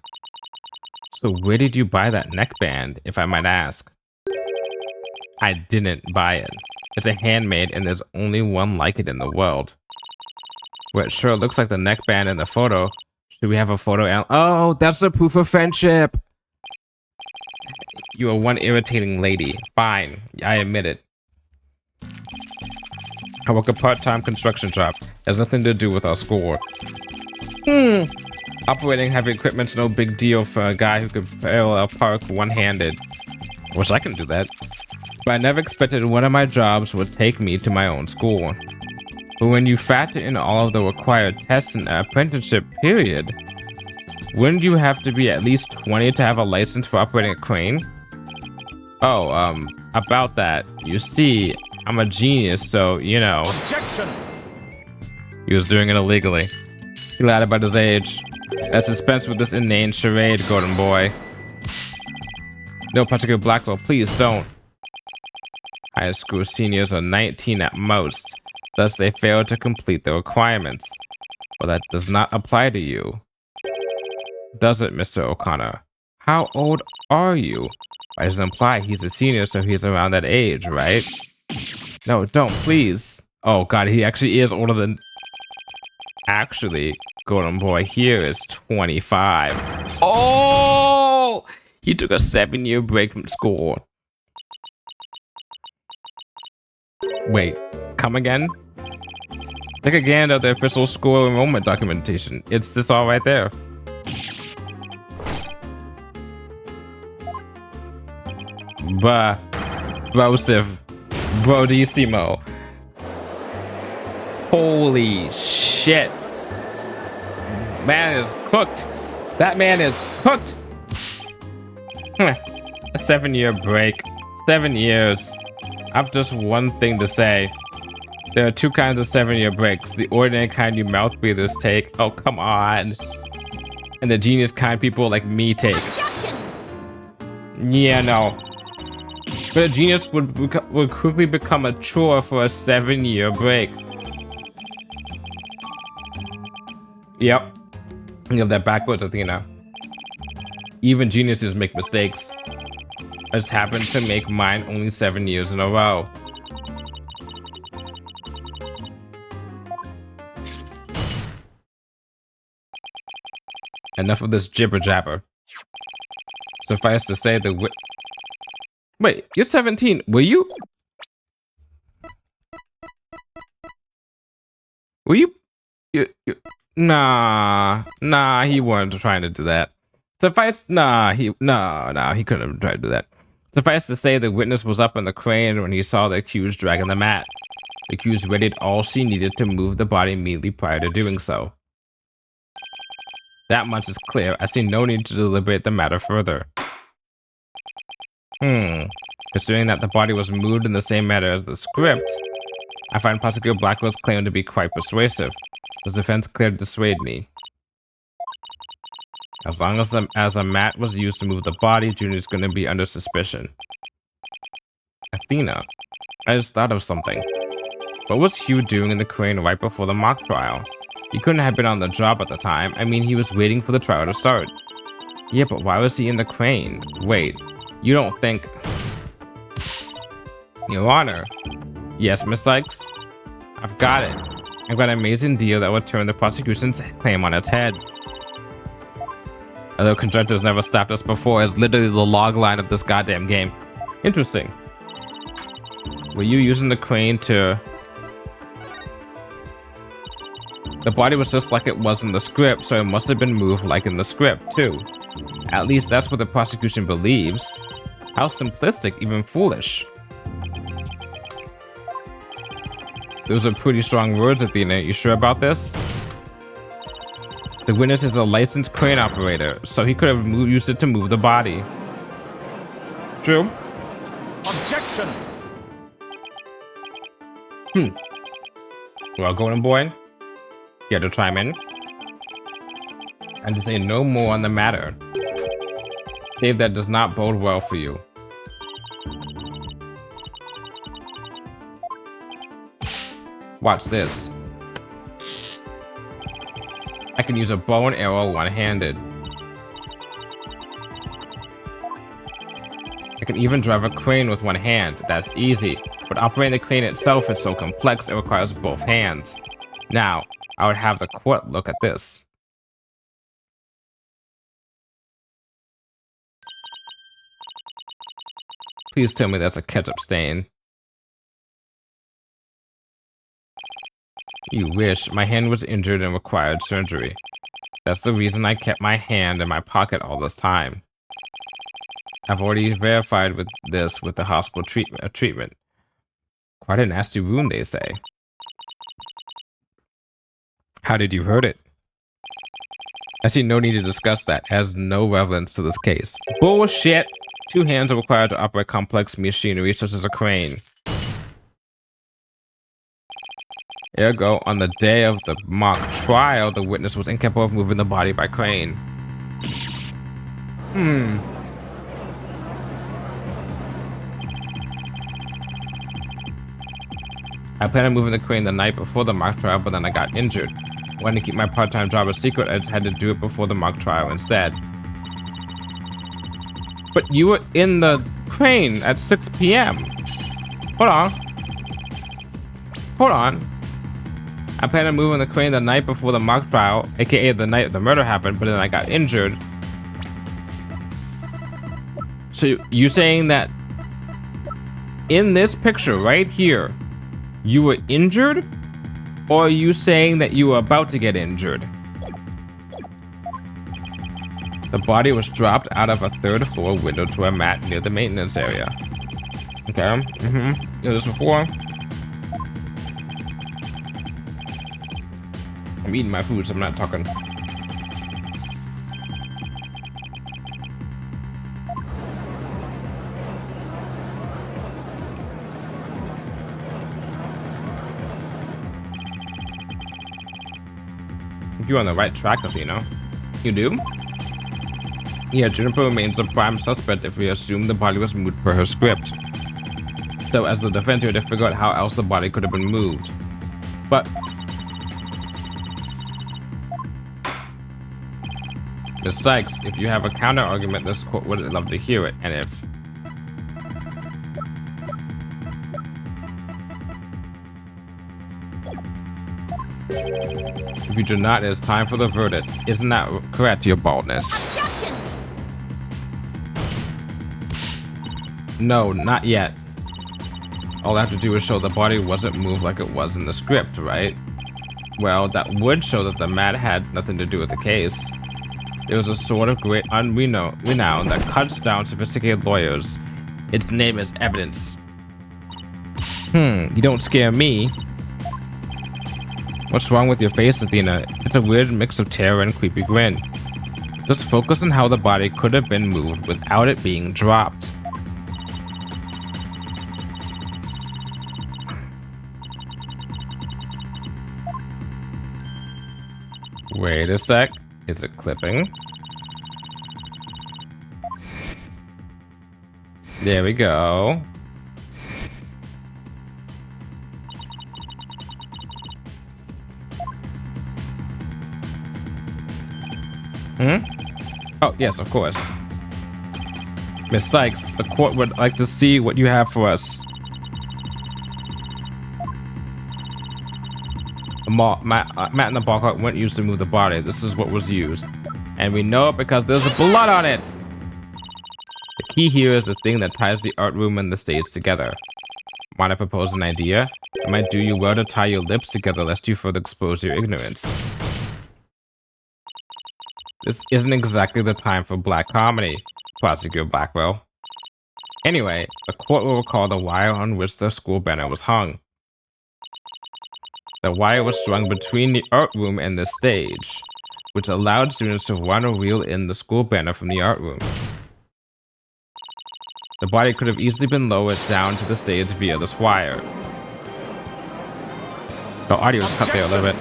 So where did you buy that neckband, if I might ask? I didn't buy it. It's a handmade and there's only one like it in the world. Well, it sure looks like the neckband in the photo. Should we have a photo? Oh, that's the proof of friendship. You are one irritating lady. Fine, I admit it. I work a part-time construction job. Has nothing to do with our score. Operating heavy equipment's no big deal for a guy who could parallel park one-handed. Wish I can do that. But I never expected one of my jobs would take me to my own school. But when you factor in all of the required tests and apprenticeship period, wouldn't you have to be at least 20 to have a license for operating a crane? Oh, about that. You see, I'm a genius, so, you know. Objection! He was doing it illegally. He lied about his age. Let's dispense with this inane charade, Golden Boy. No, particular Blackwell, please don't. High school seniors are 19 at most, thus they fail to complete the requirements. Well, that does not apply to you. Does it, Mr. O'Connor? How old are you? Why does it imply he's a senior, so he's around that age, right? No, don't, please. Oh god, he actually is older than... Actually, Golden Boy here is 25. Oh! He took a 7-year break from school. Wait, come again? Take again at the official school enrollment documentation. It's just all right there. Brosif. Brodissimo. Holy shit. Man is cooked. That man is cooked. A 7-year break. 7 years. I've just one thing to say. There are 2 kinds of 7-year breaks. The ordinary kind you mouth breathers take. Oh, come on. And the genius kind people like me take. Objection! Yeah, no. But a genius would quickly become a chore for a 7-year break. Yep. You have that backwards, Athena. Even geniuses make mistakes. I just happened to make mine only 7 years in a row. Enough of this jibber jabber. Suffice to say the wait, you're 17. Were you? Were you? Nah, he wasn't trying to do that. He couldn't have tried to do that. Suffice to say, the witness was up in the crane when he saw the accused dragging the mat. The accused readied all she needed to move the body immediately prior to doing so. That much is clear. I see no need to deliberate the matter further. Considering that the body was moved in the same manner as the script, I find Prosecutor Blackwell's claim to be quite persuasive. His defense clearly dissuaded me. As long as a mat was used to move the body, Junior's going to be under suspicion. Athena, I just thought of something. What was Hugh doing in the crane right before the mock trial? He couldn't have been on the job at the time. I mean, he was waiting for the trial to start. Yeah, but why was he in the crane? Wait, you don't think... Your Honor. Yes, Miss Sykes? I've got it. I've got an amazing deal that would turn the prosecution's claim on its head. Although conjectures never stopped us before, it's literally the log line of this goddamn game. Interesting. Were you using the crane to... The body was just like it was in the script, so it must have been moved like in the script, too. At least that's what the prosecution believes. How simplistic, even foolish. Those are pretty strong words, Athena. You sure about this? The witness is a licensed crane operator, so he could have used it to move the body. True. Objection! Well, Golden Boy, you had to chime in and to say no more on the matter. Save that does not bode well for you. Watch this. I can use a bow and arrow one-handed. I can even drive a crane with one hand. That's easy. But operating the crane itself is so complex it requires both hands. Now, I would have the court look at this. Please tell me that's a ketchup stain. You wish. My hand was injured and required surgery. That's the reason I kept my hand in my pocket all this time. I've already verified with the hospital treatment. Quite a nasty wound, they say. How did you hurt it? I see no need to discuss that. It has no relevance to this case. Bullshit! 2 hands are required to operate complex machinery such as a crane. Ergo, on the day of the mock trial, the witness was incapable of moving the body by crane. I planned on moving the crane the night before the mock trial, but then I got injured. I wanted to keep my part-time job a secret. I just had to do it before the mock trial instead. But you were in the crane at 6 p.m. Hold on. I planned on moving the crane the night before the mock trial, aka the night the murder happened, but then I got injured. So you saying that in this picture right here, You were injured? Or are you saying that you were about to get injured? The body was dropped out of a third floor window to a mat near the maintenance area. Okay, did this before. I'm eating my food, so I'm not talking. You're on the right track, Athena. You do? Yeah, Juniper remains a prime suspect if we assume the body was moved per her script. So as the defense, you had to figure out how else the body could have been moved. But Ms. Sykes, if you have a counter argument, this court would love to hear it. And if you do not, it is time for the verdict. Isn't that correct, your baldness? Objection! No, not yet. All I have to do is show the body wasn't moved like it was in the script, right? Well, that would show that the mat had nothing to do with the case. It was a sort of great renown that cuts down sophisticated lawyers. Its name is evidence. You don't scare me. What's wrong with your face, Athena? It's a weird mix of terror and creepy grin. Just focus on how the body could have been moved without it being dropped. Wait a sec. Is it clipping? There we go. Oh, yes, of course. Miss Sykes, the court would like to see what you have for us. Matt and the ball cart weren't used to move the body. This is what was used. And we know it because there's blood on it. The key here is the thing that ties the art room and the stage together. Mind I propose an idea? It might do you well to tie your lips together lest you further expose your ignorance. This isn't exactly the time for black comedy, Prosecutor Blackwell. Anyway, the court will recall the wire on which the school banner was hung. The wire was strung between the art room and the stage, which allowed students to run or reel in the school banner from the art room. The body could have easily been lowered down to the stage via this wire. The audio is cut there a little bit.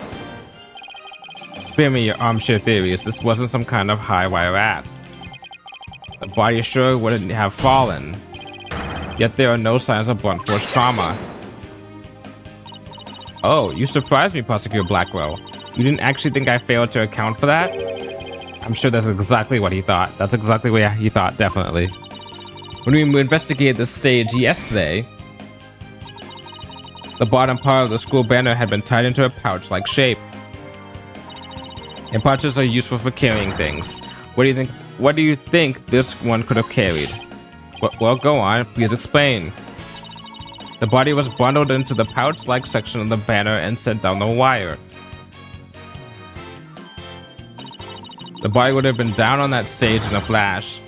Spare me your armchair theories. This wasn't some kind of high wire act. The body sure wouldn't have fallen. Yet there are no signs of blunt force trauma. Oh, you surprised me, Prosecutor Blackwell. You didn't actually think I failed to account for that? I'm sure that's exactly what he thought. That's exactly what he thought, definitely. When we investigated the stage yesterday, the bottom part of the school banner had been tied into a pouch-like shape. And pouches are useful for carrying things. What do you think this one could have carried? Well, go on, please explain. The body was bundled into the pouch-like section of the banner and sent down the wire. The body would have been down on that stage in a flash,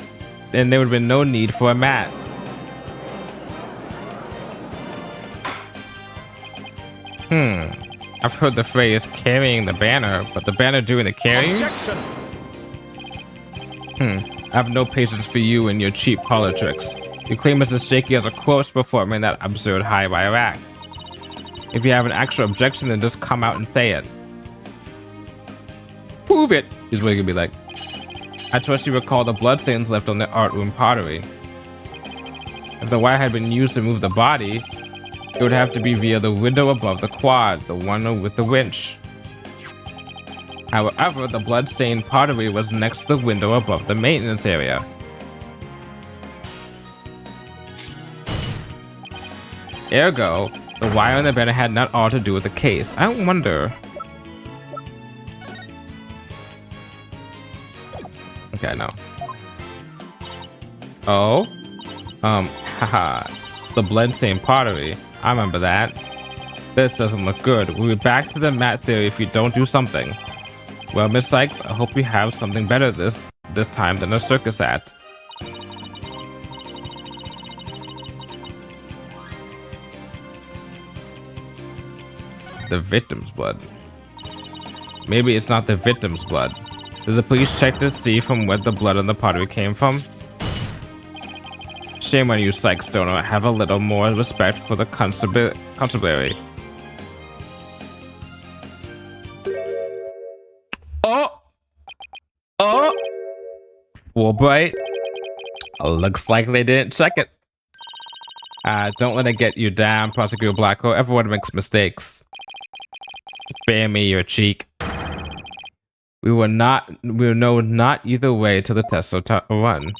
and there would have been no need for a mat. I've heard the phrase carrying the banner, but the banner doing the carrying? Objection! I have no patience for you and your cheap parlor tricks. You claim it's as shaky as a corpse performing that absurd high wire act. If you have an actual objection, then just come out and say it. Prove it, is what you're gonna be like. I trust you recall the bloodstains left on the art room pottery. If the wire had been used to move the body, it would have to be via the window above the quad, the one with the winch. However, the bloodstained pottery was next to the window above the maintenance area. Ergo, the wire on the banner had not all to do with the case. I wonder. Okay, no. Oh? Haha. The bloodstained pottery. I remember that. This doesn't look good. We'll be back to the mat theory if you don't do something. Well, Miss Sykes, I hope you have something better this time than a circus act. The victim's blood. Maybe it's not the victim's blood. Did the police check to see from where the blood on the pottery came from? Shame on you, Sykes Stoner. Have a little more respect for the constabulary. Oh! Wright. Looks like they didn't check it. Don't let it get you down, Prosecutor Blackwell. Everyone makes mistakes. Spare me your cheek. We will know not either way till the tests are run.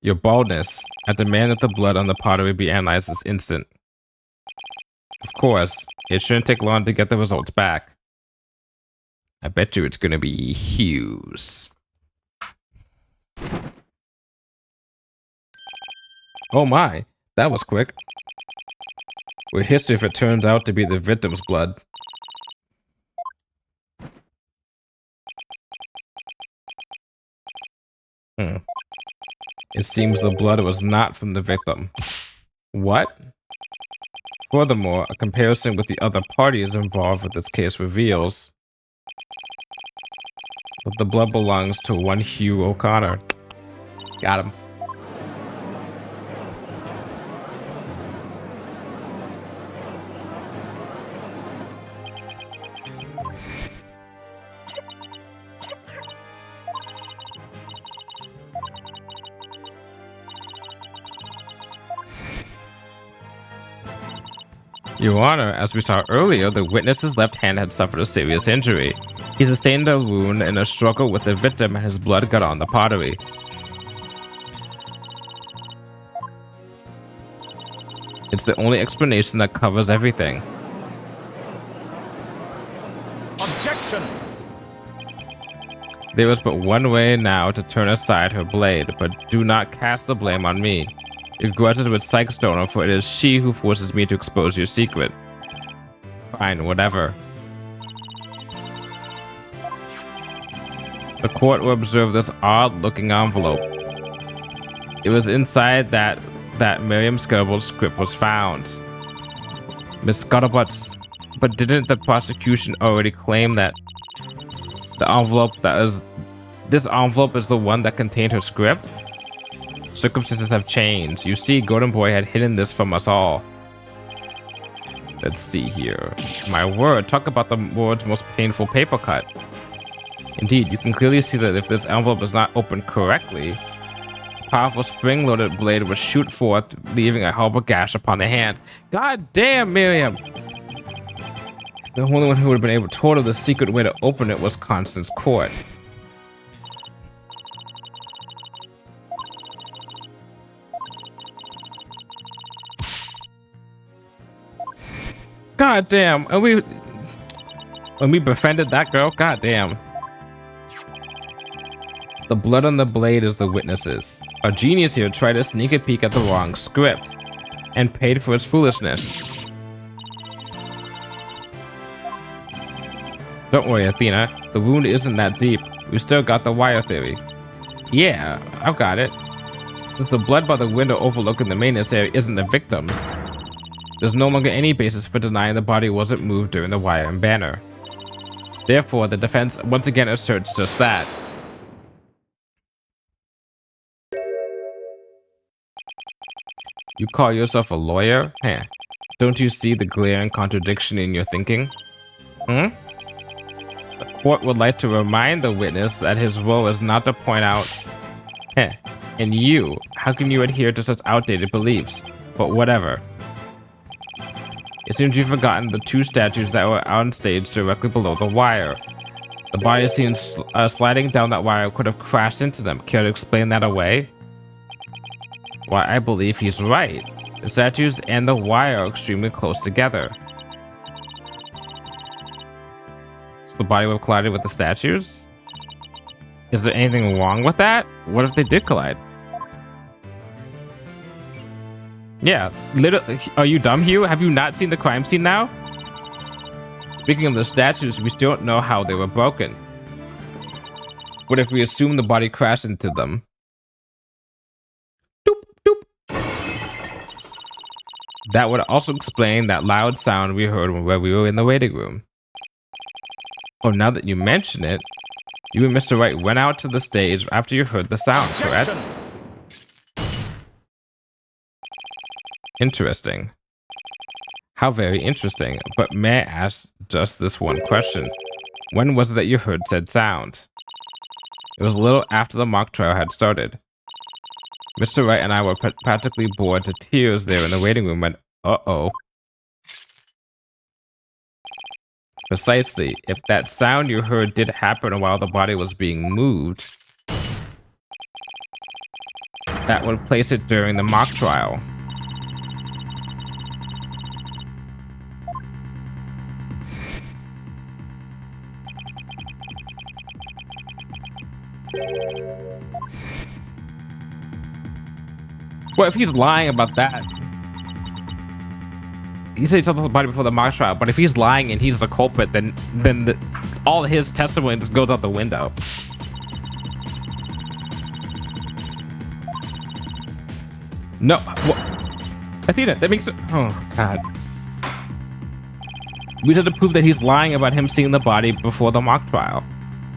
Your baldness. I demand that the blood on the pottery be analyzed this instant. Of course, it shouldn't take long to get the results back. I bet you it's gonna be huge. Oh my, that was quick. We're history if it turns out to be the victim's blood. It seems the blood was not from the victim. What? Furthermore, a comparison with the other parties involved with this case reveals that the blood belongs to one Hugh O'Connor. Got him. Your Honor, as we saw earlier, the witness's left hand had suffered a serious injury. He sustained a wound in a struggle with the victim and his blood got on the pottery. It's the only explanation that covers everything. Objection! There is but one way now to turn aside her blade, but do not cast the blame on me. You grudge it with Sykes Stoner, for it is she who forces me to expose your secret. Fine, whatever. The court will observe this odd-looking envelope. It was inside that Miriam Scuttlebutt's script was found. Miss Scuttlebutts, but didn't the prosecution already claim that this envelope is the one that contained her script? Circumstances have changed. You see, Golden Boy had hidden this from us all. Let's see here. My word, talk about the world's most painful paper cut. Indeed, you can clearly see that if this envelope is not opened correctly, a powerful spring-loaded blade would shoot forth, leaving a horrible gash upon the hand. God damn, Miriam! The only one who would have been able to told her the secret way to open it was Constance Court. God damn, and when we befriended that girl, god damn. The blood on the blade is the witnesses. Our genius here tried to sneak a peek at the wrong script and paid for its foolishness. Don't worry, Athena, the wound isn't that deep. We still got the wire theory. Yeah, I've got it. Since the blood by the window overlooking the maintenance area isn't the victim's, there's no longer any basis for denying the body wasn't moved during the wire and banner. Therefore, the defense once again asserts just that. You call yourself a lawyer? Huh. Don't you see the glaring contradiction in your thinking? The court would like to remind the witness that his role is not to point out, and you, how can you adhere to such outdated beliefs? But whatever. It seems you've forgotten the two statues that were on stage directly below the wire. The body seen sliding down that wire could have crashed into them. Care to explain that away? Why, I believe he's right. The statues and the wire are extremely close together. So the body would have collided with the statues? Is there anything wrong with that? What if they did collide? Yeah, literally. Are you dumb, Hugh? Have you not seen the crime scene now? Speaking of the statues, we still don't know how they were broken. What if we assume the body crashed into them? Doop, doop. That would also explain that loud sound we heard when we were in the waiting room. Oh, now that you mention it, you and Mr. Wright went out to the stage after you heard the sound, Objection. correct? Interesting. How very interesting. But may I ask just this one question? When was it that you heard said sound? It was a little after the mock trial had started. Mr. Wright and I were practically bored to tears there in the waiting room when, uh-oh. Precisely, if that sound you heard did happen while the body was being moved, that would place it during the mock trial. Well, if he's lying about that, he said he told the body before the mock trial, but if he's lying and he's the culprit, then all his testimony just goes out the window. No, Athena, that makes it. Oh God. We had to prove that he's lying about him seeing the body before the mock trial.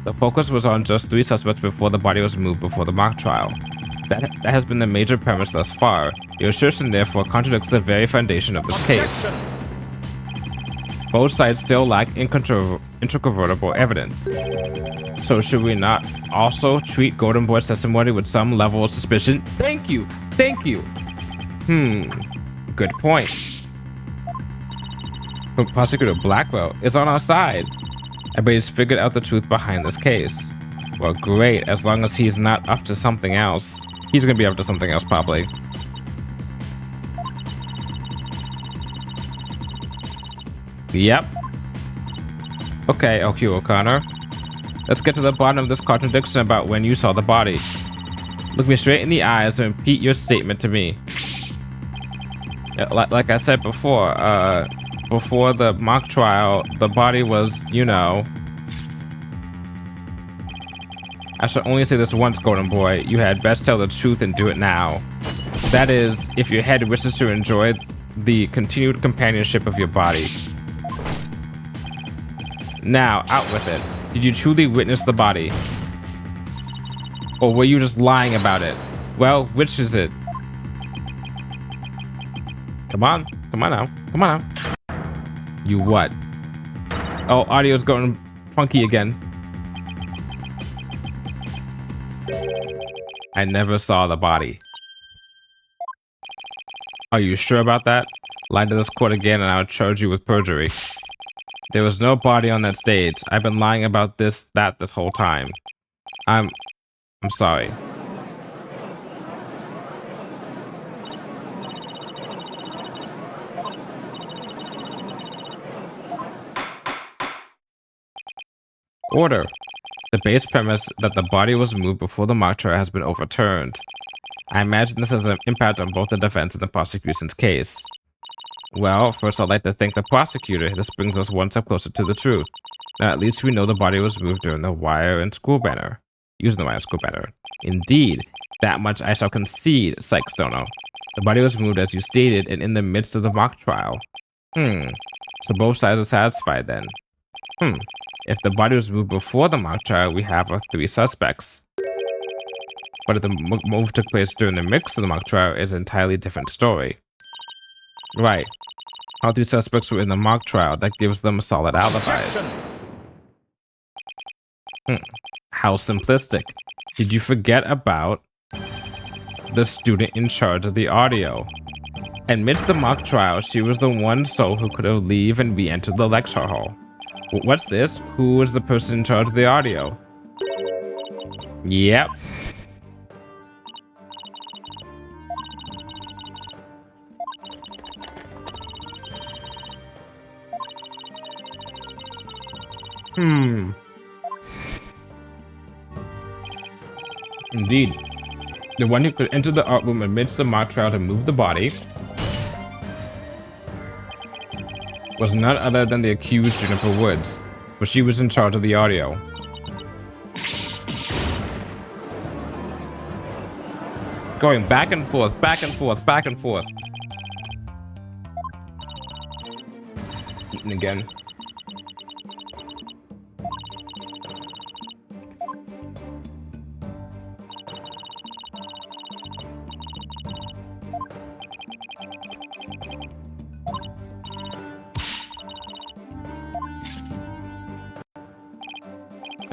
The focus was on just 3 suspects before the body was moved before the mock trial. That has been the major premise thus far. Your assertion therefore contradicts the very foundation of this case. Both sides still lack incontrovertible evidence. So should we not also treat Golden Boy's testimony with some level of suspicion? Thank you! Thank you! Good point. But Prosecutor Blackwell is on our side. I bet he's figured out the truth behind this case. Well, great, as long as he's not up to something else. He's gonna be up to something else, probably. Yep. Okay, Hugh O'Connor. Let's get to the bottom of this contradiction about when you saw the body. Look me straight in the eyes and repeat your statement to me. Like I said before, before the mock trial, the body was, you know... I should only say this once, Golden Boy. You had best tell the truth and do it now. That is, if your head wishes to enjoy the continued companionship of your body. Now, out with it. Did you truly witness the body? Or were you just lying about it? Well, which is it? Come on. Come on now. Come on now. You what? Oh, audio's going funky again. I never saw the body. Are you sure about that? Lie to this court again and I'll charge you with perjury. There was no body on that stage. I've been lying about this whole time. I'm sorry. Order. The base premise that the body was moved before the mock trial has been overturned. I imagine this has an impact on both the defense and the prosecution's case. Well, first I'd like to thank the prosecutor. This brings us one step closer to the truth. Now at least we know the body was moved during the wire and school banner. Using the wire and school banner. Indeed, that much I shall concede, Psych Stono. The body was moved as you stated and in the midst of the mock trial. So both sides are satisfied then. If the body was moved before the mock trial, we have our 3 suspects. But if the move took place during the mix of the mock trial, it's an entirely different story. Right. All 3 suspects were in the mock trial. That gives them solid alibis. How simplistic. Did you forget about the student in charge of the audio? Amidst the mock trial, she was the one soul who could have leave and re-entered the lecture hall. What's this? Who is the person in charge of the audio? Yep. Indeed. The one who could enter the art room amidst the mock trial to move the body, was none other than the accused Juniper Woods, but she was in charge of the audio. Going back and forth, back and forth, back and forth. And again.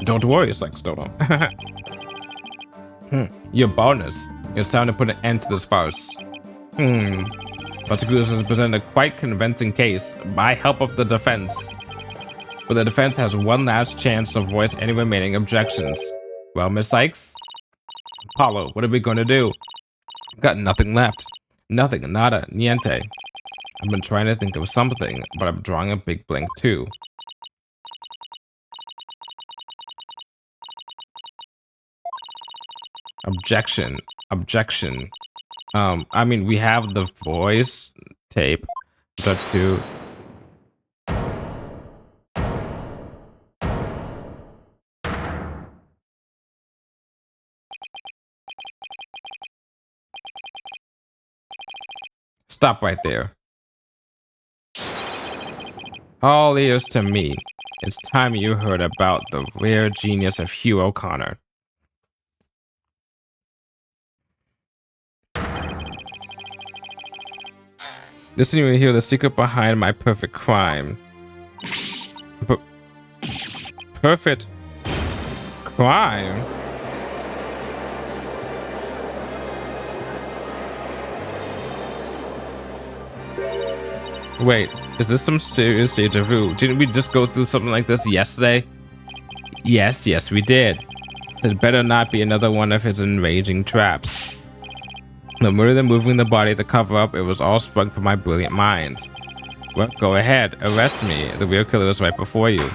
Don't worry, it's like Stono. Your bonus. It's time to put an end to this farce. Prosecutors has presented a quite convincing case by help of the defense. But the defense has one last chance to voice any remaining objections. Well, Miss Sykes? Apollo, what are we going to do? Got nothing left. Nothing, nada, niente. I've been trying to think of something, but I'm drawing a big blank too. Objection. Objection. I mean, we have the voice tape, but to... Stop right there. All ears to me. It's time you heard about the rare genius of Hugh O'Connor. Listen, you will hear the secret behind my perfect crime. Perfect crime? Wait, is this some serious deja vu? Didn't we just go through something like this yesterday? Yes, we did. It better not be another one of his enraging traps. The murder than moving the body to cover up, it was all sprung from my brilliant mind. Well, go ahead, arrest me. The real killer is right before you.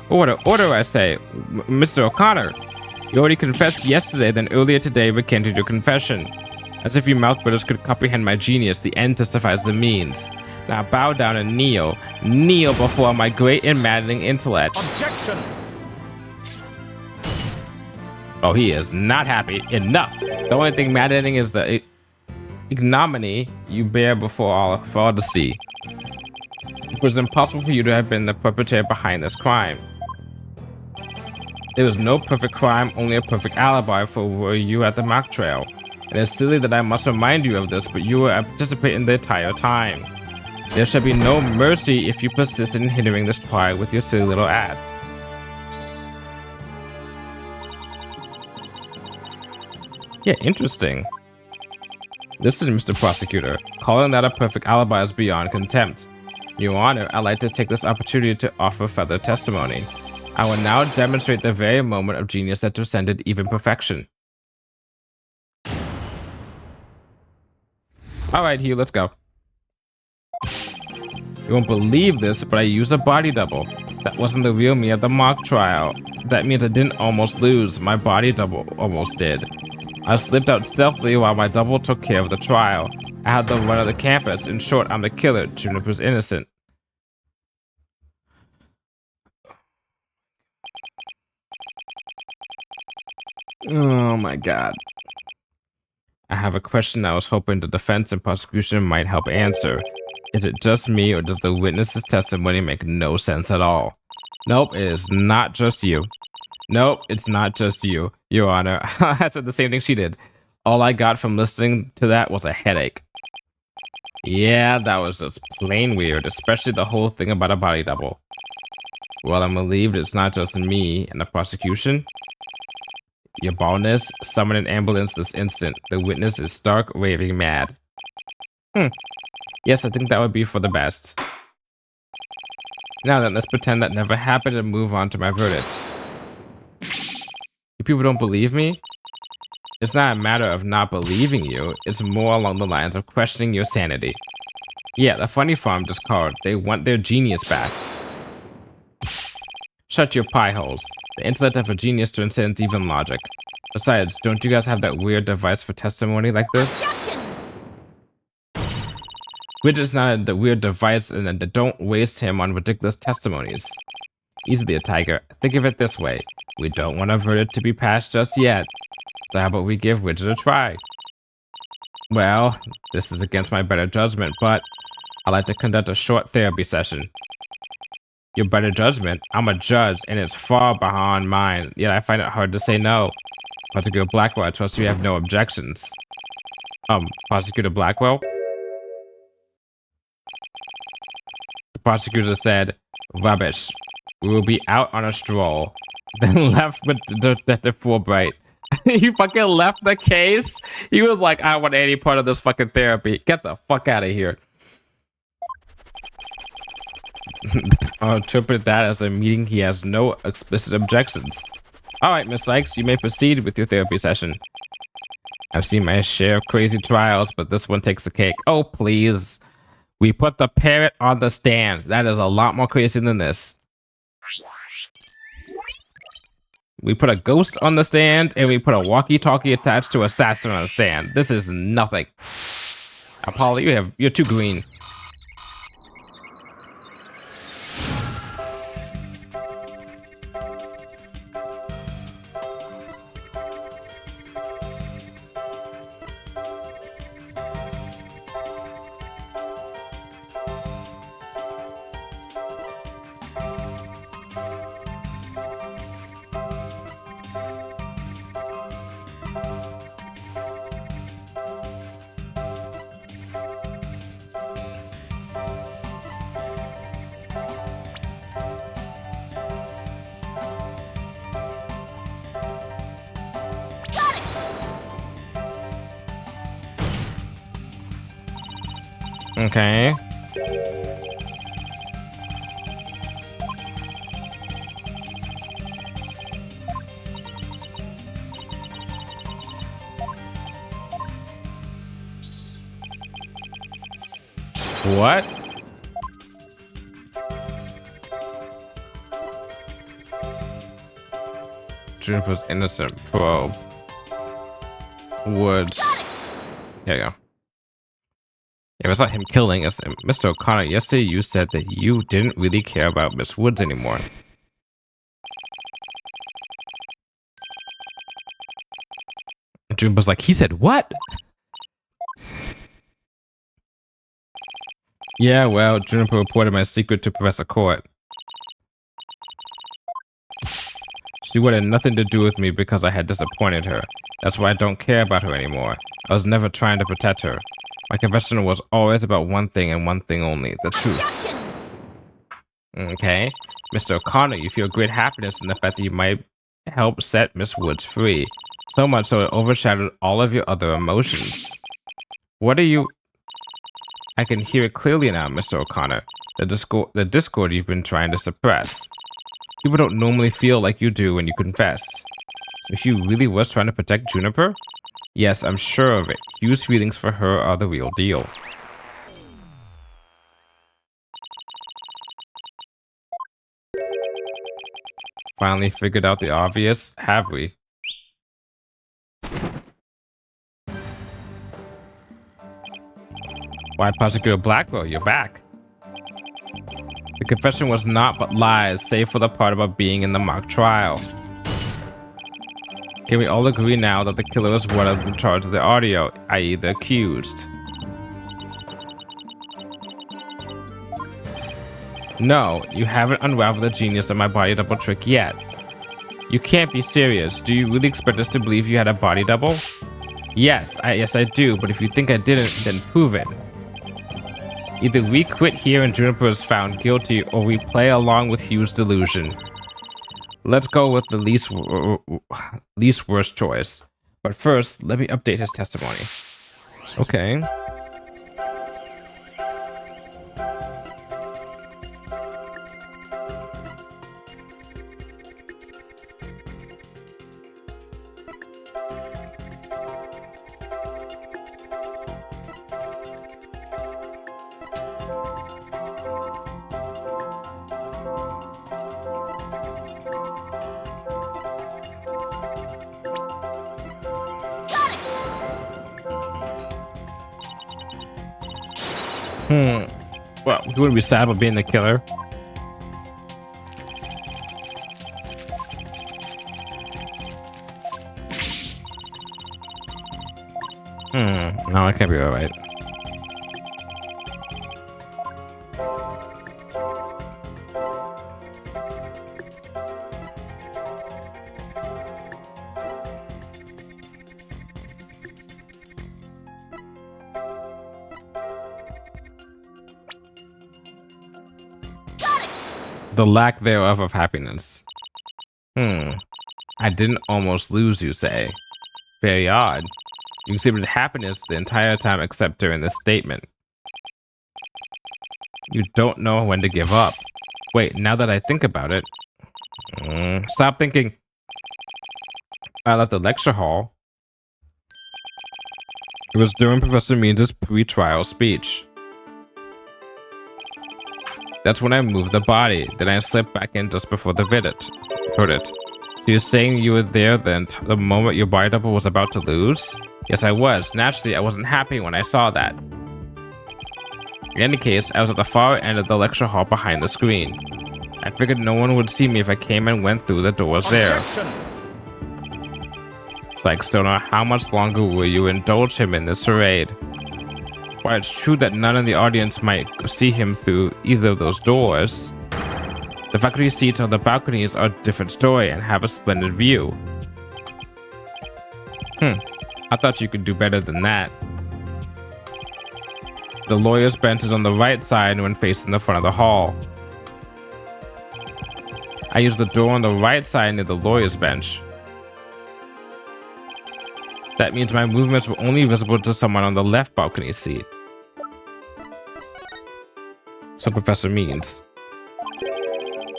Order, I say. Mr. O'Connor, you already confessed yesterday, then earlier today recanted your confession. As if you mouthbreathers could comprehend my genius, the end testifies the means. Now bow down and kneel. Kneel before my great and maddening intellect. Objection! Oh, he is not happy. Enough. The only thing maddening is the ignominy you bear before all to see. It was impossible for you to have been the perpetrator behind this crime. There was no perfect crime, only a perfect alibi for were you at the mock trail. And it's silly that I must remind you of this, but you were participating the entire time. There shall be no mercy if you persist in hindering this trial with your silly little ads. Yeah, interesting. Listen, Mr. Prosecutor, calling that a perfect alibi is beyond contempt. Your Honor, I'd like to take this opportunity to offer further testimony. I will now demonstrate the very moment of genius that transcended even perfection. Alright, Hugh, let's go. You won't believe this, but I used a body double. That wasn't the real me at the mock trial. That means I didn't almost lose. My body double almost did. I slipped out stealthily while my double took care of the trial. I had the run of the campus. In short, I'm the killer. Juniper's innocent. Oh my god. I have a question I was hoping the defense and prosecution might help answer. Is it just me, or does the witness's testimony make no sense at all? Nope, it is not just you. Nope, it's not just you, Your Honor. I said the same thing she did. All I got from listening to that was a headache. Yeah, that was just plain weird, especially the whole thing about a body double. Well, I'm relieved it's not just me and the prosecution. Your baldness, summon an ambulance this instant. The witness is stark raving mad. Yes, I think that would be for the best. Now then, let's pretend that never happened and move on to my verdict. You people don't believe me? It's not a matter of not believing you, it's more along the lines of questioning your sanity. Yeah, the funny farm just called. They want their genius back. Shut your pie holes. The intellect of a genius transcends even logic. Besides, don't you guys have that weird device for testimony like this? Objection! Widget's not a weird device, and don't waste him on ridiculous testimonies. Easily a tiger. Think of it this way. We don't want a verdict to be passed just yet. So how about we give Widget a try? Well, this is against my better judgment, but I'd like to conduct a short therapy session. Your better judgment? I'm a judge, and it's far behind mine, yet I find it hard to say no. Prosecutor Blackwell, I trust you have no objections. Prosecutor Blackwell? The prosecutor said, rubbish. We will be out on a stroll. Then left with Detective Fulbright. He fucking left the case? He was like, I want any part of this fucking therapy. Get the fuck out of here. I'll interpret that as a meeting he has no explicit objections. Alright, Miss Sykes, you may proceed with your therapy session. I've seen my share of crazy trials, but this one takes the cake. Oh, please. We put the parrot on the stand. That is a lot more crazy than this. We put a ghost on the stand, and we put a walkie-talkie attached to assassin on the stand. This is nothing. Apollo, you're too green. Okay. What? Juniper's innocent probe. Woods. There you go. Yeah, it's not him killing us. Mr. O'Connor, yesterday you said that you didn't really care about Miss Woods anymore. Juniper's like, he said what? Yeah, well, Juniper reported my secret to Professor Court. She wanted nothing to do with me because I had disappointed her. That's why I don't care about her anymore. I was never trying to protect her. My confession was always about one thing and one thing only, the truth. Objection! Okay. Mr. O'Connor, you feel great happiness in the fact that you might help set Miss Woods free. So much so it overshadowed all of your other emotions. What are you... I can hear it clearly now, Mr. O'Connor. The discord you've been trying to suppress. People don't normally feel like you do when you confess. So Hugh really was trying to protect Juniper? Yes, I'm sure of it. Hugh's feelings for her are the real deal. Finally figured out the obvious, have we? Why, Prosecutor Blackwell, you're back. The confession was naught but lies, save for the part about being in the mock trial. Can we all agree now that the killer was one of in charge of the audio, i.e. the accused? No, you haven't unraveled the genius of my body double trick yet. You can't be serious. Do you really expect us to believe you had a body double? Yes, I do, but if you think I didn't, then prove it. Either we quit here and Juniper is found guilty, or we play along with Hugh's delusion. Let's go with the least worst choice. But first, let me update his testimony. Okay. Well, you wouldn't be sad about being the killer. No, it can't be alright. The lack thereof of happiness. I didn't almost lose, you say. Very odd. You exhibited happiness the entire time except during this statement. You don't know when to give up. Wait, now that I think about it. Stop thinking. I left the lecture hall. It was during Professor Means' pre-trial speech. That's when I moved the body. Then I slipped back in just before the verdict. So you're saying you were there then the moment your body double was about to lose? Yes, I was. Naturally, I wasn't happy when I saw that. In any case, I was at the far end of the lecture hall behind the screen. I figured no one would see me if I came and went through the doors there. Psych Stoner, how much longer will you indulge him in this charade? While it's true that none in the audience might see him through either of those doors, the faculty seats on the balconies are a different story and have a splendid view. I thought you could do better than that. The lawyer's bench is on the right side when facing the front of the hall. I used the door on the right side near the lawyer's bench. That means my movements were only visible to someone on the left balcony seat. So Professor Means.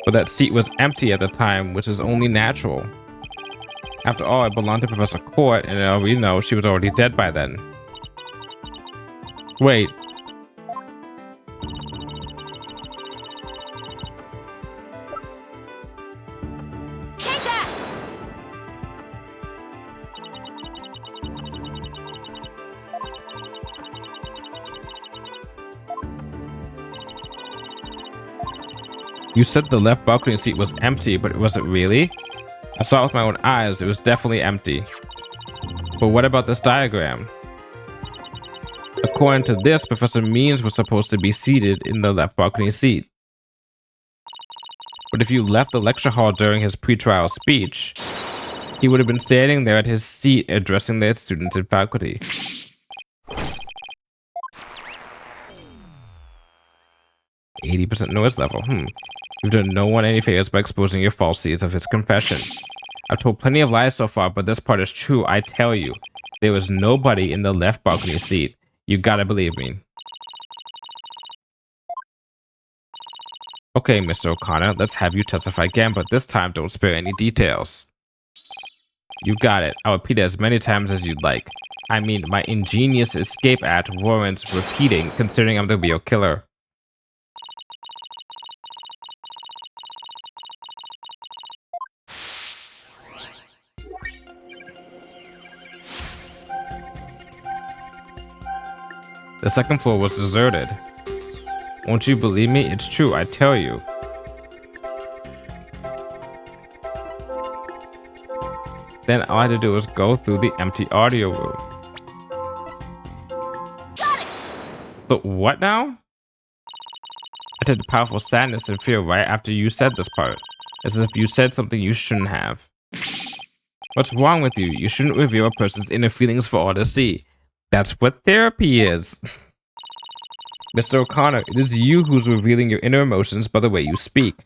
But that seat was empty at the time, which is only natural. After all, it belonged to Professor Court, and we know she was already dead by then. Wait. Take that! You said the left balcony seat was empty, but was it really? I saw it with my own eyes. It was definitely empty. But what about this diagram? According to this, Professor Means was supposed to be seated in the left balcony seat. But if you left the lecture hall during his pre-trial speech, he would have been standing there at his seat addressing the students and faculty. %% noise level. You've done no one any favors by exposing your falsities of his confession. I've told plenty of lies so far, but this part is true. I tell you, there was nobody in the left balcony seat. You gotta believe me. Okay, Mr. O'Connor, let's have you testify again, but this time don't spare any details. You got it. I'll repeat it as many times as you'd like. I mean, my ingenious escape act warrants repeating, considering I'm the real killer. The second floor was deserted. Won't you believe me? It's true, I tell you. Then all I had to do was go through the empty audio room. Got it! But what now? I took powerful sadness and fear right after you said this part, as if you said something you shouldn't have. What's wrong with you? You shouldn't reveal a person's inner feelings for all to see. That's what therapy is. Mr. O'Connor, it is you who's revealing your inner emotions by the way you speak.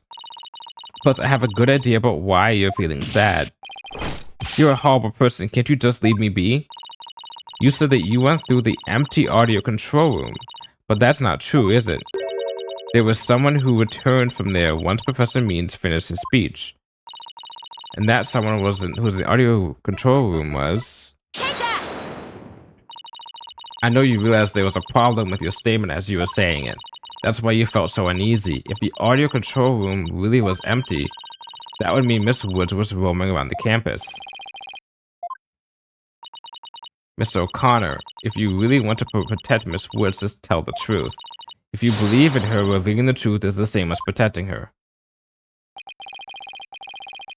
Plus, I have a good idea about why you're feeling sad. You're a horrible person. Can't you just leave me be? You said that you went through the empty audio control room, but that's not true, is it? There was someone who returned from there once Professor Means finished his speech. And that someone who was in the audio control room was... Take that! I know you realized there was a problem with your statement as you were saying it. That's why you felt so uneasy. If the audio control room really was empty, that would mean Miss Woods was roaming around the campus. Mr. O'Connor, if you really want to protect Miss Woods, just tell the truth. If you believe in her, revealing the truth is the same as protecting her.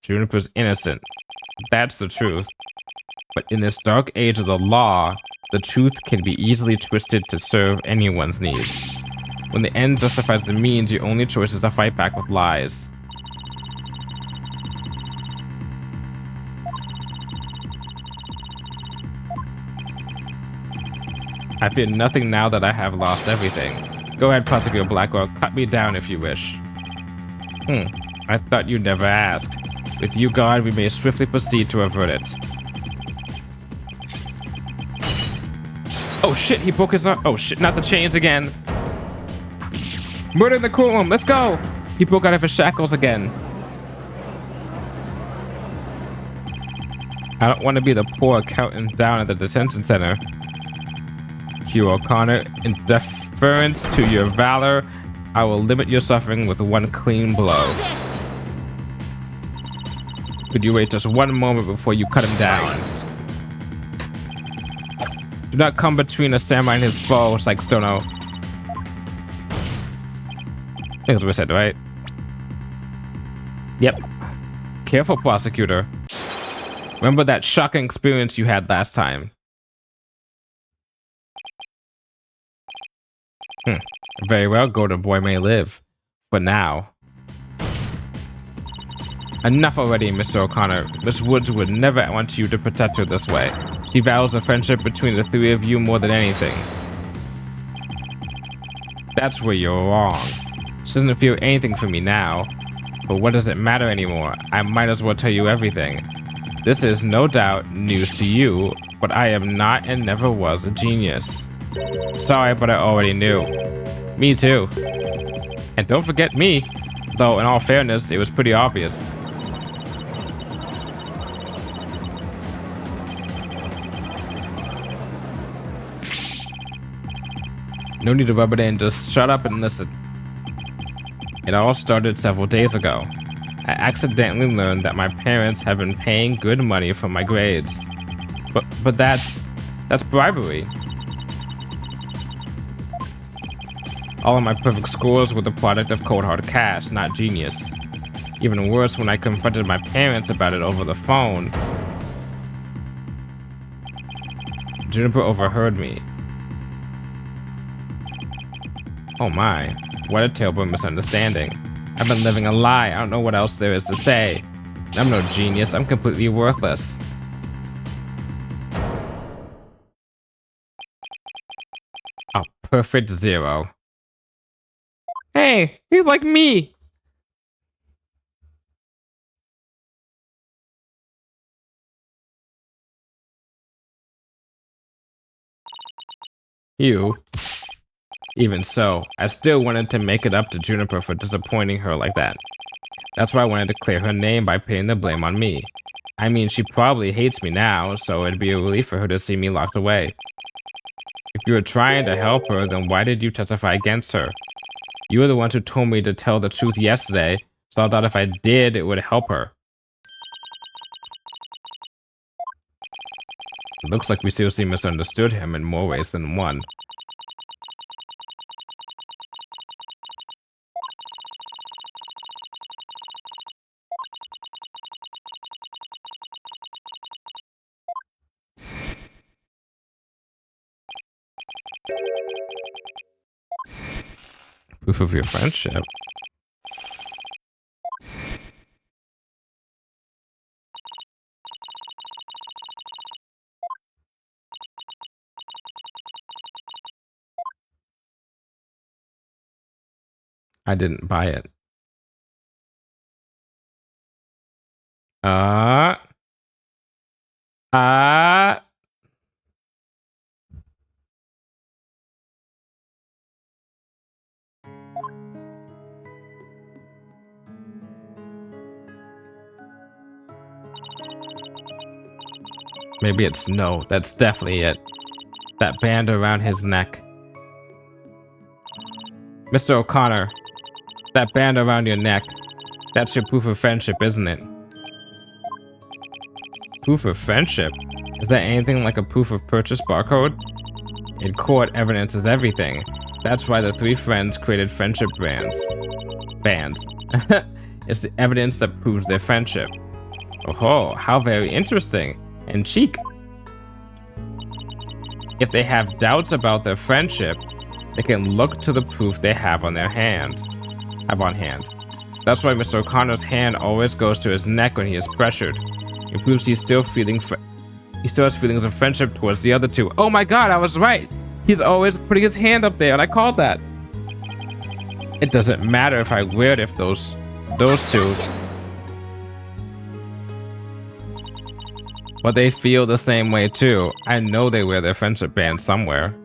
Juniper's innocent. That's the truth. But in this dark age of the law, the truth can be easily twisted to serve anyone's needs. When the end justifies the means, your only choice is to fight back with lies. I fear nothing now that I have lost everything. Go ahead, Prosecutor Blackwell, cut me down if you wish. I thought you'd never ask. With you gone, we may swiftly proceed to avert it. Oh shit, he broke his arm. Oh shit, not the chains again. Murder in the courtroom, let's go. He broke out of his shackles again. I don't want to be the poor accountant down at the detention center. Hugh O'Connor, in deference to your valor, I will limit your suffering with one clean blow. Could you wait just one moment before you cut him down? Do not come between a samurai and his foe, Psych Stono. I think that's what I said, right? Yep. Careful, prosecutor. Remember that shocking experience you had last time. Very well, Golden Boy may live. For now. Enough already, Mr. O'Connor. Miss Woods would never want you to protect her this way. She values the friendship between the three of you more than anything. That's where you're wrong. She doesn't feel anything for me now. But what does it matter anymore? I might as well tell you everything. This is no doubt news to you, but I am not and never was a genius. Sorry, but I already knew. Me too. And don't forget me. Though, in all fairness, it was pretty obvious. No need to rub it in, just shut up and listen. It all started several days ago. I accidentally learned that my parents have been paying good money for my grades. But that's bribery. All of my perfect scores were the product of cold hard cash, not genius. Even worse, when I confronted my parents about it over the phone, Juniper overheard me. Oh my, what a terrible misunderstanding. I've been living a lie. I don't know what else there is to say. I'm no genius. I'm completely worthless. A perfect 0. Hey, he's like me. You. Even so, I still wanted to make it up to Juniper for disappointing her like that. That's why I wanted to clear her name by pinning the blame on me. I mean, she probably hates me now, so it'd be a relief for her to see me locked away. If you were trying to help her, then why did you testify against her? You were the ones who told me to tell the truth yesterday, so I thought if I did, it would help her. It looks like we seriously misunderstood him in more ways than one. Proof of your friendship. I didn't buy it. Maybe it's no. That's definitely it. That band around his neck. Mr. O'Connor, that band around your neck. That's your proof of friendship, isn't it? Proof of friendship? Is that anything like a proof of purchase barcode? In court, evidence is everything. That's why the three friends created friendship bands. It's the evidence that proves their friendship. Oh, how very interesting. And chic. If they have doubts about their friendship, they can look to the proof they have on hand. That's why Mr. O'Connor's hand always goes to his neck when he is pressured. It proves he still has feelings of friendship towards the other two. Oh my god, I was right. He's always putting his hand up there, and I called that. It doesn't matter if I wear it if those two. But they feel the same way too. I know they wear their friendship band somewhere.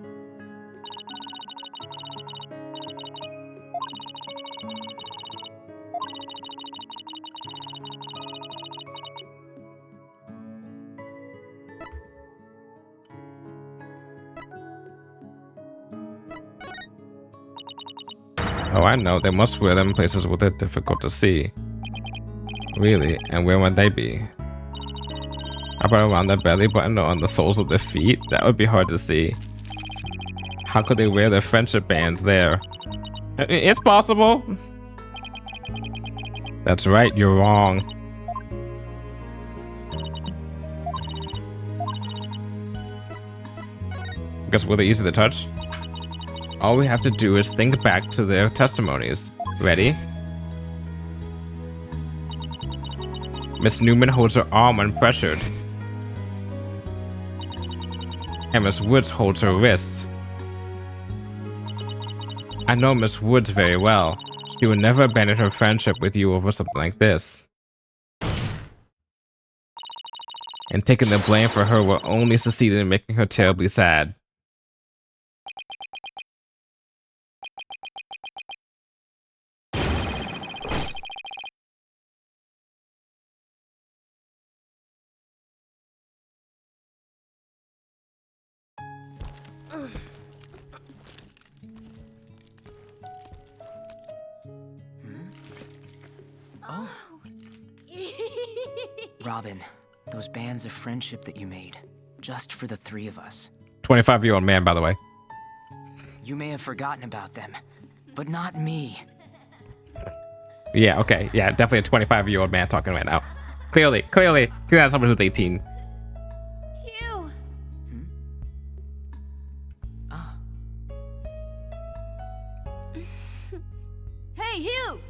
Oh, I know. They must wear them in places where they're difficult to see. Really? And where would they be? How about around their belly button or on the soles of their feet? That would be hard to see. How could they wear their friendship bands there? It's possible. That's right, you're wrong. Guess were they easy to touch? All we have to do is think back to their testimonies. Ready? Miss Newman holds her arm when pressured. And Miss Woods holds her wrist. I know Miss Woods very well. She would never abandon her friendship with you over something like this. And taking the blame for her will only succeed in making her terribly sad. Robin, those bands of friendship that you made, just for the three of us. 25-year-old man, by the way. You may have forgotten about them, but not me. Yeah, okay. Yeah, definitely a 25-year-old man talking right now. Clearly that's someone who's 18. Hugh! Hey, Hugh!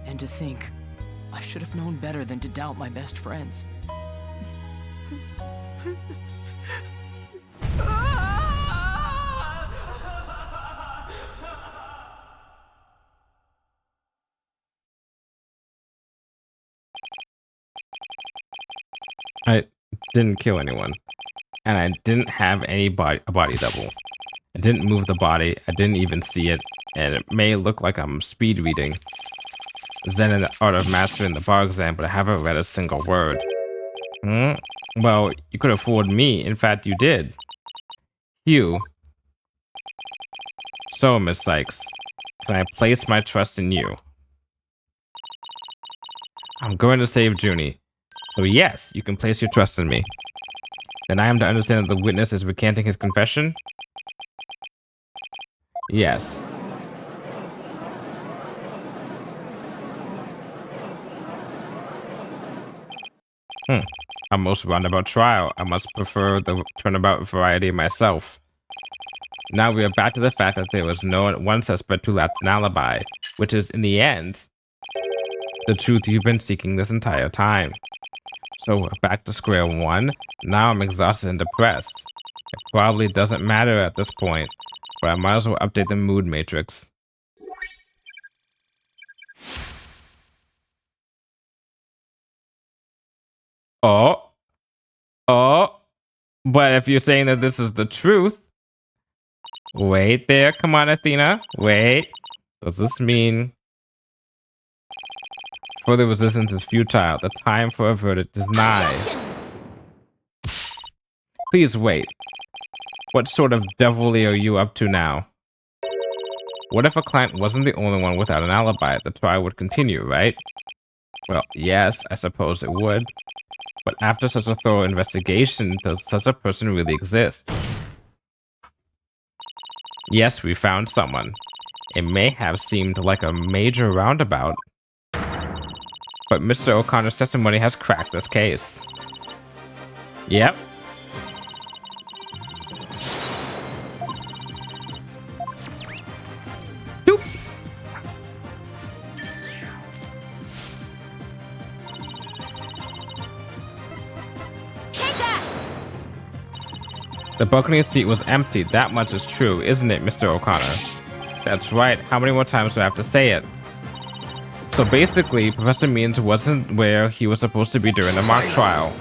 And to think, I should have known better than to doubt my best friends. I didn't kill anyone. And I didn't have a body double. I didn't move the body. I didn't even see it. And it may look like I'm speed reading Zen in the art of mastering the bar exam, but I haven't read a single word. Well, you could have fooled me. In fact, you did. Hugh. So, Miss Sykes, can I place my trust in you? I'm going to save Junie. So yes, you can place your trust in me. Then I am to understand that the witness is recanting his confession? Yes. A most roundabout trial. I must prefer the turnabout variety myself. Now we are back to the fact that there was no one suspect who lacked an alibi, which is, in the end, the truth you've been seeking this entire time. So we're back to square one. Now I'm exhausted and depressed. It probably doesn't matter at this point, but I might as well update the mood matrix. But if you're saying that this is the truth, wait there, come on, Athena, wait. Does this mean further resistance is futile? The time for a verdict is nigh. Please wait. What sort of devilry are you up to now? What if a client wasn't the only one without an alibi? The trial would continue, right? Well, yes, I suppose it would. But after such a thorough investigation, does such a person really exist? Yes, we found someone. It may have seemed like a major roundabout, but Mr. O'Connor's testimony has cracked this case. Yep. Doop. Take that! The balcony seat was empty. That much is true, isn't it, Mr. O'Connor? That's right. How many more times do I have to say it? So basically, Professor Means wasn't where he was supposed to be during the mock trial.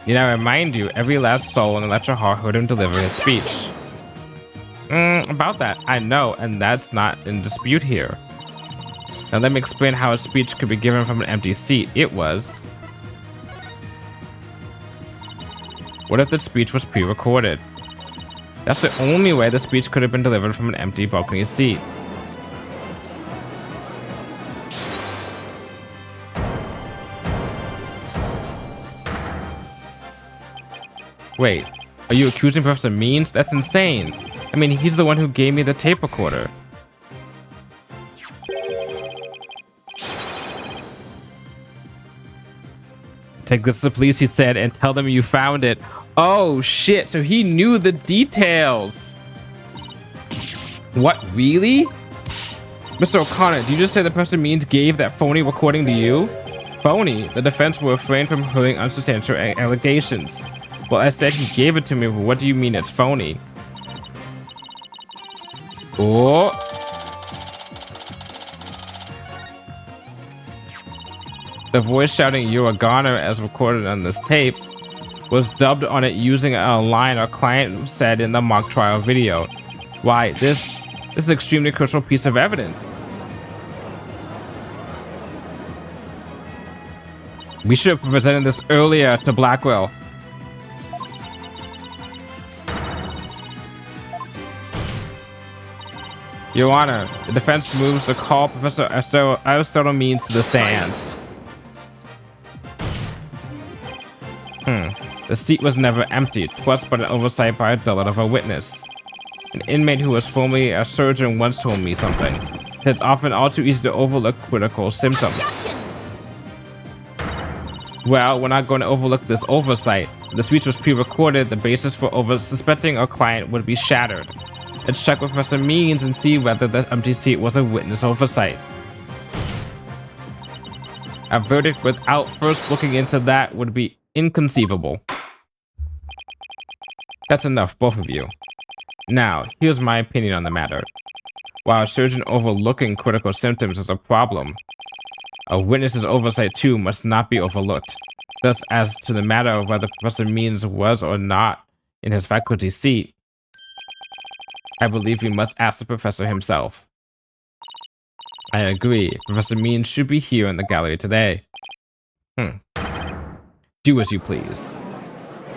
Need I remind you, every last soul in the lecture hall heard him deliver his speech. About that, I know, and that's not in dispute here. Now let me explain how a speech could be given from an empty seat. It was... What if the speech was pre-recorded? That's the only way the speech could have been delivered from an empty balcony seat. Wait, are you accusing Professor Means? That's insane. I mean, he's the one who gave me the tape recorder. Take this to the police, he said, and tell them you found it. Oh shit, so he knew the details. What, really? Mr. O'Connor, did you just say the Professor Means gave that phony recording to you? Phony? The defense will refrain from hurling unsubstantial allegations. Well, I said he gave it to me, but what do you mean it's phony? Oh. The voice shouting "You're a goner" as recorded on this tape was dubbed on it using a line our client said in the mock trial video. Why, this is an extremely crucial piece of evidence. We should have presented this earlier to Blackwell. Your Honor, the defense moves to call Professor Aristotle Means to the stand. The seat was never empty, twas but an oversight by a dullet of a witness. An inmate who was formerly a surgeon once told me something. It's often all too easy to overlook critical symptoms. Well, we're not going to overlook this oversight. If the speech was pre-recorded, the basis for suspecting our client would be shattered. Let's check with Professor Means and see whether the empty seat was a witness oversight. A verdict without first looking into that would be inconceivable. That's enough, both of you. Now, here's my opinion on the matter. While a surgeon overlooking critical symptoms is a problem, a witness's oversight too must not be overlooked. Thus, as to the matter of whether Professor Means was or not in his faculty seat, I believe we must ask the professor himself. I agree. Professor Means should be here in the gallery today. Do as you please.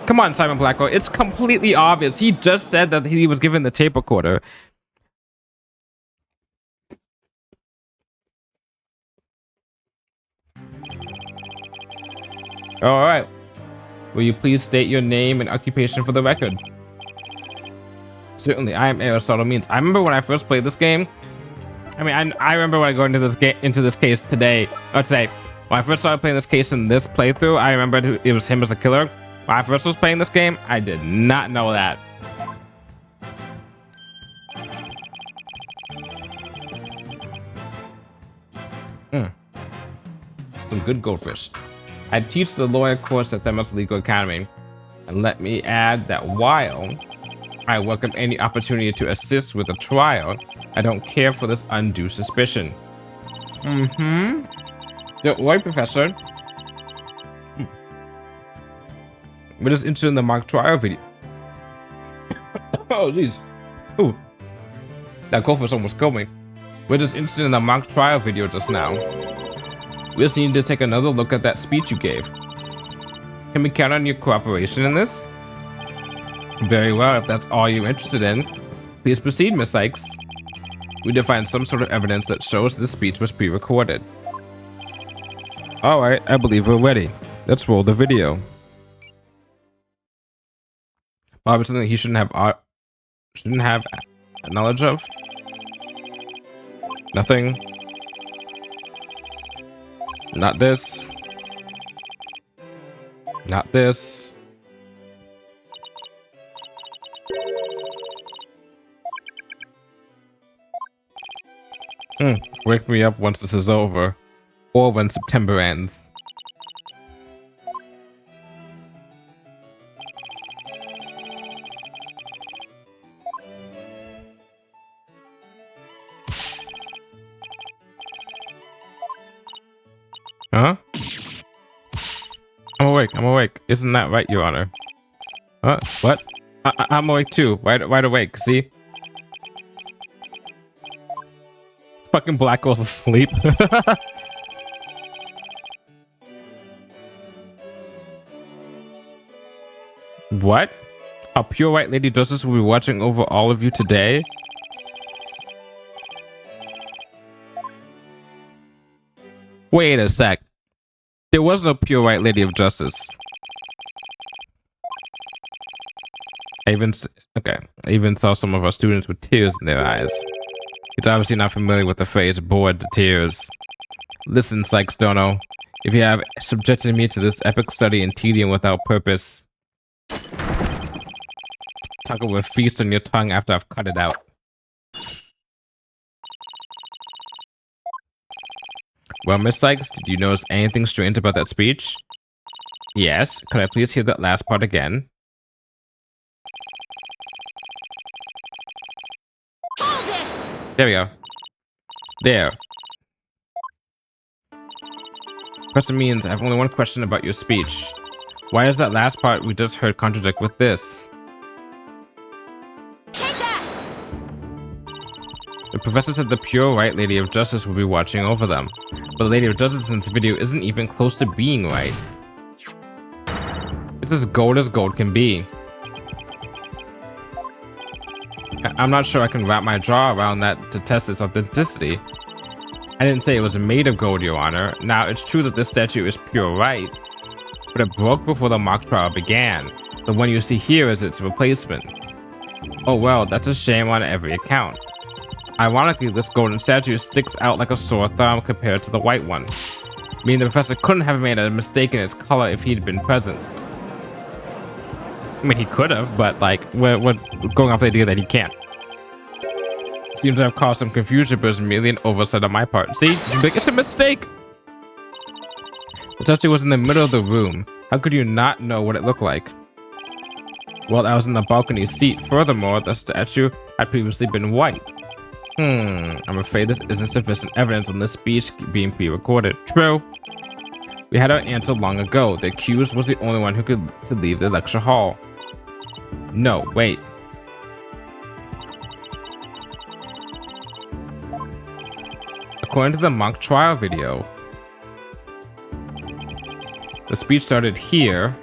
Come on, Simon Blackwell. It's completely obvious. He just said that he was given the tape recorder. All right. Will you please state your name and occupation for the record? Certainly, I am Aristotle Means. I remember when I first played this game. I mean, I remember when I go into this case today. When I first started playing this case in this playthrough, I remembered it was him as the killer. When I first was playing this game, I did not know that. Some good goldfish. I teach the lawyer course at Themis Legal Academy. And let me add that while I welcome any opportunity to assist with a trial, I don't care for this undue suspicion. Don't worry, Professor. We're just interested in the mock trial video. Oh, jeez. Ooh. That goldfish almost killed me. We're just interested in the mock trial video just now. We just need to take another look at that speech you gave. Can we count on your cooperation in this? Very well, if that's all you're interested in. Please proceed, Miss Sykes. We need to find some sort of evidence that shows this speech was pre-recorded. Alright, I believe we're ready. Let's roll the video. Probably something he shouldn't have knowledge of. Nothing. Not this. Not this. Wake me up once this is over. Or when September ends. Huh? I'm awake. Isn't that right, Your Honor? What? I'm awake too. Wide awake, see? Fucking black girl's asleep. What? A pure white lady justice will be watching over all of you today? Wait a sec. There was no pure white lady of justice. I even saw some of our students with tears in their eyes. He's obviously not familiar with the phrase bored to tears. Listen, Sykes Dono. If you have subjected me to this epic study in tedium without purpose, Tucker will feast on your tongue after I've cut it out. Well, Miss Sykes, did you notice anything strange about that speech? Yes. Could I please hear that last part again? Hold it! There we go. There. Professor Means, I have only one question about your speech. Why does that last part we just heard contradict with this? Take that! The professor said the pure white lady of justice will be watching over them. But the lady of justice in this video isn't even close to being right. It's as gold can be. I'm not sure I can wrap my jaw around that to test its authenticity. I didn't say it was made of gold, Your Honor. Now, it's true that this statue is pure white, but it broke before the mock trial began. The one you see here is its replacement. Oh well, that's a shame on every account. Ironically, this golden statue sticks out like a sore thumb compared to the white one. Meaning the professor couldn't have made a mistake in its color if he'd been present. I mean, he could have, but like, we're going off the idea that he can't. Seems to have caused some confusion, but it's merely an oversight on my part. See? It's a mistake! The statue was in the middle of the room. How could you not know what it looked like? Well, I was in the balcony seat. Furthermore, the statue had previously been white. I'm afraid this isn't sufficient evidence on this speech being pre-recorded. True. We had our answer long ago. The accused was the only one who could leave the lecture hall. No, wait. According to the mock trial video, the speech started here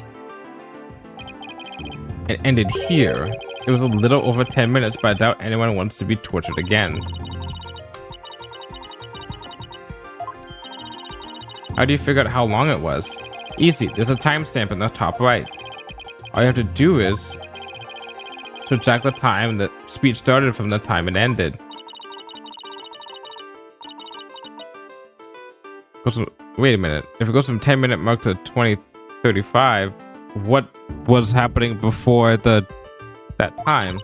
and ended here. It was a little over 10 minutes, but I doubt anyone wants to be tortured again. How do you figure out how long it was? Easy, there's a timestamp in the top right. All you have to do is subtract the time the speech started from the time it ended. Wait a minute, if it goes from 10-minute mark to 20:35, what was happening before that time?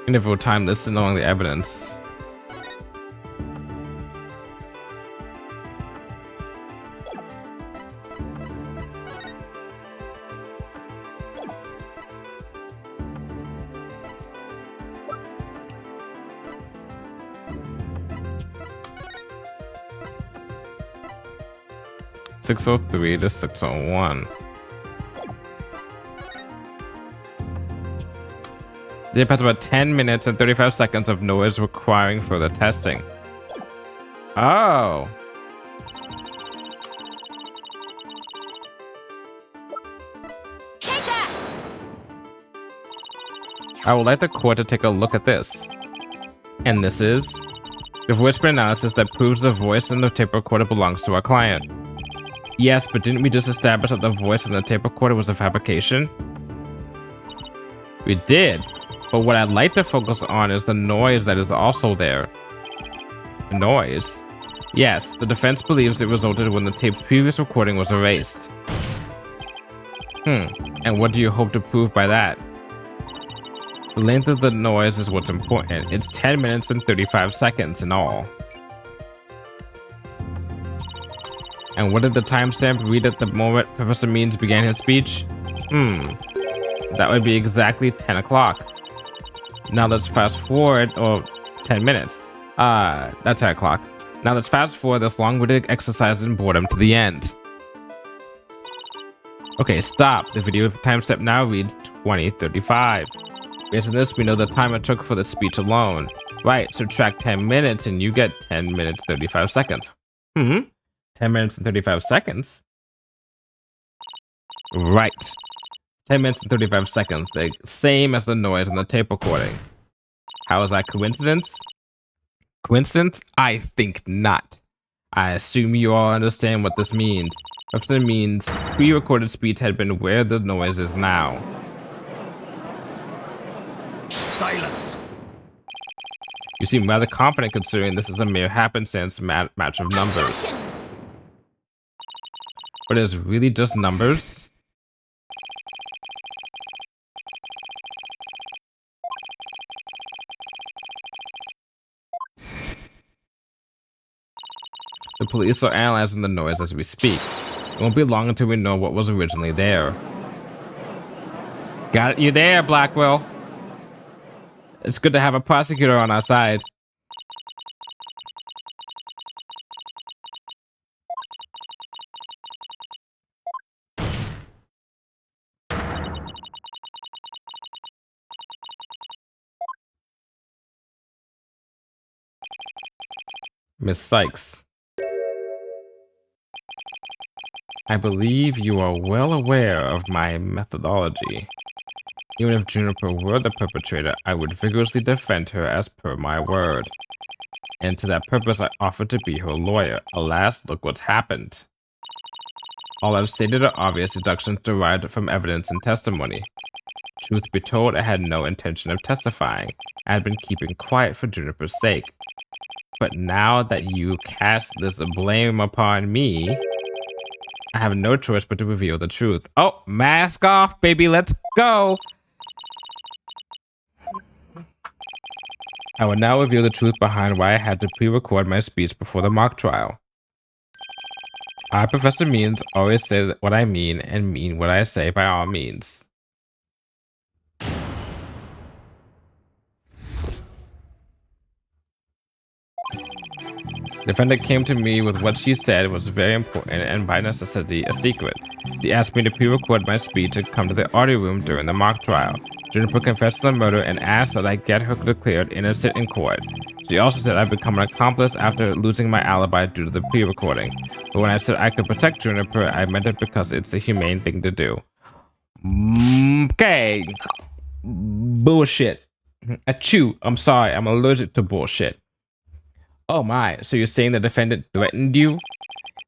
Interval time listed along the evidence. (6:03 to 6:01). They passed about 10 minutes and 35 seconds of noise requiring further testing. Oh. Take that! I would like the court to take a look at this. And this is the voice print analysis that proves the voice in the tape recorder belongs to our client. Yes, but didn't we just establish that the voice in the tape recorder was a fabrication? We did, but what I'd like to focus on is the noise that is also there. Noise? Yes, the defense believes it resulted when the tape's previous recording was erased. And what do you hope to prove by that? The length of the noise is what's important. It's 10 minutes and 35 seconds in all. And what did the timestamp read at the moment Professor Means began his speech? That would be exactly 10 o'clock. Now let's fast forward, or 10 minutes. That's 10 o'clock. Now let's fast forward this long-winded exercise in boredom to the end. Okay, stop. The video timestamp now reads 20:35. Based on this, we know the time it took for the speech alone. Right, subtract 10 minutes and you get 10 minutes 35 seconds. 10 minutes and 35 seconds? Right. 10 minutes and 35 seconds, the same as the noise in the tape recording. How is that coincidence? Coincidence? I think not. I assume you all understand what this means. Often means pre-recorded speech had been where the noise is now. Silence. You seem rather confident considering this is a mere happenstance match of numbers. But it's really just numbers? The police are analyzing the noise as we speak. It won't be long until we know what was originally there. Got it, you there, Blackwell? It's good to have a prosecutor on our side. Miss Sykes. I believe you are well aware of my methodology. Even if Juniper were the perpetrator, I would vigorously defend her as per my word. And to that purpose, I offered to be her lawyer. Alas, look what's happened. All I've stated are obvious deductions derived from evidence and testimony. Truth be told, I had no intention of testifying. I had been keeping quiet for Juniper's sake. But now that you cast this blame upon me, I have no choice but to reveal the truth. Oh, mask off, baby, let's go! I will now reveal the truth behind why I had to pre-record my speech before the mock trial. I, Professor Means, always say what I mean and mean what I say by all means. The defendant came to me with what she said was very important and by necessity a secret. She asked me to pre-record my speech and come to the audio room during the mock trial. Juniper confessed to the murder and asked that I get her declared innocent in court. She also said I'd become an accomplice after losing my alibi due to the pre-recording. But when I said I could protect Juniper, I meant it because it's the humane thing to do. Okay. Bullshit. Achoo. I'm sorry. I'm allergic to bullshit. Oh my, so you're saying the defendant threatened you?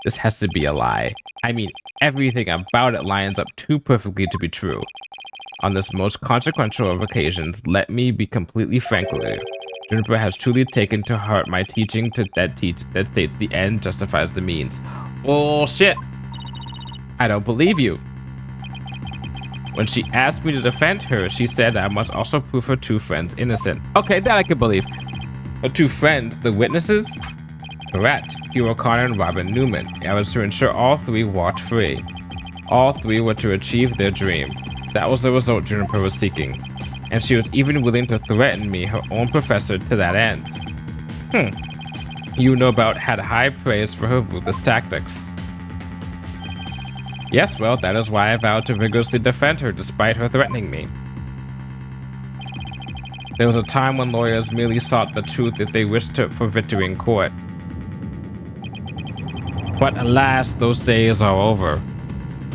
This has to be a lie. I mean, everything about it lines up too perfectly to be true. On this most consequential of occasions, let me be completely frank with you. Juniper has truly taken to heart my teaching that states the end justifies the means. Bullshit! I don't believe you. When she asked me to defend her, she said I must also prove her two friends innocent. Okay, that I can believe. Her two friends, the witnesses? Correct. Hugh O'Connor and Robin Newman. I was to ensure all three walked free. All three were to achieve their dream. That was the result Juniper was seeking. And she was even willing to threaten me, her own professor, to that end. You, no doubt, had high praise for her ruthless tactics. Yes, well, that is why I vowed to vigorously defend her despite her threatening me. There was a time when lawyers merely sought the truth if they wished for victory in court. But alas, those days are over.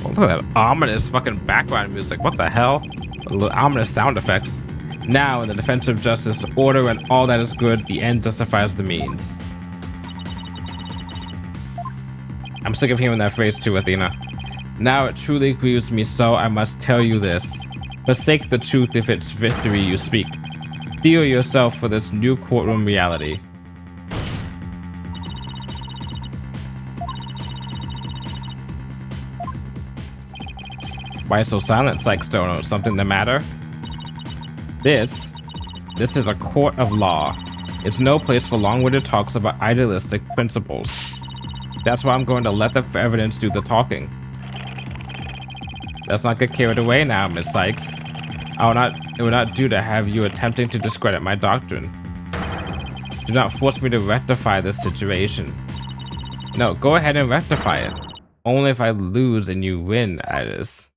Oh, look at that ominous fucking background music. What the hell? Ominous sound effects. Now, in the defense of justice, order, and all that is good, the end justifies the means. I'm sick of hearing that phrase too, Athena. Now it truly grieves me so I must tell you this. Forsake the truth if it's victory you speak. Steel yourself for this new courtroom reality. Why so silent, Psychstono? Something the matter? This is a court of law. It's no place for long-winded talks about idealistic principles. That's why I'm going to let the evidence do the talking. Let's not get carried away now, Miss Sykes. It would not do to have you attempting to discredit my doctrine. Do not force me to rectify this situation. No, go ahead and rectify it. Only if I lose and you win, that is.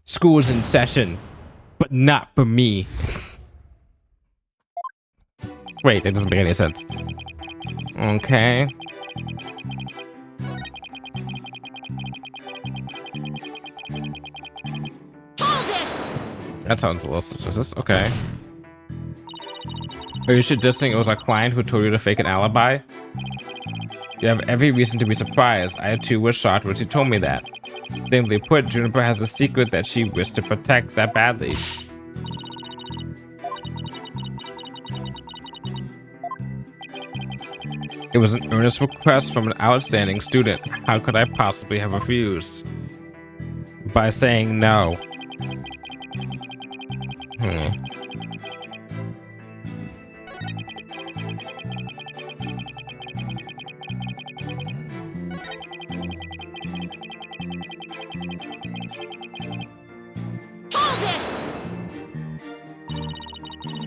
School's in session, but not for me. Wait, that doesn't make any sense. Okay. That sounds a little suspicious. Okay. Are you suggesting it was our client who told you to fake an alibi? You have every reason to be surprised. I too was shocked when she told me that. Simply put, Juniper has a secret that she wished to protect that badly. It was an earnest request from an outstanding student. How could I possibly have refused? By saying no.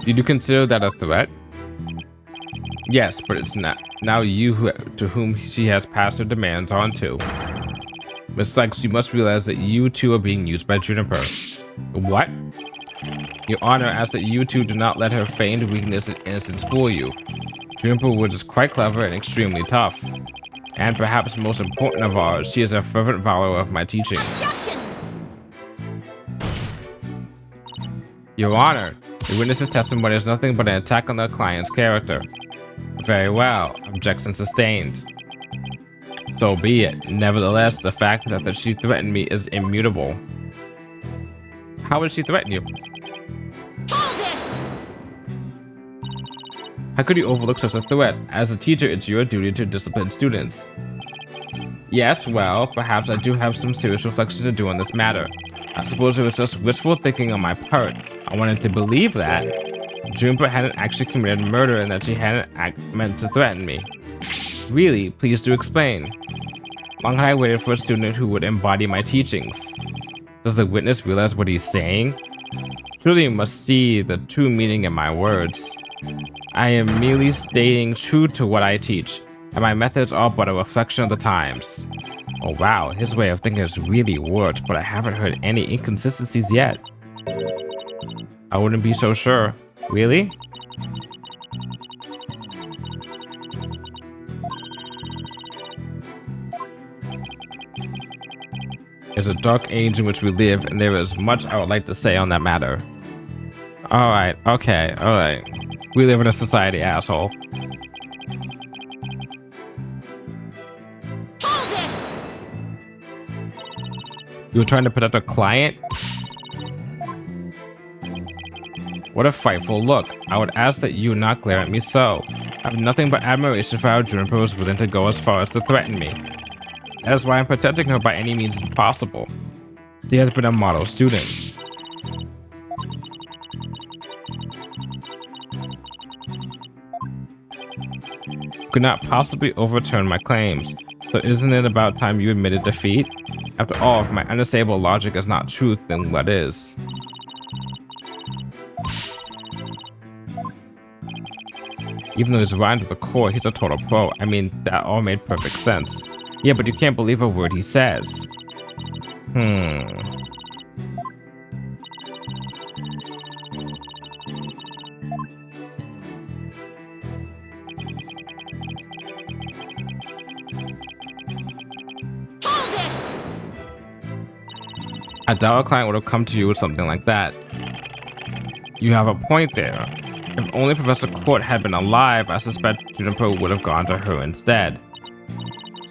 Did you consider that a threat? Yes, but it's not. Now to whom she has passed her demands on to. Miss Sykes, you must realize that you two are being used by Juniper. What? Your Honor asks that you two do not let her feigned weakness and innocence fool you. Juniper Woods is quite clever and extremely tough. And perhaps most important of all, she is a fervent follower of my teachings. Objection! Your Honor, the witness's testimony is nothing but an attack on the client's character. Very well. Objection sustained. So be it. Nevertheless, the fact that she threatened me is immutable. How would she threaten you? Hold it! How could you overlook such a threat? As a teacher, it's your duty to discipline students. Yes, well, perhaps I do have some serious reflection to do on this matter. I suppose it was just wishful thinking on my part. I wanted to believe that Juniper hadn't actually committed murder and that she hadn't meant to threaten me. Really, please do explain. Long had I waited for a student who would embody my teachings. Does the witness realize what he's saying? Surely you must see the true meaning in my words. I am merely stating true to what I teach, and my methods are but a reflection of the times. Oh wow, his way of thinking has really worked, but I haven't heard any inconsistencies yet. I wouldn't be so sure. Really? It's a dark age in which we live, and there is much I would like to say on that matter. Alright, okay, alright. We live in a society, asshole. Hold it! You were trying to protect a client? What a frightful look. I would ask that you not glare at me so. I have nothing but admiration for how Juniper was willing to go as far as to threaten me. That is why I'm protecting her by any means possible. She has been a model student. Could not possibly overturn my claims, so isn't it about time you admitted defeat? After all, if my unstable logic is not truth, then what is? Even though he's rhymed to the core, he's a total pro. I mean, that all made perfect sense. Yeah, but you can't believe a word he says. I doubt a client would have come to you with something like that. You have a point there. If only Professor Court had been alive, I suspect Juniper would have gone to her instead.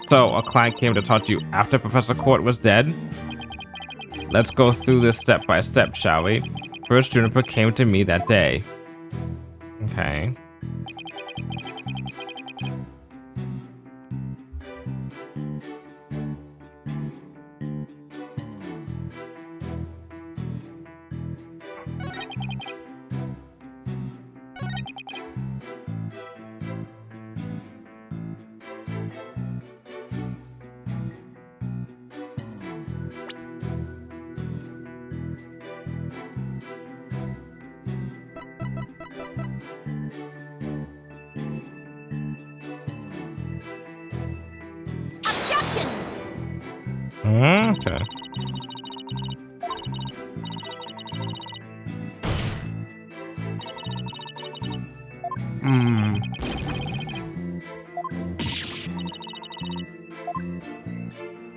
So, a client came to talk to you after Professor Court was dead? Let's go through this step by step, shall we? First, Juniper came to me that day. Okay. Objection! Okay. Hmm.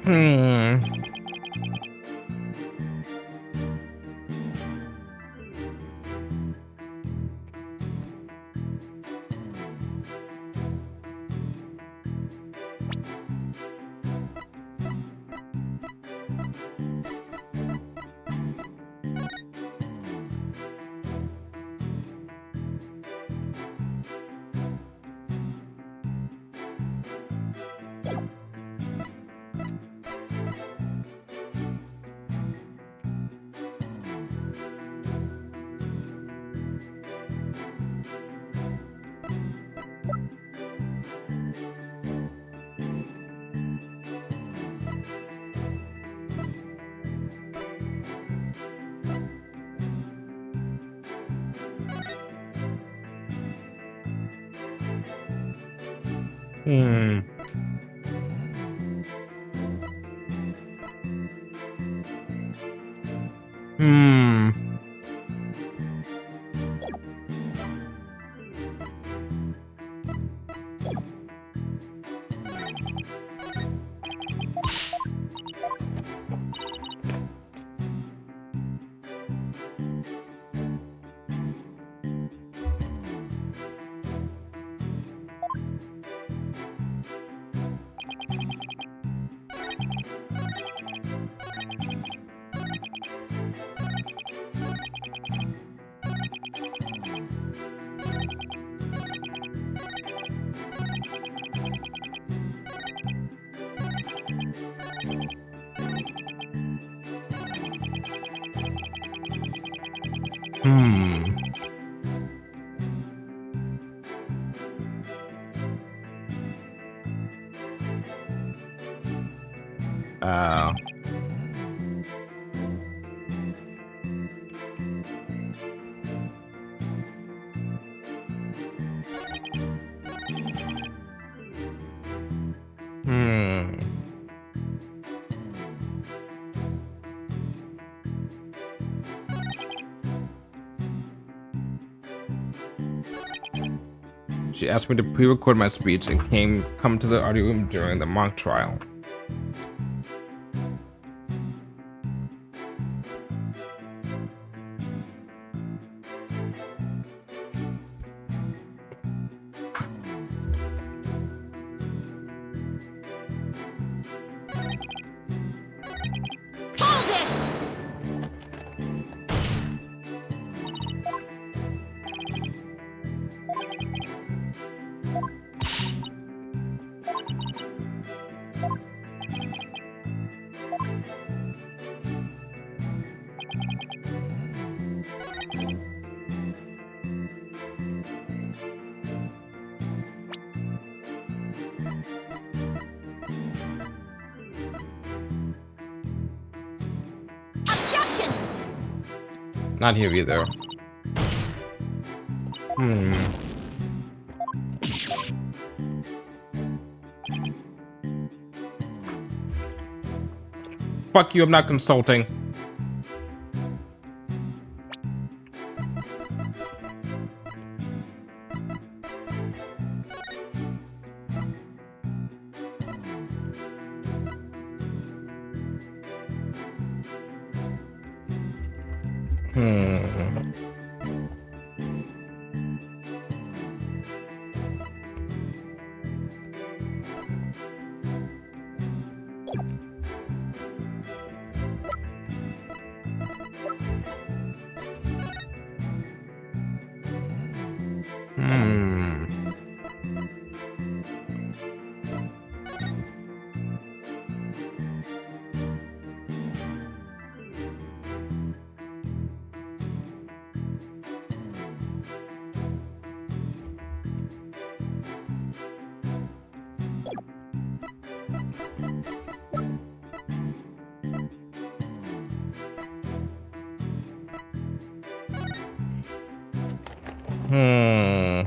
Hmm. Hmm. Hmm. Hmm. Oh. Hmm. She asked me to pre-record my speech and come to the audio room during the mock trial. Hold it! Objection! Not here either. Hmm. Fuck you, I'm not consulting. Hmm. Hmm.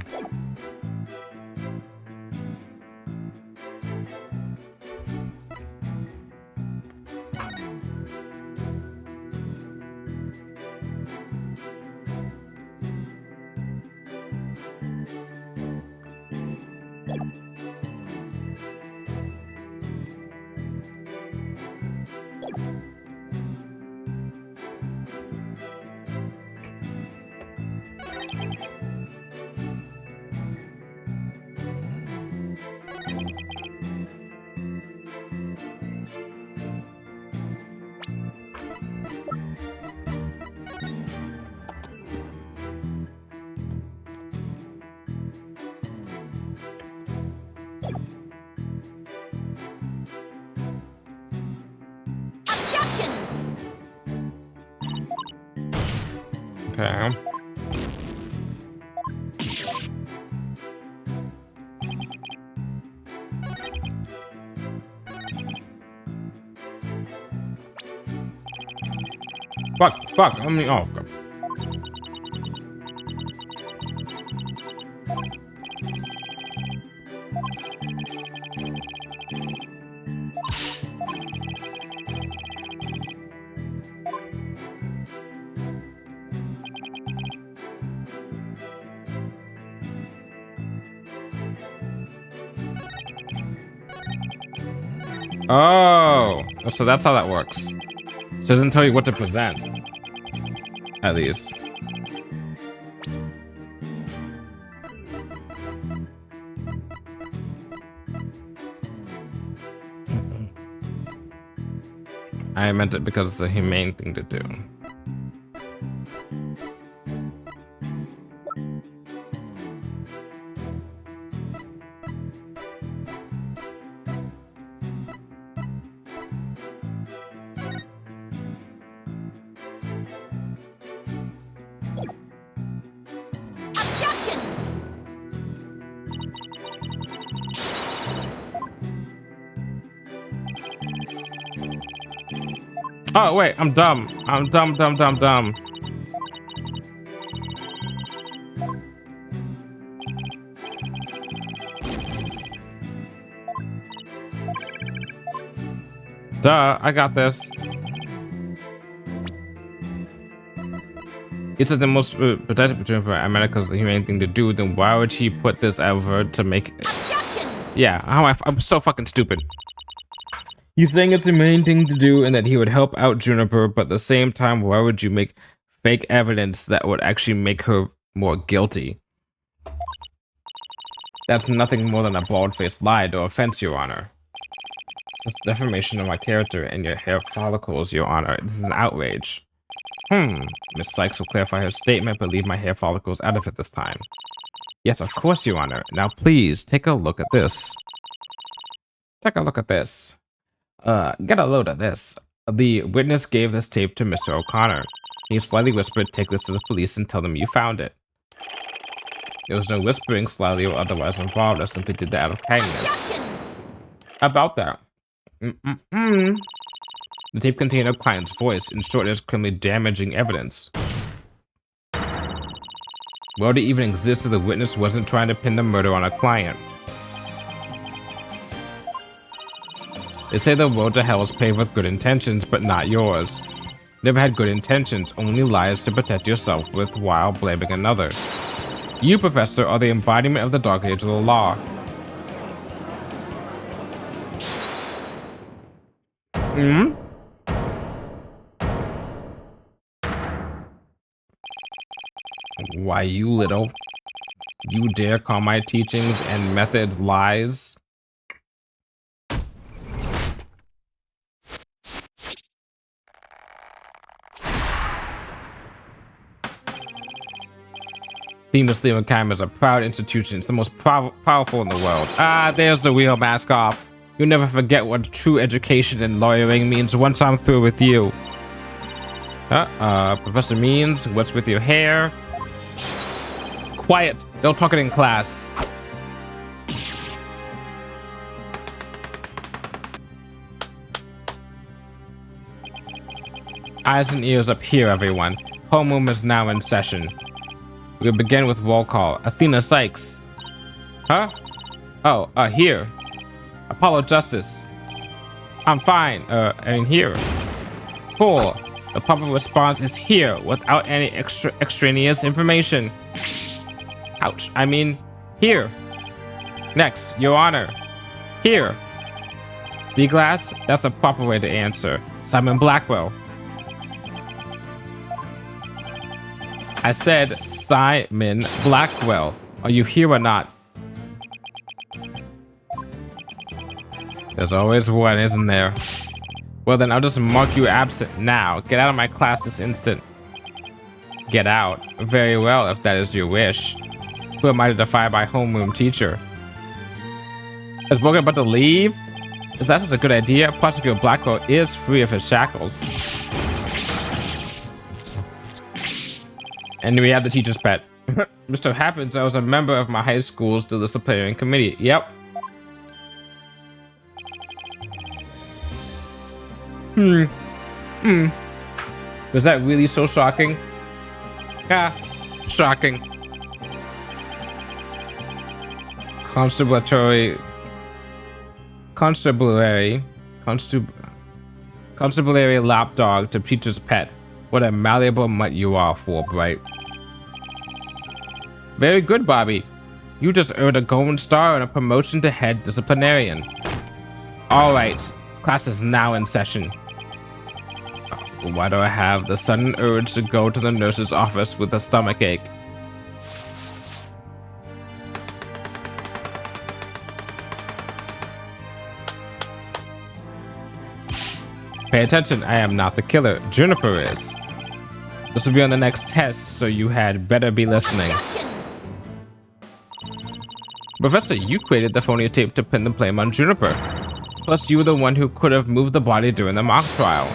Objection! Okay. Fuck. I mean, oh. God. Oh, so that's how that works. So it doesn't tell you what to present. At least. I meant it because it's the humane thing to do. Objection! Oh, wait, I'm dumb. I'm dumb. Duh, I got this. It's the most protected between for America's the humane thing to do. Then why would she put this effort to make? Objection! Yeah, I'm so fucking stupid. He's saying it's the main thing to do and that he would help out Juniper, but at the same time, why would you make fake evidence that would actually make her more guilty? That's nothing more than a bald-faced lie, no offense, Your Honor. It's defamation of my character and your hair follicles, Your Honor. It is an outrage. Miss Sykes will clarify her statement, but leave my hair follicles out of it this time. Yes, of course, Your Honor. Now, please, take a look at this. Take a look at this. Get a load of this. The witness gave this tape to Mr. O'Connor. He slightly whispered, take this to the police and tell them you found it. There was no whispering, slyly, or otherwise involved. I simply did that out of kindness. Objection! About that. The tape contained a client's voice. In short, it is criminally damaging evidence. Why would it even exist if the witness wasn't trying to pin the murder on a client? They say the road to hell is paved with good intentions, but not yours. Never had good intentions, only lies to protect yourself with while blaming another. You, Professor, are the embodiment of the dark age of the law. Why, you little... You dare call my teachings and methods lies? Themis Lehman Academy is a proud institution. It's the most powerful in the world. Ah, there's the real mask off. You'll never forget what true education and lawyering means once I'm through with you. Professor Means, what's with your hair? Quiet, don't talk it in class. Eyes and ears up here, everyone. Homeroom is now in session. We'll begin with roll call. Athena Sykes. Huh? Oh, here. Apollo Justice. I'm fine. Here. Cool. The proper response is here without any extraneous information. Ouch. I mean, here. Next, Your Honor. Here. Glass? That's the proper way to answer. Simon Blackwell. I said Simon Blackwell. Are you here or not? There's always one, isn't there? Well then, I'll just mark you absent now. Get out of my class this instant. Get out? Very well, if that is your wish. Who am I to defy my homeroom teacher? Is Morgan about to leave? Is that such a good idea? Prosecutor Blackwell is free of his shackles. And we have the teacher's pet. Mr. Happens, I was a member of my high school's disciplinary committee. Yep. Was that really so shocking? Yeah, shocking. Constabulary lapdog to teacher's pet. What a malleable mutt you are, for Wright. Very good, Bobby. You just earned a golden star and a promotion to head disciplinarian. All right, class is now in session. Why do I have the sudden urge to go to the nurse's office with a stomach ache? Pay attention, I am not the killer. Juniper is. This will be on the next test, so you had better be listening. Professor, you created the phony tape to pin the blame on Juniper. Plus, you were the one who could have moved the body during the mock trial.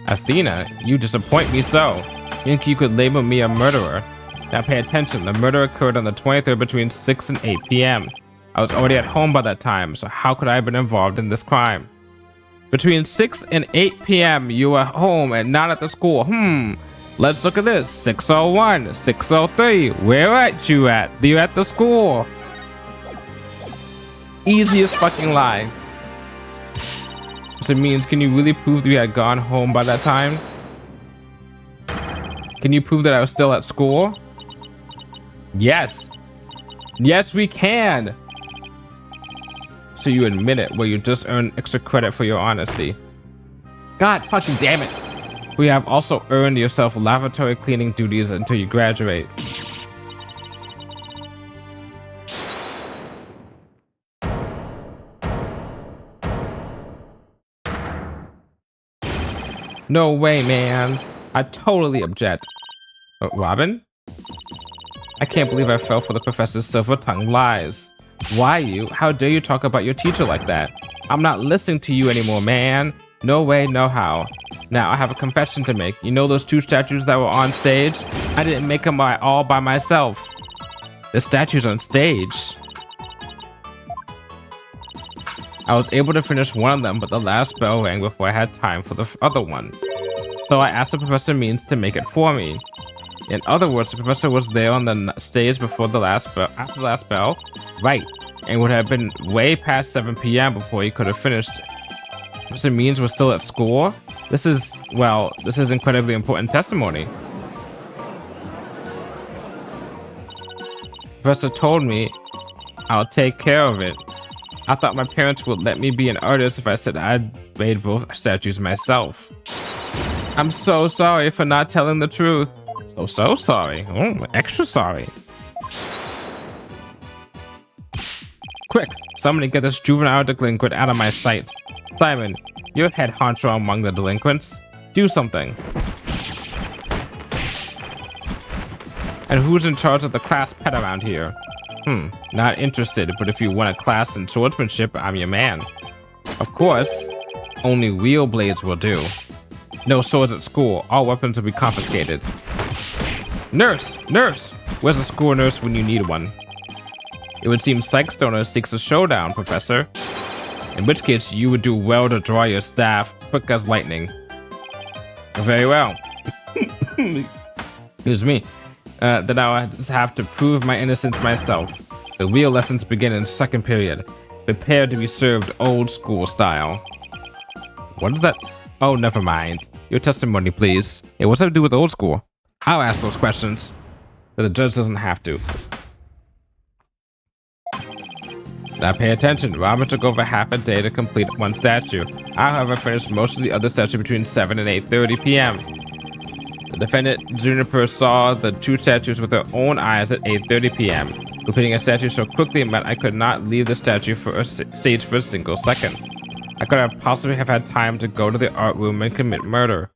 Athena, you disappoint me so. You think you could label me a murderer? Now pay attention, the murder occurred on the 23rd between 6 and 8 p.m. I was already at home by that time, so how could I have been involved in this crime? Between 6 and 8 p.m. you were home and not at the school. Let's look at this. 6:01, 6:03. Where at you at? You at the school? Easiest fucking lie. So it means, can you really prove that you had gone home by that time? Can you prove that I was still at school? Yes. Yes, we can. So you admit it, well, you just earned extra credit for your honesty. God fucking damn it. We have also earned yourself lavatory cleaning duties until you graduate. No way, man. I totally object. Robin? I can't believe I fell for the professor's silver-tongued lies. Why you? How dare you talk about your teacher like that? I'm not listening to you anymore, man. No way, no how. Now, I have a confession to make. You know those two statues that were on stage? I didn't make them all by myself. The statues on stage. I was able to finish one of them, but the last bell rang before I had time for the other one. So I asked the Professor Means to make it for me. In other words, the professor was there on the stage before the last bell, after the last bell, right, and would have been way past 7 p.m. before he could have finished. Professor Means was still at school? This is incredibly important testimony. Professor told me I'll take care of it. I thought my parents would let me be an artist if I said I'd made both statues myself. I'm so sorry for not telling the truth. So sorry. Extra sorry. Quick, somebody get this juvenile delinquent out of my sight. Simon, you're head honcho among the delinquents. Do something. And who's in charge of the class pet around here? Not interested, but if you want a class in swordsmanship, I'm your man. Of course, only real blades will do. No swords at school. All weapons will be confiscated. Nurse! Nurse! Where's a school nurse when you need one? It would seem Psych Stoner seeks a showdown, Professor. In which case, you would do well to draw your staff quick as lightning. Very well. Excuse me. Then I will just have to prove my innocence myself. The real lessons begin in second period. Prepare to be served old school style. What is that? Oh, never mind. Your testimony, please. Hey, what's that to do with old school? I'll ask those questions. But the judge doesn't have to. Now pay attention. Robert took over half a day to complete one statue. I, however, finished most of the other statue between 7 and 8:30 p.m. The defendant, Juniper, saw the two statues with her own eyes at 8:30 p.m. Completing a statue so quickly meant I could not leave the statue for a stage for a single second. I could have possibly have had time to go to the art room and commit murder.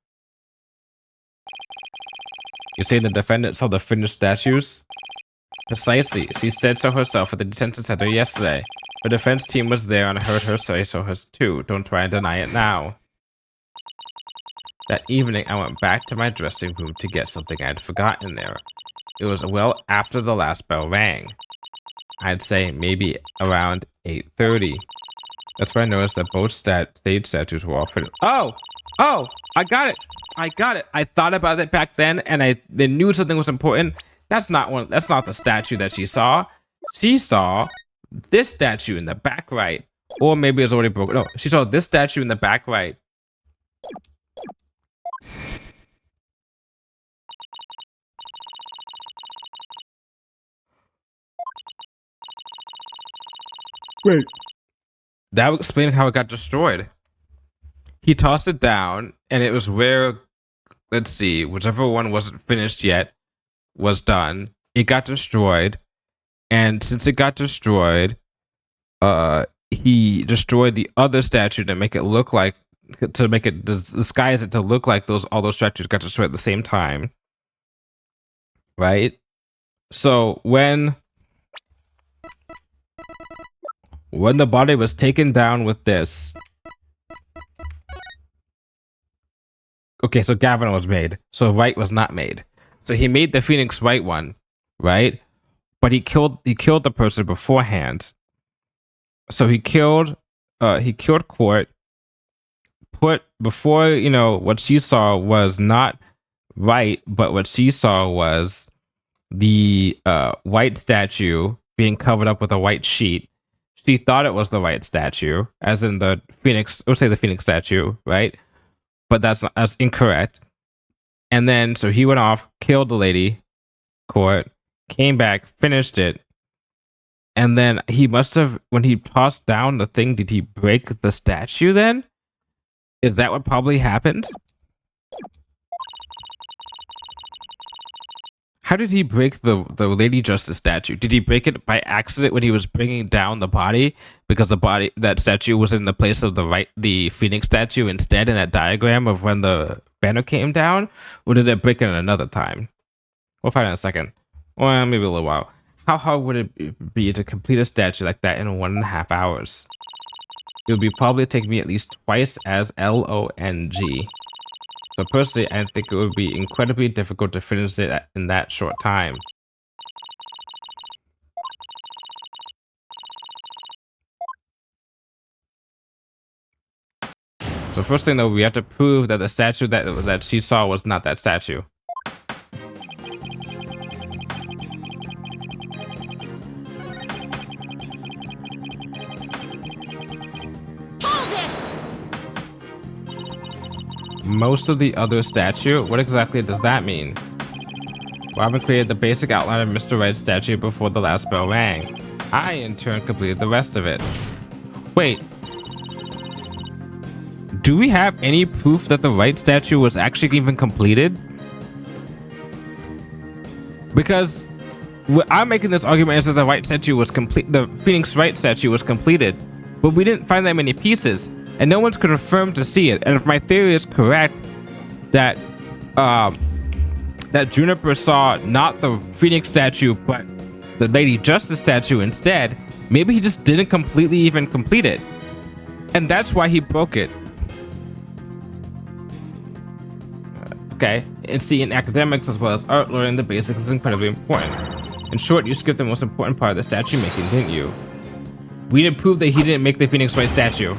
You say the defendant saw the finished statues? Precisely. She said so herself at the detention center yesterday. Her defense team was there and I heard her say so too. Don't try and deny it now. That evening, I went back to my dressing room to get something I had forgotten there. It was well after the last bell rang. I'd say maybe around 8:30. That's when I noticed that both stage statues were all pretty. Oh, I got it. I thought about it back then, and I knew something was important. That's not the statue that she saw. She saw this statue in the back right, or maybe it's already broken. No, she saw this statue in the back right. Wait. That would explain how it got destroyed. He tossed it down, and it was where, let's see, whichever one wasn't finished yet was done. It got destroyed, and since it got destroyed, he destroyed the other statue to make it look like, disguise it to look like all those statues got destroyed at the same time. Right? So when the body was taken down with this. Okay, so Gavin was made. So Wright was not made. So he made the Phoenix Wright one, right? But he killed the person beforehand. So he killed Court. Put before, what she saw was not Wright, but what she saw was the white statue being covered up with a white sheet. She thought it was the Wright statue, as in the Phoenix, or say the Phoenix statue, right? But that's incorrect. And then, so he went off, killed the lady, Court, came back, finished it. And then he must have, when he tossed down the thing, did he break the statue then? Is that what probably happened? How did he break the Lady Justice statue? Did he break it by accident when he was bringing down the body? Because that statue was in the place of the Phoenix statue instead in that diagram of when the banner came down? Or did it break it another time? We'll find out in a second. Well, maybe a little while. How hard would it be to complete a statue like that in 1.5 hours? It would probably take me at least twice as long. So personally, I think it would be incredibly difficult to finish it in that short time. So first thing though, we have to prove that the statue that she saw was not that statue. Most of the other statue? What exactly does that mean? Robin created the basic outline of Mr. Wright's statue before the last bell rang. I, in turn, completed the rest of it. Wait. Do we have any proof that the Wright statue was actually even completed? Because I'm making this argument as that the Wright statue was complete, the Phoenix Wright statue was completed, but we didn't find that many pieces. And no one's confirmed to see it. And if my theory is correct, that that Juniper saw not the Phoenix statue, but the Lady Justice statue instead, maybe he just didn't completely even complete it. And that's why he broke it. Okay, and see, in academics as well as art, learning the basics is incredibly important. In short, you skipped the most important part of the statue making, didn't you? We didn't prove that he didn't make the Phoenix Wright statue.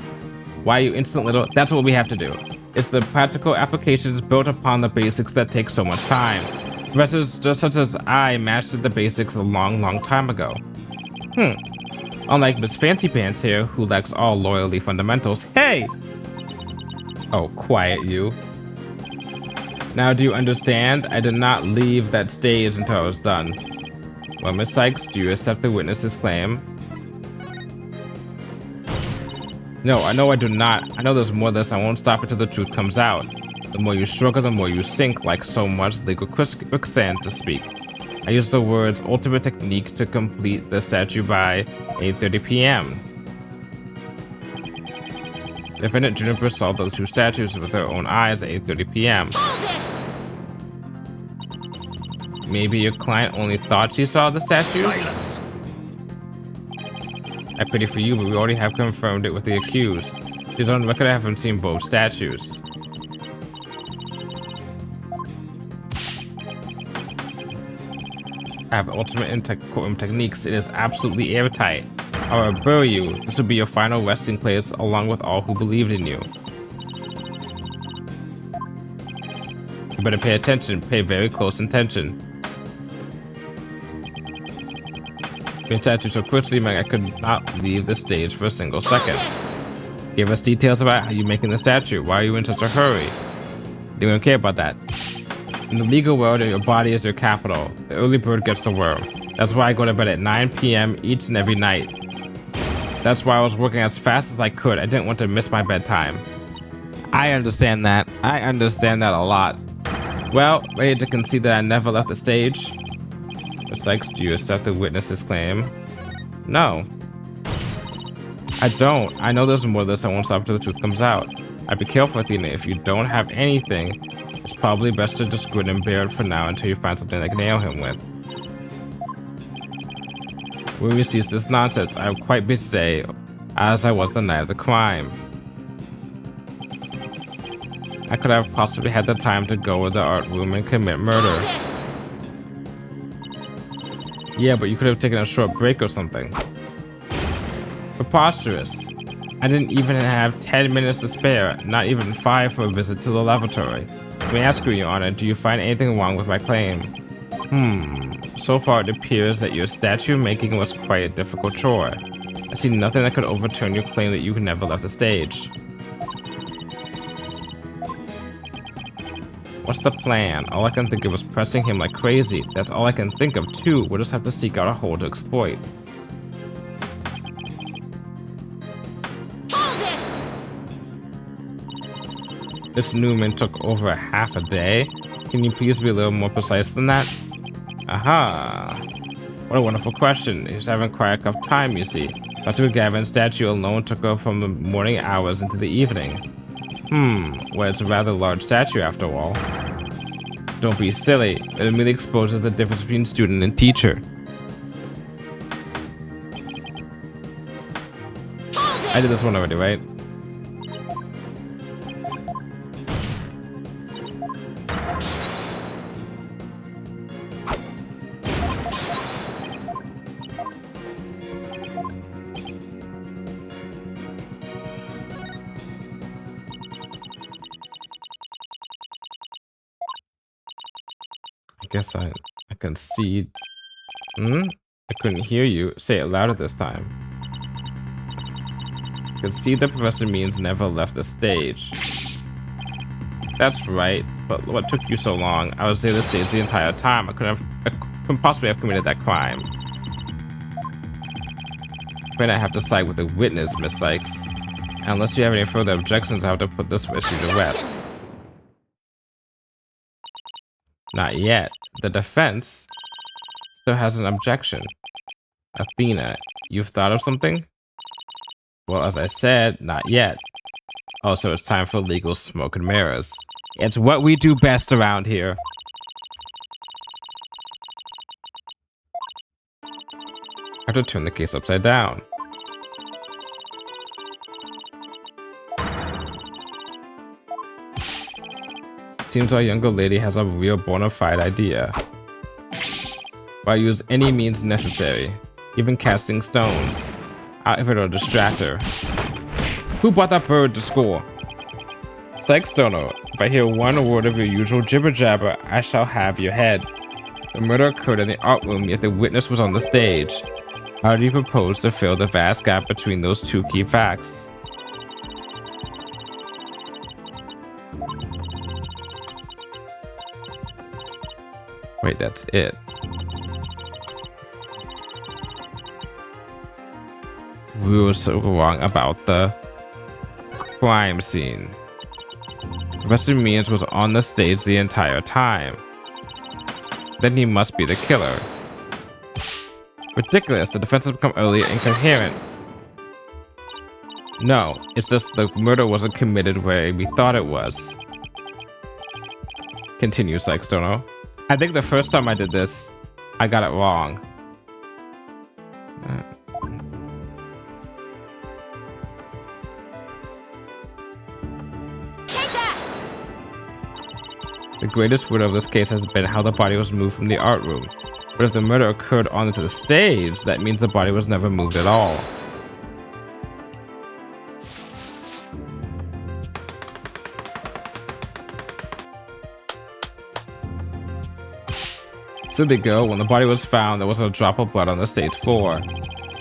Why, you instant little... That's what we have to do. It's the practical applications built upon the basics that take so much time. Professors just such as I mastered the basics a long time ago. Unlike Miss Fancy Pants here, who lacks all loyalty fundamentals. Hey! Oh, quiet you. Now do you understand? I did not leave that stage until I was done. Well, Miss Sykes, do you accept the witness's claim? No, I know I do not. I know there's more to this. I won't stop until the truth comes out. The more you struggle, the more you sink, like so much legal quicksand to speak. I use the words ultimate technique to complete the statue by 8:30 p.m. Defendant Juniper saw the two statues with her own eyes at 8:30 p.m. Maybe your client only thought she saw the statues? Silence. I pity for you, but we already have confirmed it with the accused. She's on record having seen both statues. I have ultimate courtroom techniques. It is absolutely airtight. I will bury you. This will be your final resting place, along with all who believed in you. You better pay attention. Pay very close attention. Being tattooed so quickly meant I could not leave the stage for a single second. Give us details about how you're making the statue. Why are you in such a hurry? They don't care about that. In the legal world, your body is your capital. The early bird gets the worm. That's why I go to bed at 9 p.m. each and every night. That's why I was working as fast as I could. I didn't want to miss my bedtime. I understand that. I understand that a lot. Well, ready to concede that I never left the stage? Miss Sykes, do you accept the witness's claim? No. I don't. I know there's more to this. I won't stop until the truth comes out. I'd be careful, Athena. If you don't have anything, it's probably best to just grin and bear it for now until you find something to nail him with. When we cease this nonsense, I am quite busy today, as I was the night of the crime. I could have possibly had the time to go to the art room and commit murder. Yeah, but you could have taken a short break or something. Preposterous. I didn't even have 10 minutes to spare, not even 5 for a visit to the lavatory. Let me ask you, Your Honor, do you find anything wrong with my claim? So far it appears that your statue making was quite a difficult chore. I see nothing that could overturn your claim that you never left the stage. What's the plan? All I can think of is pressing him like crazy. That's all I can think of too. We'll just have to seek out a hole to exploit. This Newman took over a half a day. Can you please be a little more precise than that? Aha. What a wonderful question. He was having quite a tough time, you see. Dr. Gavin's statue alone took her from the morning hours into the evening. Well, it's a rather large statue after all. Don't be silly. It merely exposes the difference between student and teacher. I did this one already, right? I guess I can see. I couldn't hear you. Say it louder this time. I can see the professor means never left the stage. That's right, but what took you so long? I was there the stage the entire time. I couldn't possibly have committed that crime. But I have to side with the witness, Miss Sykes. Unless you have any further objections, I have to put this issue to rest. Not yet. The defense still has an objection. Athena, you've thought of something? Well, as I said, not yet. Oh, so it's time for legal smoke and mirrors. It's what we do best around here. I have to turn the case upside down. Seems our younger lady has a real bona fide idea. I'll use any means necessary, even casting stones. outfit or distractor. Who brought that bird to school? Psych Stoner, if I hear one word of your usual jibber jabber, I shall have your head. The murder occurred in the art room, yet the witness was on the stage. How do you propose to fill the vast gap between those two key facts? Wait, that's it. We were so wrong about the crime scene. Professor Means was on the stage the entire time. Then he must be the killer. Ridiculous, the defense has become early incoherent. No, it's just the murder wasn't committed where we thought it was. Continue, Psych Stoner. I think the first time I did this, I got it wrong. The greatest word of this case has been how the body was moved from the art room. But if the murder occurred onto the stage, that means the body was never moved at all. Silly girl, when the body was found, there wasn't a drop of blood on the stage floor.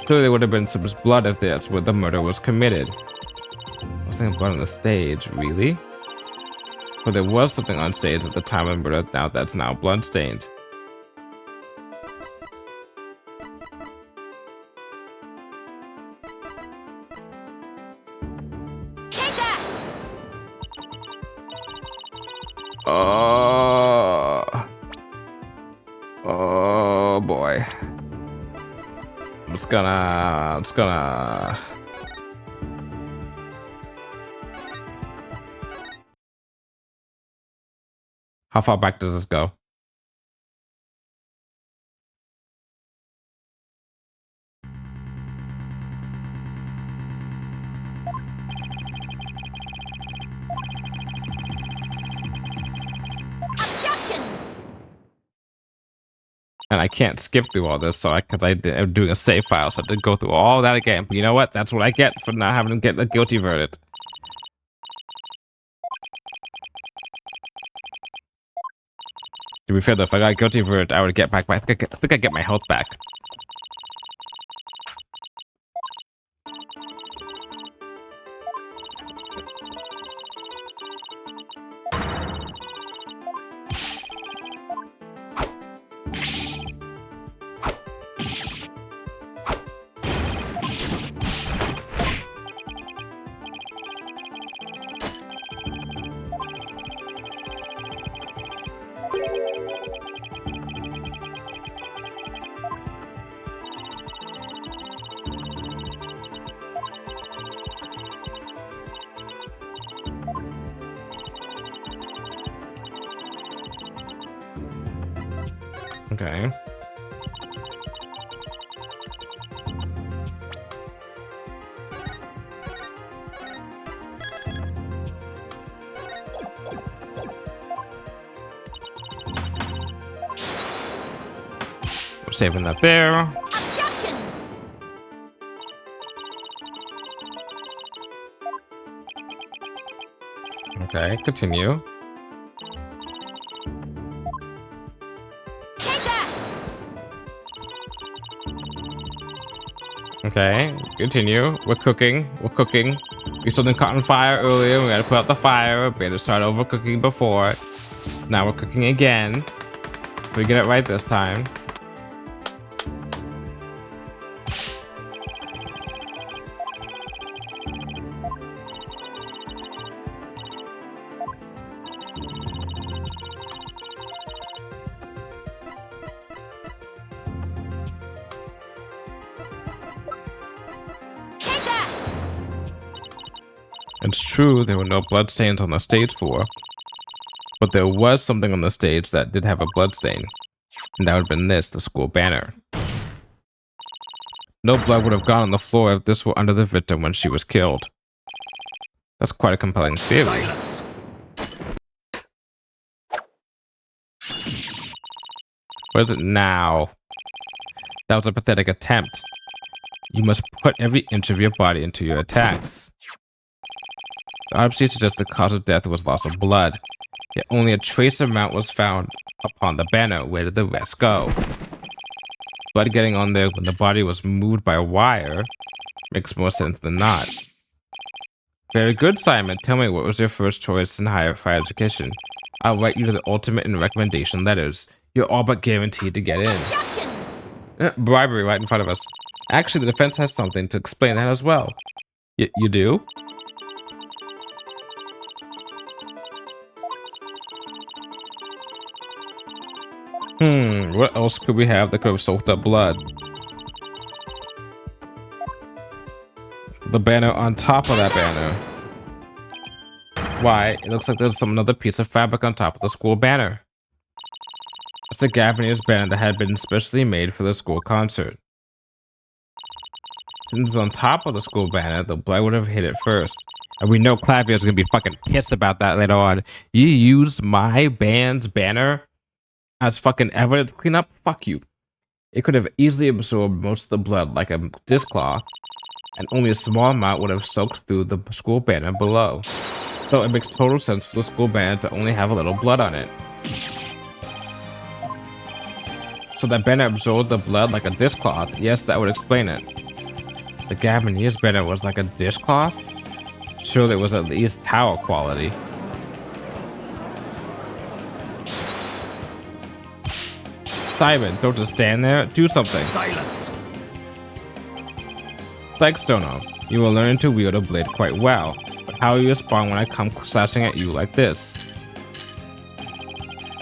Surely there would have been some blood if that's where the murder was committed. Wasn't blood on the stage, really? But there was something on stage at the time of the murder, now that's now bloodstained. Take that! Oh boy. I'm just gonna How far back does this go? Objection! And I can't skip through all this, so because I'm doing a save file, so I had to go through all that again. But you know what? That's what I get for not having to get a guilty verdict. To be fair though, if I got a guilty verdict, I would get back my. I think I get my health back. Okay. We're saving that there. Objection! Okay, continue. Take that! Okay, continue. We're cooking. We're cooking. We something caught on fire earlier. We gotta put out the fire. We had to start over cooking before. Now we're cooking again. We get it right this time. Take that! It's true there were no bloodstains on the stage floor, but there was something on the stage that did have a bloodstain, and that would have been this, the school banner. No blood would have gone on the floor if this were under the victim when she was killed. That's quite a compelling theory. Silence. What is it now? That was a pathetic attempt. You must put every inch of your body into your attacks. The autopsy suggests the cause of death was loss of blood, yet only a trace amount was found upon the banner. Where did the rest go? Blood getting on there when the body was moved by a wire makes more sense than not. Very good, Simon. Tell me, what was your first choice in higher education? I'll write you the ultimate in recommendation letters. You're all but guaranteed to get in. Bribery right in front of us. Actually, the defense has something to explain that as well. You do? What else could we have that could have soaked up blood? The banner on top of that banner. Why? It looks like there's another piece of fabric on top of the school banner. It's a Gavinier's banner that had been specially made for the school concert. Since it's on top of the school banner, the blood would have hit it first. And we know Clavier's gonna be fucking pissed about that later on. You used my band's banner as fucking evidence to clean up? Fuck you. It could have easily absorbed most of the blood like a dishcloth, and only a small amount would have soaked through the school banner below. So it makes total sense for the school banner to only have a little blood on it. So that banner absorbed the blood like a dishcloth. Yes, that would explain it. The Gavinier's banner was like a dishcloth? Surely it was at least towel quality. Simon, don't just stand there. Do something. Silence. Stono, you will learn to wield a blade quite well, but how will you respond when I come slashing at you like this?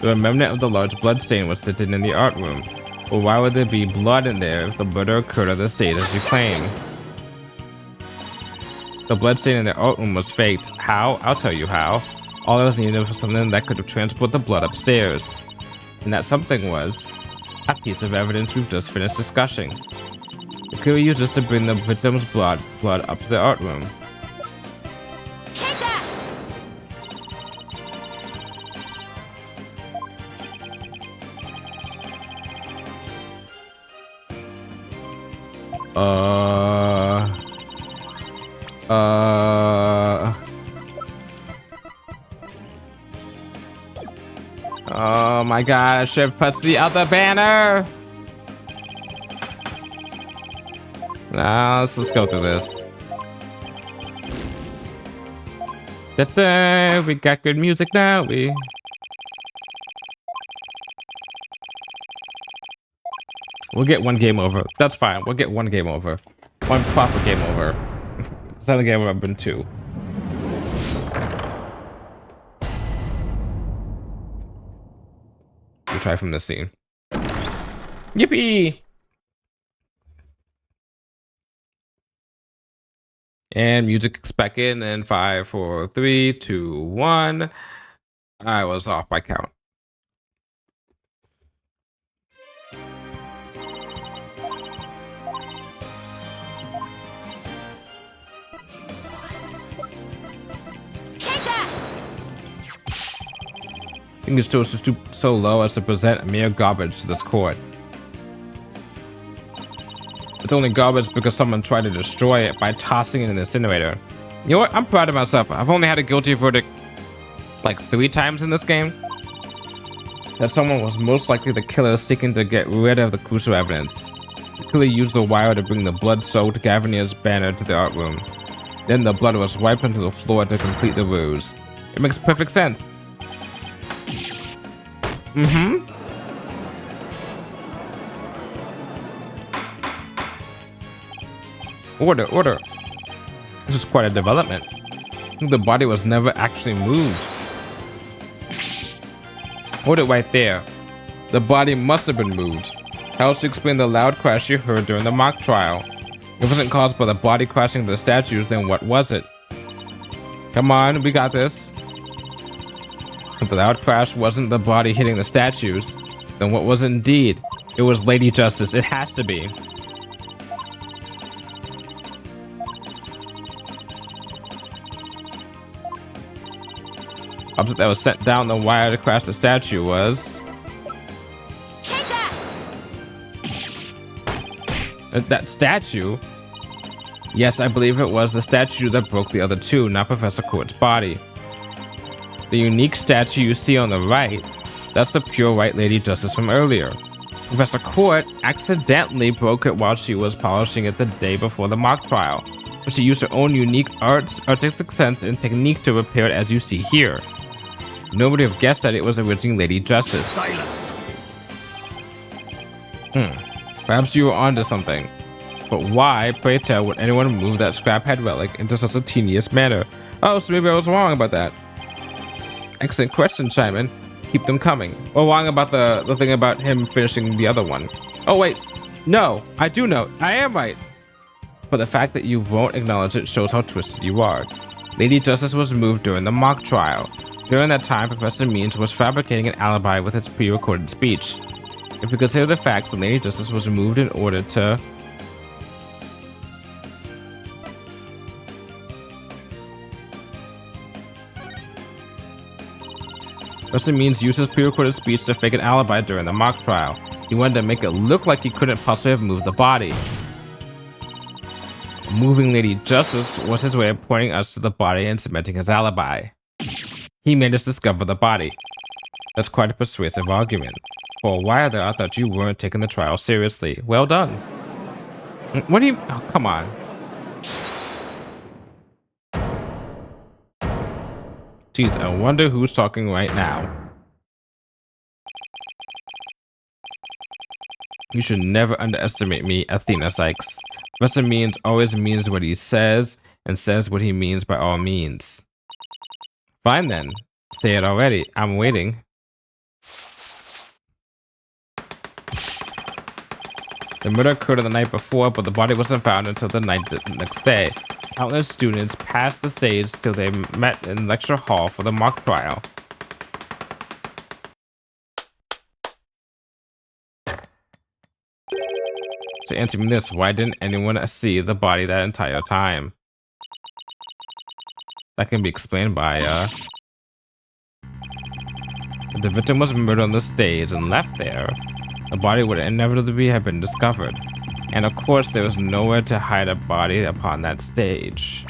The remnant of the large blood stain was sitting in the art room. But why would there be blood in there if the murder occurred at the state as you claim? The blood stain in the art room was faked. How? I'll tell you how. All I was needed was something that could transport the blood upstairs. And that something was a piece of evidence we've just finished discussing. It could be used just to bring the victim's blood up to the art room. Take that! Oh my god, I should have pressed the other banner! Nah, let's go through this. Da-da, we got good music now, We'll get one game over. That's fine, we'll get one game over. One proper game over. It's not a game where I've been two. We'll try from this scene. Yippee! And music expected in 5, 4, 3, 2, 1. I was off by count. Take that! Fingers toes to stoop so low as to present mere garbage to this court. It's only garbage because someone tried to destroy it by tossing it in the incinerator. You know what? I'm proud of myself. I've only had a guilty verdict like 3 times in this game. That someone was most likely the killer seeking to get rid of the crucial evidence. The killer used the wire to bring the blood-soaked Gavinier's banner to the art room. Then the blood was wiped onto the floor to complete the ruse. It makes perfect sense. Order. This is quite a development. I think the body was never actually moved. Hold it right there. The body must have been moved. How else to explain the loud crash you heard during the mock trial? If it wasn't caused by the body crashing into the statues, then what was it? Come on, we got this. If the loud crash wasn't the body hitting the statues, then what was it indeed? It was Lady Justice. It has to be. Object that was sent down the wire to crash the statue was... Take that! That statue? Yes, I believe it was the statue that broke the other two, not Professor Court's body. The unique statue you see on the right, that's the pure white Lady Justice from earlier. Professor Court accidentally broke it while she was polishing it the day before the mock trial, but she used her own unique artistic sense and technique to repair it as you see here. Nobody would have guessed that it was originally Lady Justice. Silence! Perhaps you were onto something. But why, pray tell, would anyone move that scrap head relic into such a tedious manner? Oh, so maybe I was wrong about that. Excellent question, Simon. Keep them coming. Or wrong about the thing about him finishing the other one. Oh wait, no, I do know. I am right. But the fact that you won't acknowledge it shows how twisted you are. Lady Justice was moved during the mock trial. During that time, Professor Means was fabricating an alibi with its pre-recorded speech. If we consider the facts, then Lady Justice was removed in order to... Professor Means used his pre-recorded speech to fake an alibi during the mock trial. He wanted to make it look like he couldn't possibly have moved the body. Moving Lady Justice was his way of pointing us to the body and cementing his alibi. He made us discover the body. That's quite a persuasive argument. For a while there, I thought you weren't taking the trial seriously. Well done. What do you... Oh, come on. Jeez, I wonder who's talking right now. You should never underestimate me, Athena Sykes. Professor Means always means what he says, and says what he means by all means. Fine then. Say it already. I'm waiting. The murder occurred the night before, but the body wasn't found until the next day. Countless students passed the stage till they met in the lecture hall for the mock trial. So answer me this, why didn't anyone see the body that entire time? That can be explained by, if the victim was murdered on the stage and left there, the body would inevitably have been discovered. And of course, there was nowhere to hide a body upon that stage.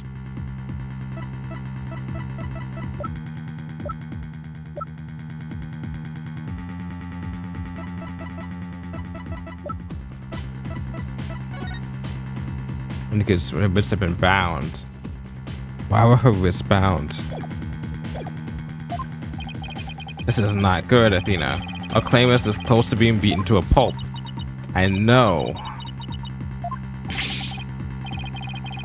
Because her wrists have been bound. Why were her wrists bound? This is not good, Athena. Our claim is this close to being beaten to a pulp. I know.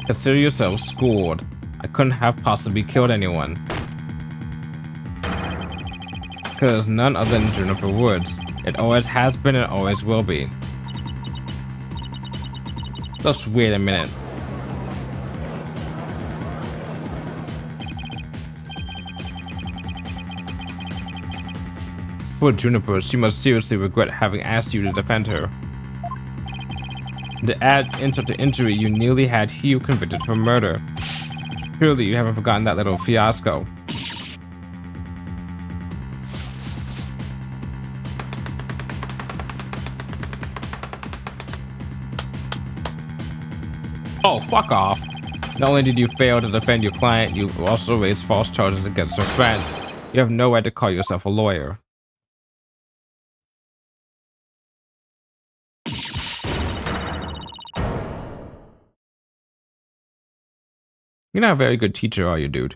Consider yourself schooled. I couldn't have possibly killed anyone. Because none other than Juniper Woods. It always has been and always will be. Just wait a minute. Poor Juniper, she must seriously regret having asked you to defend her. To add insult to injury, you nearly had Hugh convicted for murder. Surely you haven't forgotten that little fiasco. Oh, fuck off. Not only did you fail to defend your client, you also raised false charges against her friend. You have no right to call yourself a lawyer. You're not a very good teacher, are you, dude?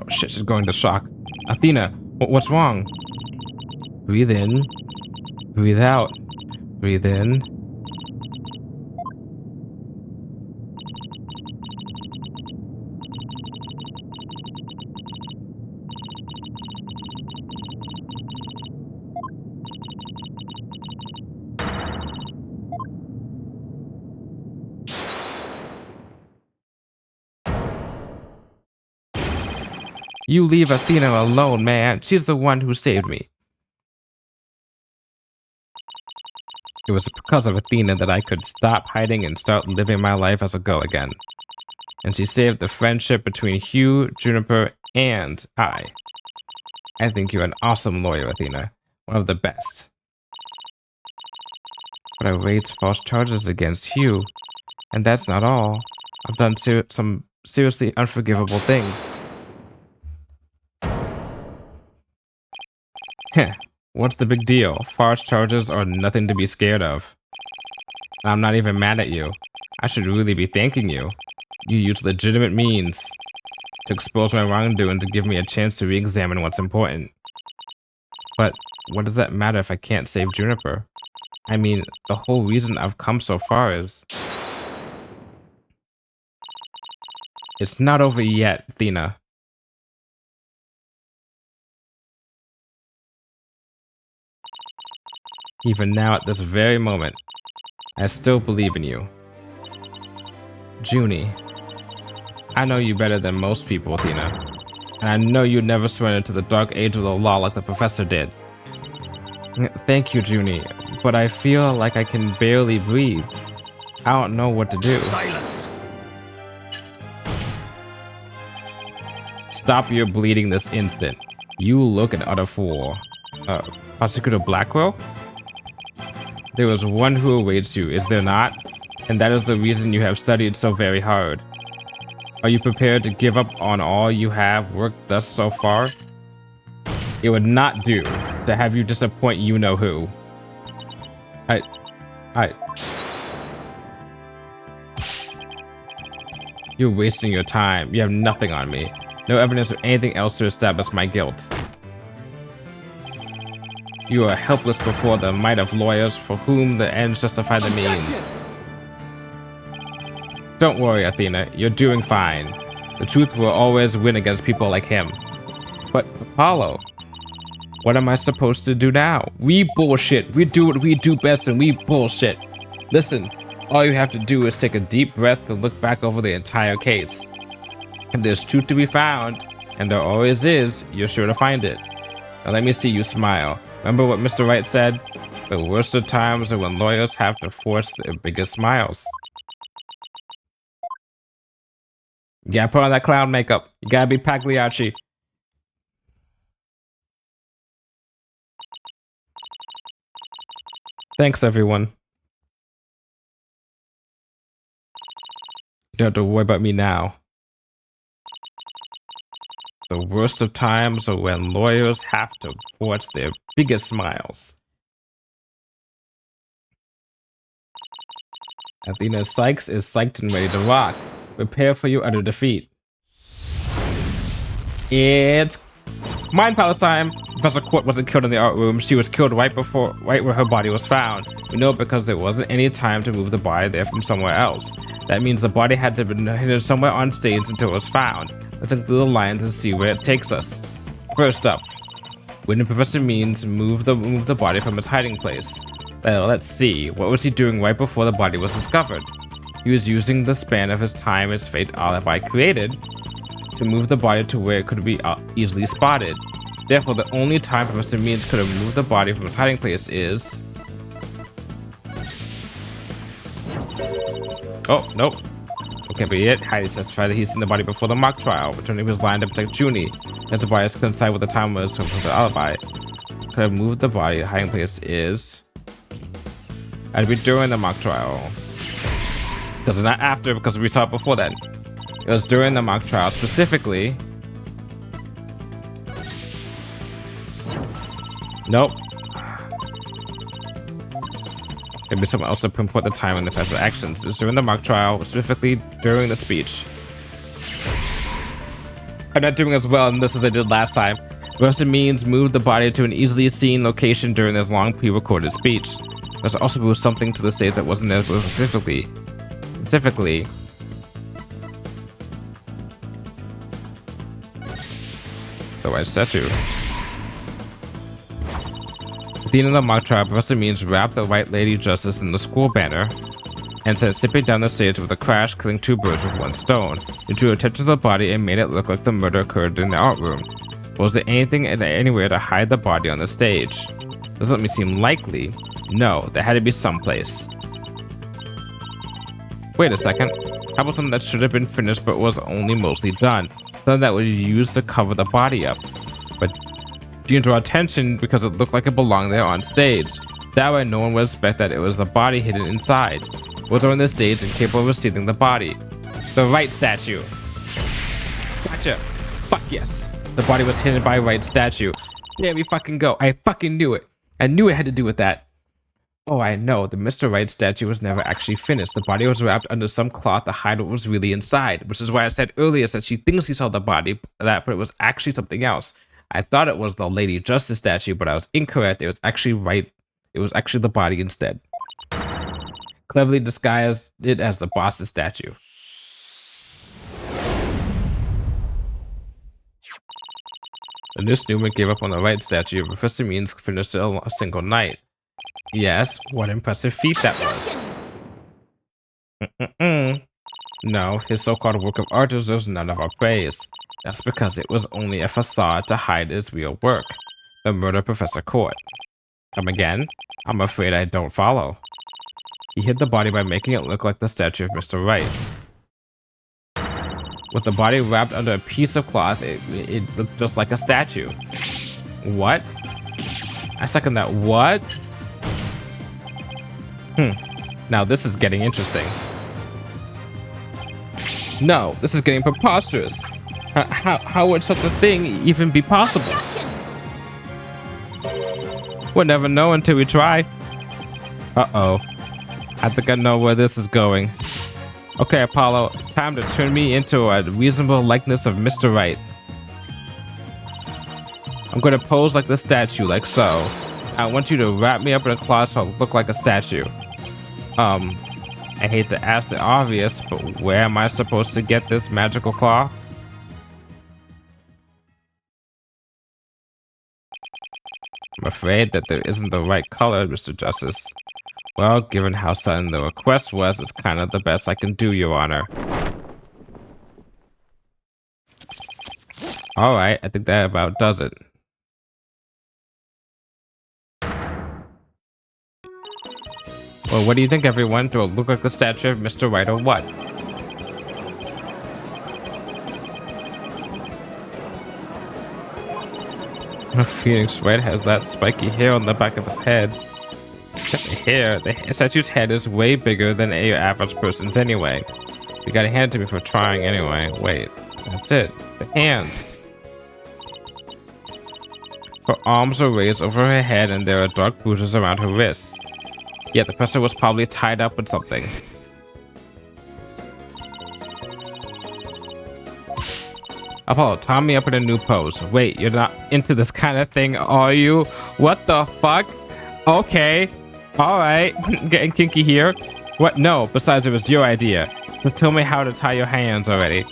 Oh shit, she's going to shock. Athena, what's wrong? Breathe in. Breathe out. Breathe in. You leave Athena alone, man. She's the one who saved me. It was because of Athena that I could stop hiding and start living my life as a girl again. And she saved the friendship between Hugh, Juniper, and I. I think you're an awesome lawyer, Athena. One of the best. But I raised false charges against Hugh. And that's not all. I've done some seriously unforgivable things. Heh. What's the big deal? False charges are nothing to be scared of. I'm not even mad at you. I should really be thanking you. You used legitimate means to expose my wrongdoing to give me a chance to re-examine what's important. But what does that matter if I can't save Juniper? I mean, the whole reason I've come so far is... It's not over yet, Athena. Even now, at this very moment, I still believe in you. Junie, I know you better than most people, Athena. And I know you'd never surrender to the dark age of the law like the professor did. Thank you, Junie, but I feel like I can barely breathe. I don't know what to do. Silence! Stop your bleeding this instant. You look an utter fool. Prosecutor Blackwell? There is one who awaits you, is there not? And that is the reason you have studied so very hard. Are you prepared to give up on all you have worked thus so far? It would not do to have you disappoint you-know-who. You're wasting your time. You have nothing on me. No evidence or anything else to establish my guilt. You are helpless before the might of lawyers for whom the ends justify the means. Don't worry, Athena. You're doing fine. The truth will always win against people like him. But Apollo, what am I supposed to do now? We bullshit. We do what we do best and we bullshit. Listen, all you have to do is take a deep breath and look back over the entire case. If there's truth to be found, and there always is, you're sure to find it. Now let me see you smile. Remember what Mr. Wright said? The worst of times are when lawyers have to force their biggest smiles. You gotta put on that clown makeup. You gotta be Pagliacci. Thanks, everyone. You don't have to worry about me now. The worst of times are when lawyers have to force their biggest smiles. Athena Sykes is psyched and ready to rock. Prepare for your utter defeat. It's Mind Palace time. Professor Court wasn't killed in the art room. She was killed right where her body was found. We know it because there wasn't any time to move the body there from somewhere else. That means the body had to have been hidden somewhere on stage until it was found. Let's look through the lines and see where it takes us. First up, when did Professor Means move the body from its hiding place? Well, let's see. What was he doing right before the body was discovered? He was using the span of his time his fate alibi created to move the body to where it could be easily spotted. Therefore, the only time Professor Means could have moved the body from its hiding place is... Oh, nope. Okay, but yet Heidi testified that he's seen the body before the mock trial, returning his line to protect Junie. As the body coincide with the time was from the alibi. Could have moved the body. The hiding place is... I'd be during the mock trial. Because not after, because we saw it before then. It was during the mock trial, specifically. Nope. Maybe someone else to pinpoint the time and the effects of actions. It's during the mock trial, specifically during the speech. I'm not doing as well in this as I did last time. Professor Means moved the body to an easily seen location during this long pre-recorded speech. There's also moved something to the stage that wasn't there specifically. The white statue. At the end of the mock trial, Professor Means wrapped the White Lady Justice in the school banner and sent zipping down the stage with a crash, killing 2 birds with 1 stone. It drew attention to the body and made it look like the murder occurred in the art room. Was there anything anywhere to hide the body on the stage? Doesn't me seem likely. No, there had to be someplace. Wait a second. How about something that should have been finished but was only mostly done? Something that was used to cover the body up. But didn't draw attention because it looked like it belonged there on stage. That way no one would expect that it was the body hidden inside. Was on the stage and capable of receiving the body. The Wright statue. Gotcha. Fuck yes. The body was hidden by Wright statue. There we fucking go. I fucking knew it. I knew it had to do with that. Oh, I know. The Mr. Wright statue was never actually finished. The body was wrapped under some cloth to hide what was really inside, which is why I said earlier that she thinks he saw the body, but it was actually something else. I thought it was the Lady Justice statue, but I was incorrect. It was actually Wright. It was actually the body instead. Cleverly disguised it as the boss's statue. The Nurse Newman gave up on the Wright statue, but Professor Means finished it a single night. Yes, what impressive feat that was. No, his so-called work of art deserves none of our praise. That's because it was only a facade to hide its real work. The murder of Professor Court. Come again? I'm afraid I don't follow. He hid the body by making it look like the statue of Mr. Wright. With the body wrapped under a piece of cloth, it looked just like a statue. What? I second that. What? Now this is getting interesting. No, this is getting preposterous. How would such a thing even be possible? We'll never know until we try. Uh-oh. I think I know where this is going. Okay, Apollo, time to turn me into a reasonable likeness of Mr. Wright. I'm going to pose like the statue, like so. I want you to wrap me up in a cloth so I look like a statue. I hate to ask the obvious, but where am I supposed to get this magical cloth? I'm afraid that there isn't the right color, Mr. Justice. Well, given how sudden the request was, it's kind of the best I can do, Your Honor. Alright, I think that about does it. Well, what do you think, everyone? Do I look like the statue of Mr. Wright or what? Phoenix Wright has that spiky hair on the back of his head. The statue's head is way bigger than a average person's anyway. You gotta hand it to me for trying anyway. Wait, that's it. The hands. Her arms are raised over her head and there are dark bruises around her wrists. Yeah, the person was probably tied up with something. Apollo, tie me up in a new pose. Wait, you're not into this kind of thing, are you? What the fuck? Okay. Alright. Getting kinky here. What? No, besides it was your idea. Just tell me how to tie your hands already.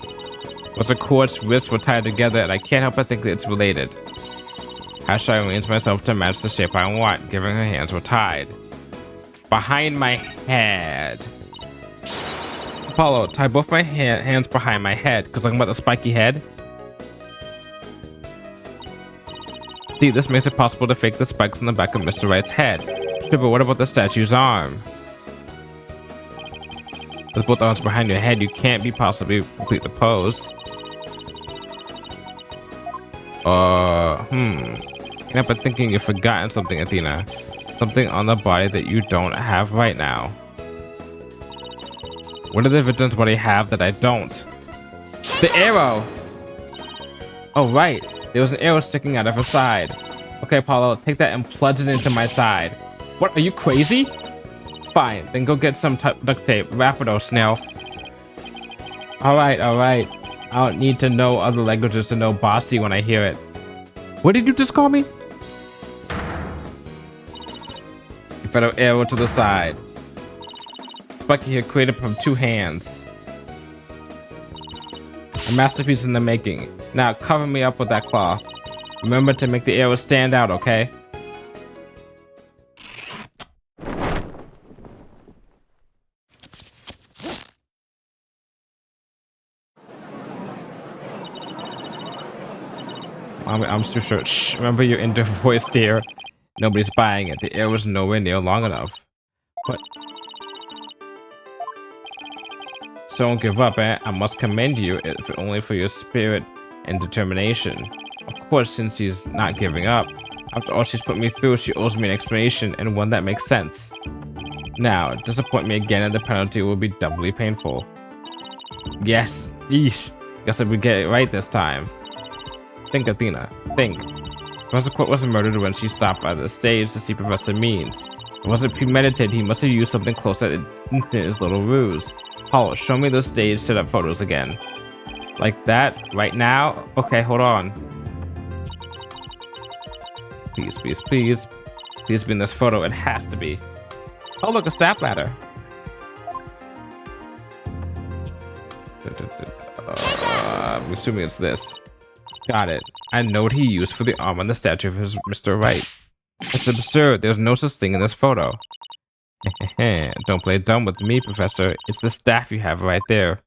What's a cord's wrists were tied together and I can't help but think that it's related. How should I arrange myself to match the shape I want, given her hands were tied? Behind my head. Apollo, tie both my hands behind my head, because I'm about the spiky head. See, this makes it possible to fake the spikes on the back of Mr. Wright's head. Sure, but what about the statue's arm? With both arms behind your head, you can't be possibly complete the pose. Can't help but thinking you've forgotten something, Athena. Something on the body that you don't have right now. What are the victims' body have that I don't? The arrow! Oh, right. There was an arrow sticking out of her side. Okay, Apollo, take that and plunge it into my side. What, are you crazy? Fine, then go get some duct tape. Rapido, snail. Alright. I don't need to know other languages to know bossy when I hear it. What did you just call me? Confederate arrow to the side. Spiky here created from 2 hands. A masterpiece in the making. Now cover me up with that cloth. Remember to make the arrow stand out, okay? I'm too sure. Shh, remember your inner voice, dear. Nobody's buying it. The air was nowhere near long enough. What? So don't give up, eh? I must commend you, if only for your spirit and determination. Of course, since she's not giving up. After all she's put me through, she owes me an explanation, and one that makes sense. Now, disappoint me again, and the penalty will be doubly painful. Yes. Yeesh. Guess I would get it right this time. Think, Athena. Think. Professor Quirk wasn't murdered when she stopped by the stage to see Professor Means. It wasn't premeditated. He must have used something close that into his little ruse. Apollo, show me those stage setup photos again. Like that? Right now? Okay, hold on. Please, please, please. Please be in this photo. It has to be. Oh, look, a step ladder. I'm assuming it's this. Got it. I know what he used for the arm on the statue of his Mr. Wright. It's absurd. There's no such thing in this photo. Don't play dumb with me, Professor. It's the staff you have right there.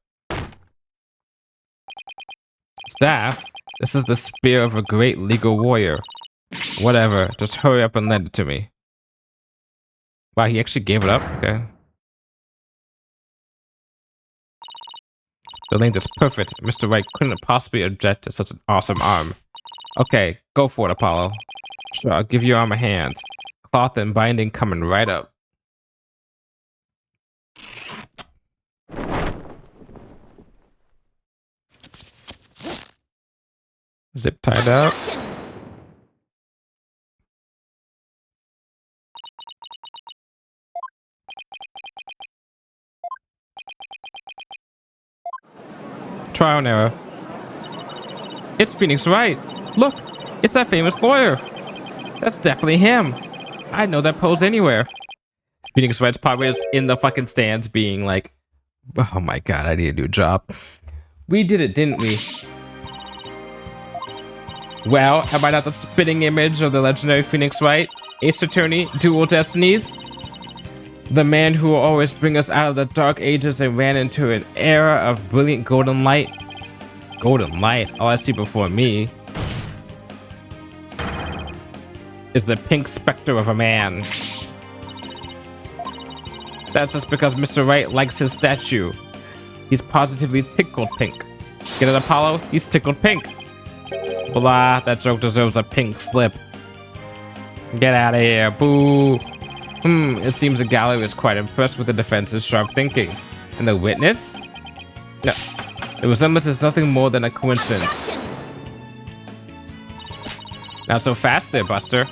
Staff? This is the spear of a great legal warrior. Whatever. Just hurry up and lend it to me. Wow, he actually gave it up? Okay. The length is perfect. Mr. Wright couldn't possibly object to such an awesome arm. Okay, go for it, Apollo. Sure, I'll give your arm a hand. Cloth and binding coming right up. Zip tied up. Trial and error. It's Phoenix Wright. Look, it's that famous lawyer. That's definitely him. I'd know that pose anywhere. Phoenix Wright's probably is in the fucking stands being like, oh my god, I need a new job. We did it, didn't we? Well, am I not the spitting image of the legendary Phoenix Wright? Ace Attorney, Dual Destinies? The man who will always bring us out of the dark ages and ran into an era of brilliant golden light. Golden light? All I see before me is the pink specter of a man. That's just because Mr. Wright likes his statue. He's positively tickled pink. Get it, Apollo? He's tickled pink. Blah, that joke deserves a pink slip. Get out of here, boo. It seems the gallery is quite impressed with the defense's sharp thinking. And the witness? No, the resemblance is nothing more than a coincidence. Not so fast there, Buster.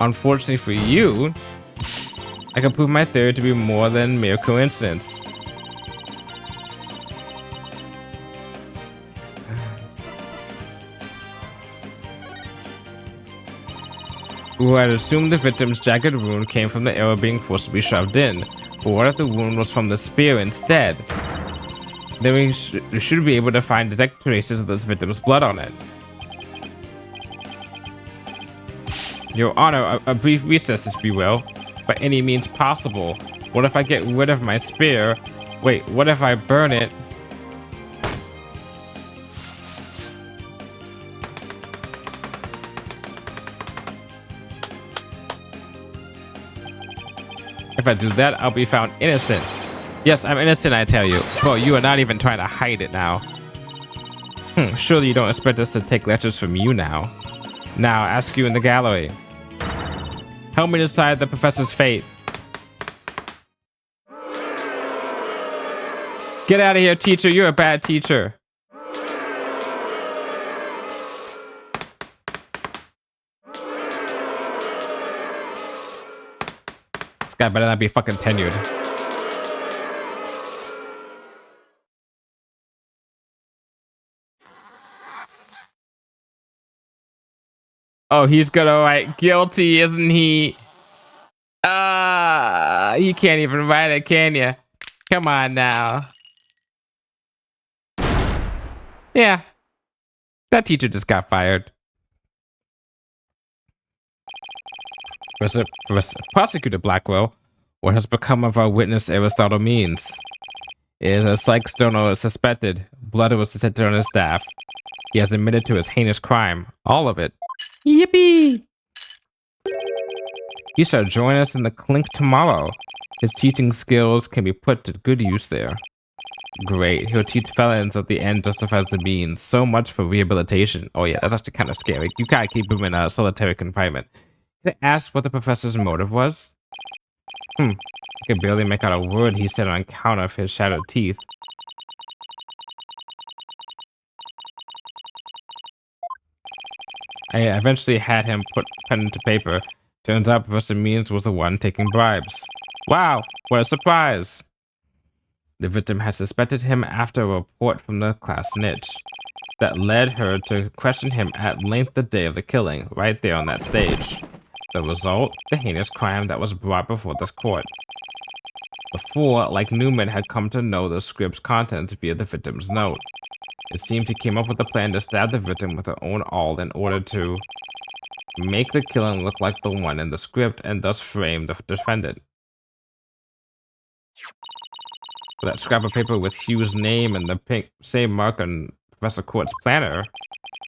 Unfortunately for you, I can prove my theory to be more than mere coincidence. Who had assumed the victim's jagged wound came from the arrow being forcibly shoved in. But what if the wound was from the spear instead? Then we should be able to find detect traces of this victim's blood on it. Your Honor, a brief recess if you will. By any means possible. What if I get rid of my spear? Wait, what if I burn it? If I do that, I'll be found innocent. Yes, I'm innocent, I tell you. Well, you are not even trying to hide it now. Surely you don't expect us to take lectures from you now. Now, I ask you in the gallery. Help me decide the professor's fate. Get out of here, teacher. You're a bad teacher. This guy better not be fucking tenured. Oh, he's gonna write guilty, isn't he? You can't even write it, can you? Come on now. Yeah. That teacher just got fired. Prosecutor Blackwell, what has become of our witness Aristotle Means? It is as Sykes Stono suspected. Blood was detected on his staff. He has admitted to his heinous crime. All of it. Yippee! He shall join us in the clink tomorrow. His teaching skills can be put to good use there. Great. He'll teach felons that the end justifies the means. So much for rehabilitation. Oh yeah, that's actually kind of scary. You gotta keep him in solitary confinement. Can I ask what the professor's motive was? I could barely make out a word he said on account of his shattered teeth. I eventually had him put pen to paper. Turns out Professor Means was the one taking bribes. Wow, what a surprise! The victim had suspected him after a report from the class snitch. That led her to question him at length the day of the killing, right there on that stage. The result? The heinous crime that was brought before this court. The four, like Newman, had come to know the script's contents via the victim's note. It seemed he came up with a plan to stab the victim with her own awl in order to make the killing look like the one in the script and thus frame the defendant. That scrap of paper with Hugh's name and the pink same mark on Professor Court's planner?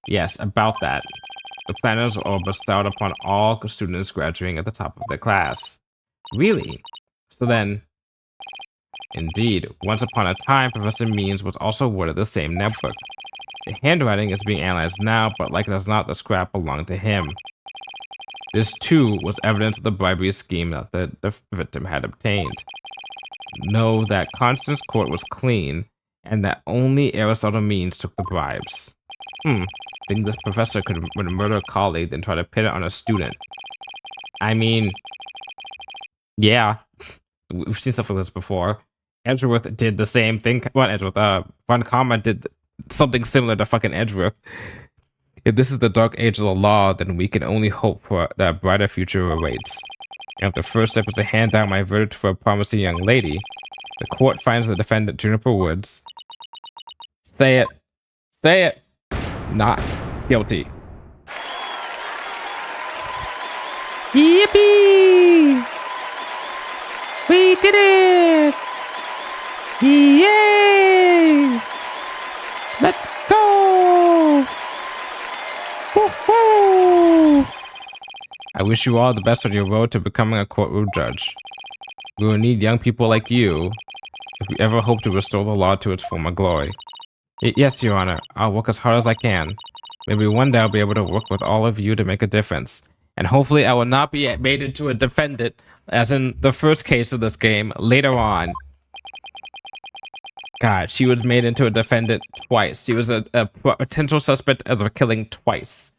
Yes, about that. The planners are bestowed upon all students graduating at the top of their class. Really? So then... Indeed, once upon a time, Professor Means was also awarded the same notebook. The handwriting is being analyzed now, but like it as not, the scrap belonged to him. This, too, was evidence of the bribery scheme that the victim had obtained. Know that Constance Court was clean, and that only Aristotle Means took the bribes. Think this professor would murder a colleague then try to pin it on a student. I mean, yeah, we've seen stuff like this before. Edgeworth did the same thing. Well, Edgeworth, Von Karma did something similar to fucking Edgeworth. If this is the dark age of the law, then we can only hope for that a brighter future awaits. And if the first step is to hand down my verdict for a promising young lady, the court finds the defendant Juniper Woods. Say it. Say it. Not guilty. Yippee! We did it! Yay! Let's go! Woo-hoo! I wish you all the best on your road to becoming a courtroom judge. We will need young people like you if we ever hope to restore the law to its former glory. Yes, Your Honor, I'll work as hard as I can. Maybe one day I'll be able to work with all of you to make a difference. And hopefully I will not be made into a defendant, as in the first case of this game, later on. God, she was made into a defendant twice. She was a potential suspect as of killing twice.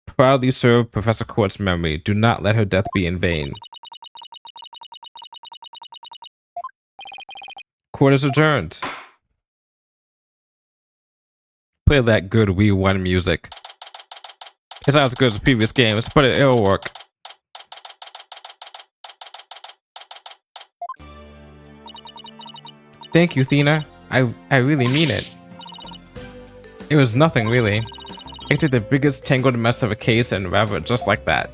Proudly serve Professor Court's memory. Do not let her death be in vain. Court is adjourned. Play that good Wii 1 music. It's not as good as the previous games, but it'll work. Thank you, Thena. I really mean it. It was nothing, really. I took the biggest tangled mess of a case and wrap it just like that.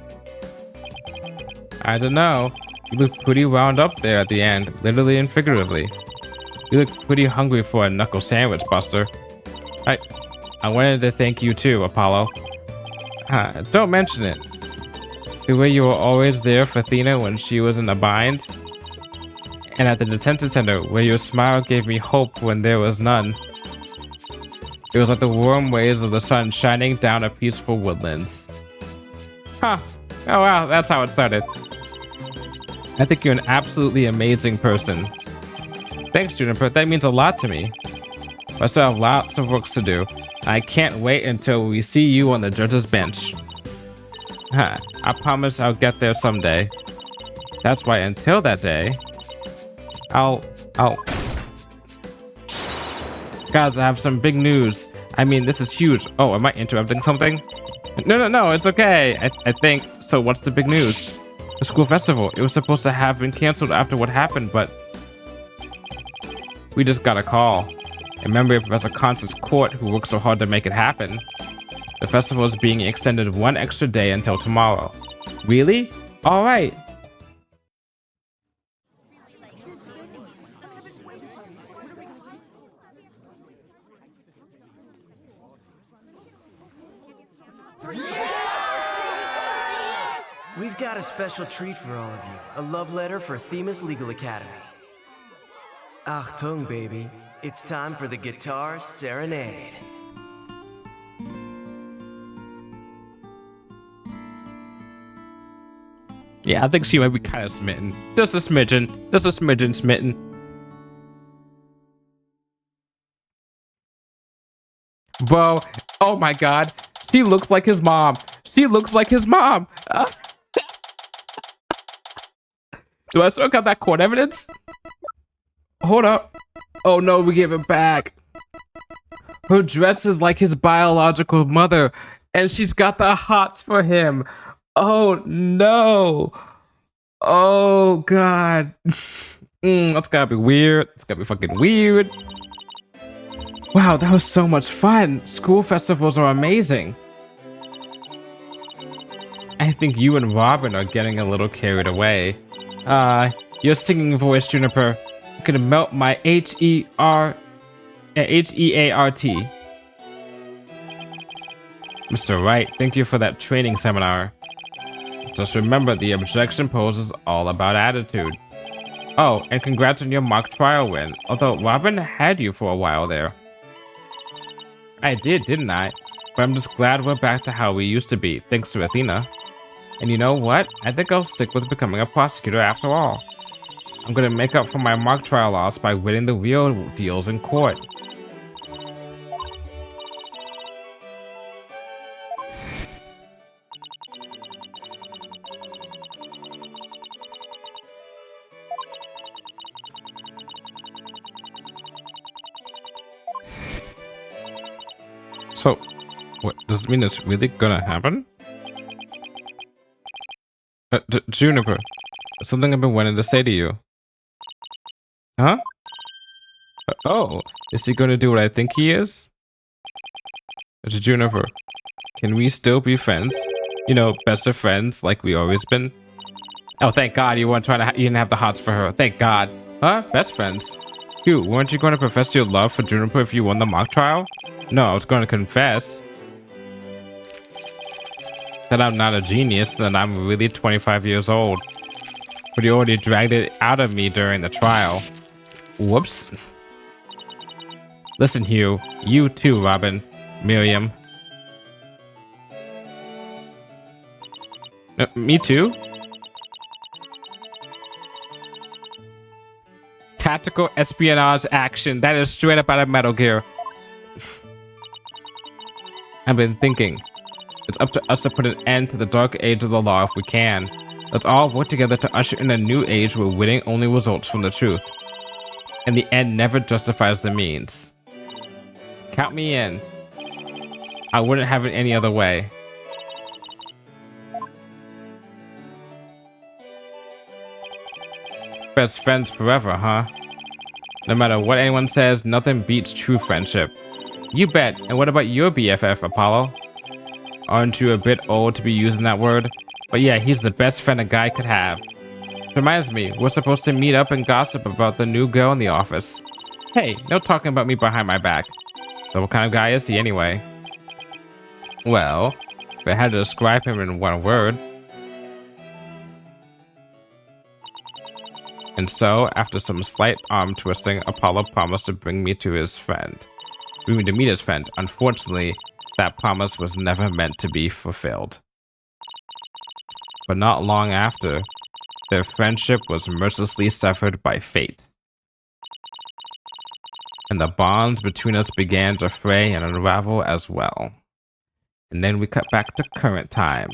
I don't know. You look pretty wound up there at the end, literally and figuratively. You look pretty hungry for a knuckle sandwich, Buster. I wanted to thank you too, Apollo. Don't mention it. The way you were always there for Thena when she was in a bind. And at the detention center, where your smile gave me hope when there was none. It was like the warm rays of the sun shining down a peaceful woodlands. Huh. Oh wow, that's how it started. I think you're an absolutely amazing person. Thanks, Juniper. That means a lot to me. I still have lots of works to do. I can't wait until we see you on the judge's bench. I promise I'll get there someday. That's why until that day, I'll... Guys, I have some big news. I mean, this is huge. Oh, am I interrupting something? No, it's okay. I think... So what's the big news? The school festival. It was supposed to have been canceled after what happened, but... We just got a call. A member of Professor Constance Court who worked so hard to make it happen. The festival is being extended one extra day until tomorrow. Really? All right. We've got a special treat for all of you. A love letter for Themis Legal Academy. Achtung, baby. It's time for the Guitar Serenade. Yeah, I think she might be kind of smitten. Just a smidgen. Just a smidgen smitten. Bro, oh my god. She looks like his mom. She looks like his mom. Do I still got that court evidence? Hold up. Oh no, we gave it back. Her dress is like his biological mother, and she's got the hots for him. Oh no. Oh god. That's gotta be weird. It's gotta be fucking weird. Wow, that was so much fun. School festivals are amazing. I think you and Robin are getting a little carried away. Your singing voice, Juniper, can melt my H-E-A-R-T. Mr. Wright, thank you for that training seminar. Just remember, the objection pose is all about attitude. Oh, and congrats on your mock trial win, although Robin had you for a while there. I did, didn't I? But I'm just glad we're back to how we used to be, thanks to Athena. And you know what? I think I'll stick with becoming a prosecutor after all. I'm gonna make up for my mock trial loss by winning the real deals in court. So, what does it mean it's really gonna happen? Juniper, something I've been wanting to say to you. Huh? Oh, is he gonna do what I think he is? Juniper, can we still be friends? You know, best of friends like we always been? Oh, thank God you weren't trying to. You didn't have the hots for her. Thank God. Huh? Best friends? You weren't you going to profess your love for Juniper if you won the mock trial? No, I was going to confess that I'm not a genius, that I'm really 25 years old. But you already dragged it out of me during the trial. Whoops. Listen, Hugh. You too, Robin. Miriam. Me too? Tactical espionage action. That is straight up out of Metal Gear. I've been thinking. It's up to us to put an end to the dark age of the law if we can. Let's all work together to usher in a new age where winning only results from the truth. And the end never justifies the means. Count me in. I wouldn't have it any other way. Best friends forever, huh? No matter what anyone says, nothing beats true friendship. You bet. And what about your BFF, Apollo? Aren't you a bit old to be using that word? But yeah, he's the best friend a guy could have. Which reminds me, we're supposed to meet up and gossip about the new girl in the office. Hey, no talking about me behind my back. So what kind of guy is he anyway? Well, if I had to describe him in one word. And so, after some slight arm twisting, Apollo promised to bring me to his friend. Bring me to meet his friend. Unfortunately, that promise was never meant to be fulfilled. But not long after, their friendship was mercilessly severed by fate. And the bonds between us began to fray and unravel as well. And then we cut back to current time.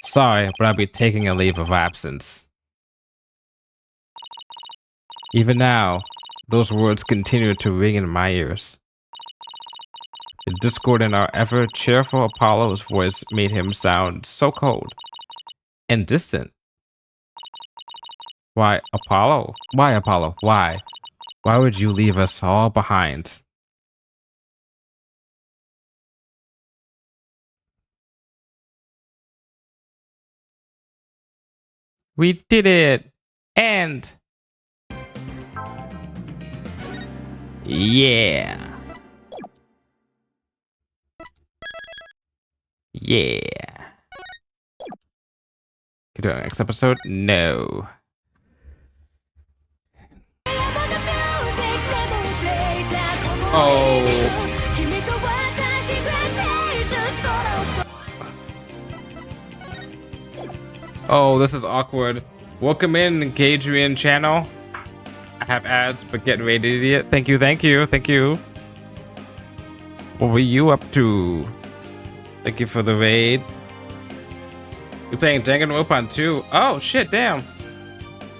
Sorry, but I'll be taking a leave of absence. Even now, those words continue to ring in my ears. The discord in our ever cheerful Apollo's voice made him sound so cold and distant. Why, Apollo? Why, Apollo? Why? Why would you leave us all behind? We did it! And... yeah. Yeah. doing next episode? No. Oh. Oh, this is awkward. Welcome in, Gadrian channel. I have ads, but get ready, idiot. Thank you, thank you, thank you. What were you up to? Thank you for the raid. You're playing Danganronpa 2? Oh, shit, damn.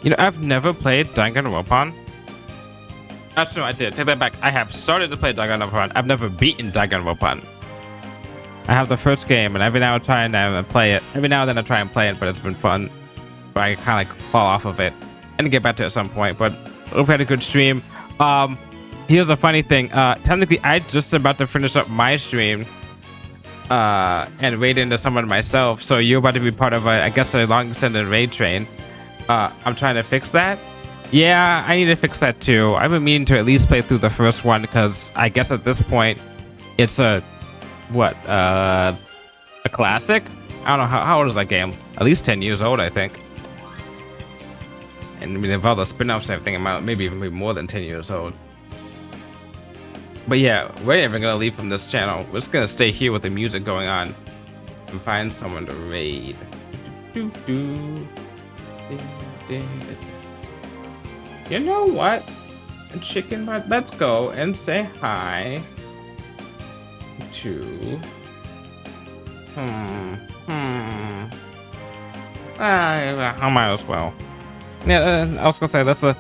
You know, I've never played Danganronpa. Actually, no, I did. Take that back. I have started to play Danganronpa. I've never beaten Danganronpa. I have the first game, and every now and then I play it. Every now and then I try and play it, but it's been fun. But I kind of like fall off of it and get back to it at some point. But we've had a good stream. Here's a funny thing. Technically, I just about to finish up my stream and raid into someone myself. So you're about to be part of I guess a long extended raid train. I'm trying to fix that. Yeah, I need to fix that too. I've been meaning to at least play through the first one because I guess at this point it's a classic. I don't know how old is that game. At least 10 years old, I think. And I mean, with all the spin-offs and everything, it might maybe even be more than 10 years old. But yeah, we're never gonna leave from this channel. We're just gonna stay here with the music going on and find someone to raid. You know what? Chicken butt, let's go and say hi to I might as well. Yeah, I was gonna say that's a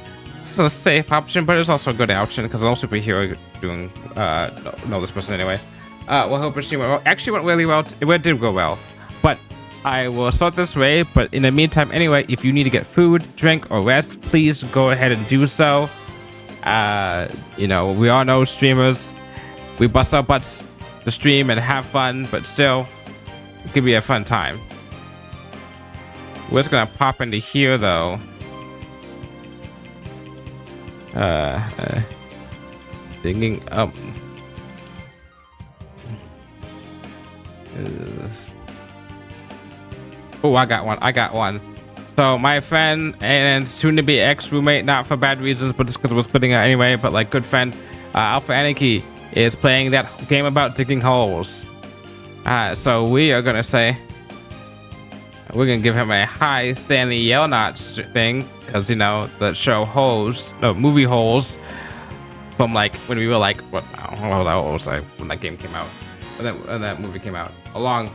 safe option, but it's also a good option because most people here are doing know this person anyway. Well, hope she went well. Actually went really well. It did go well, but I will start this way. But in the meantime, anyway, if you need to get food, drink, or rest, please go ahead and do so. You know, we all know streamers. We bust our butts to stream and have fun, but still, it could be a fun time. We're just gonna pop into here though. Digging up. Oh, I got one. So my friend and soon-to-be ex-roommate, not for bad reasons, but just because we're splitting it anyway, but like good friend, Alpha Anarchy, is playing that game about digging holes. So we are gonna say, we're gonna give him a high Stanley Yelnats thing, because you know the show Holes, no, movie Holes, from like when we were like what was I when that game came out, when that movie came out a long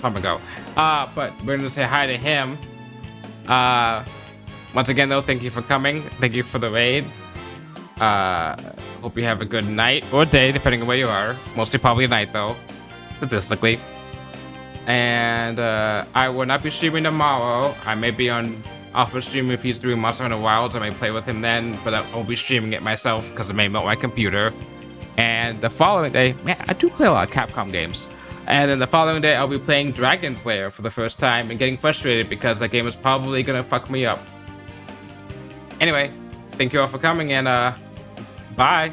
time ago. But we're gonna say hi to him. Once again though, thank you for coming. Thank you for the raid. Hope you have a good night or day, depending on where you are. Mostly probably night though, statistically. And I will not be streaming tomorrow. I may be on Alpha stream if he's doing Monster Hunter Wilds. I may play with him then, but I won't be streaming it myself because it may melt my computer. And the following day, man, I do play a lot of Capcom games. And then the following day, I'll be playing Dragon Slayer for the first time and getting frustrated because that game is probably gonna fuck me up. Anyway, thank you all for coming and bye.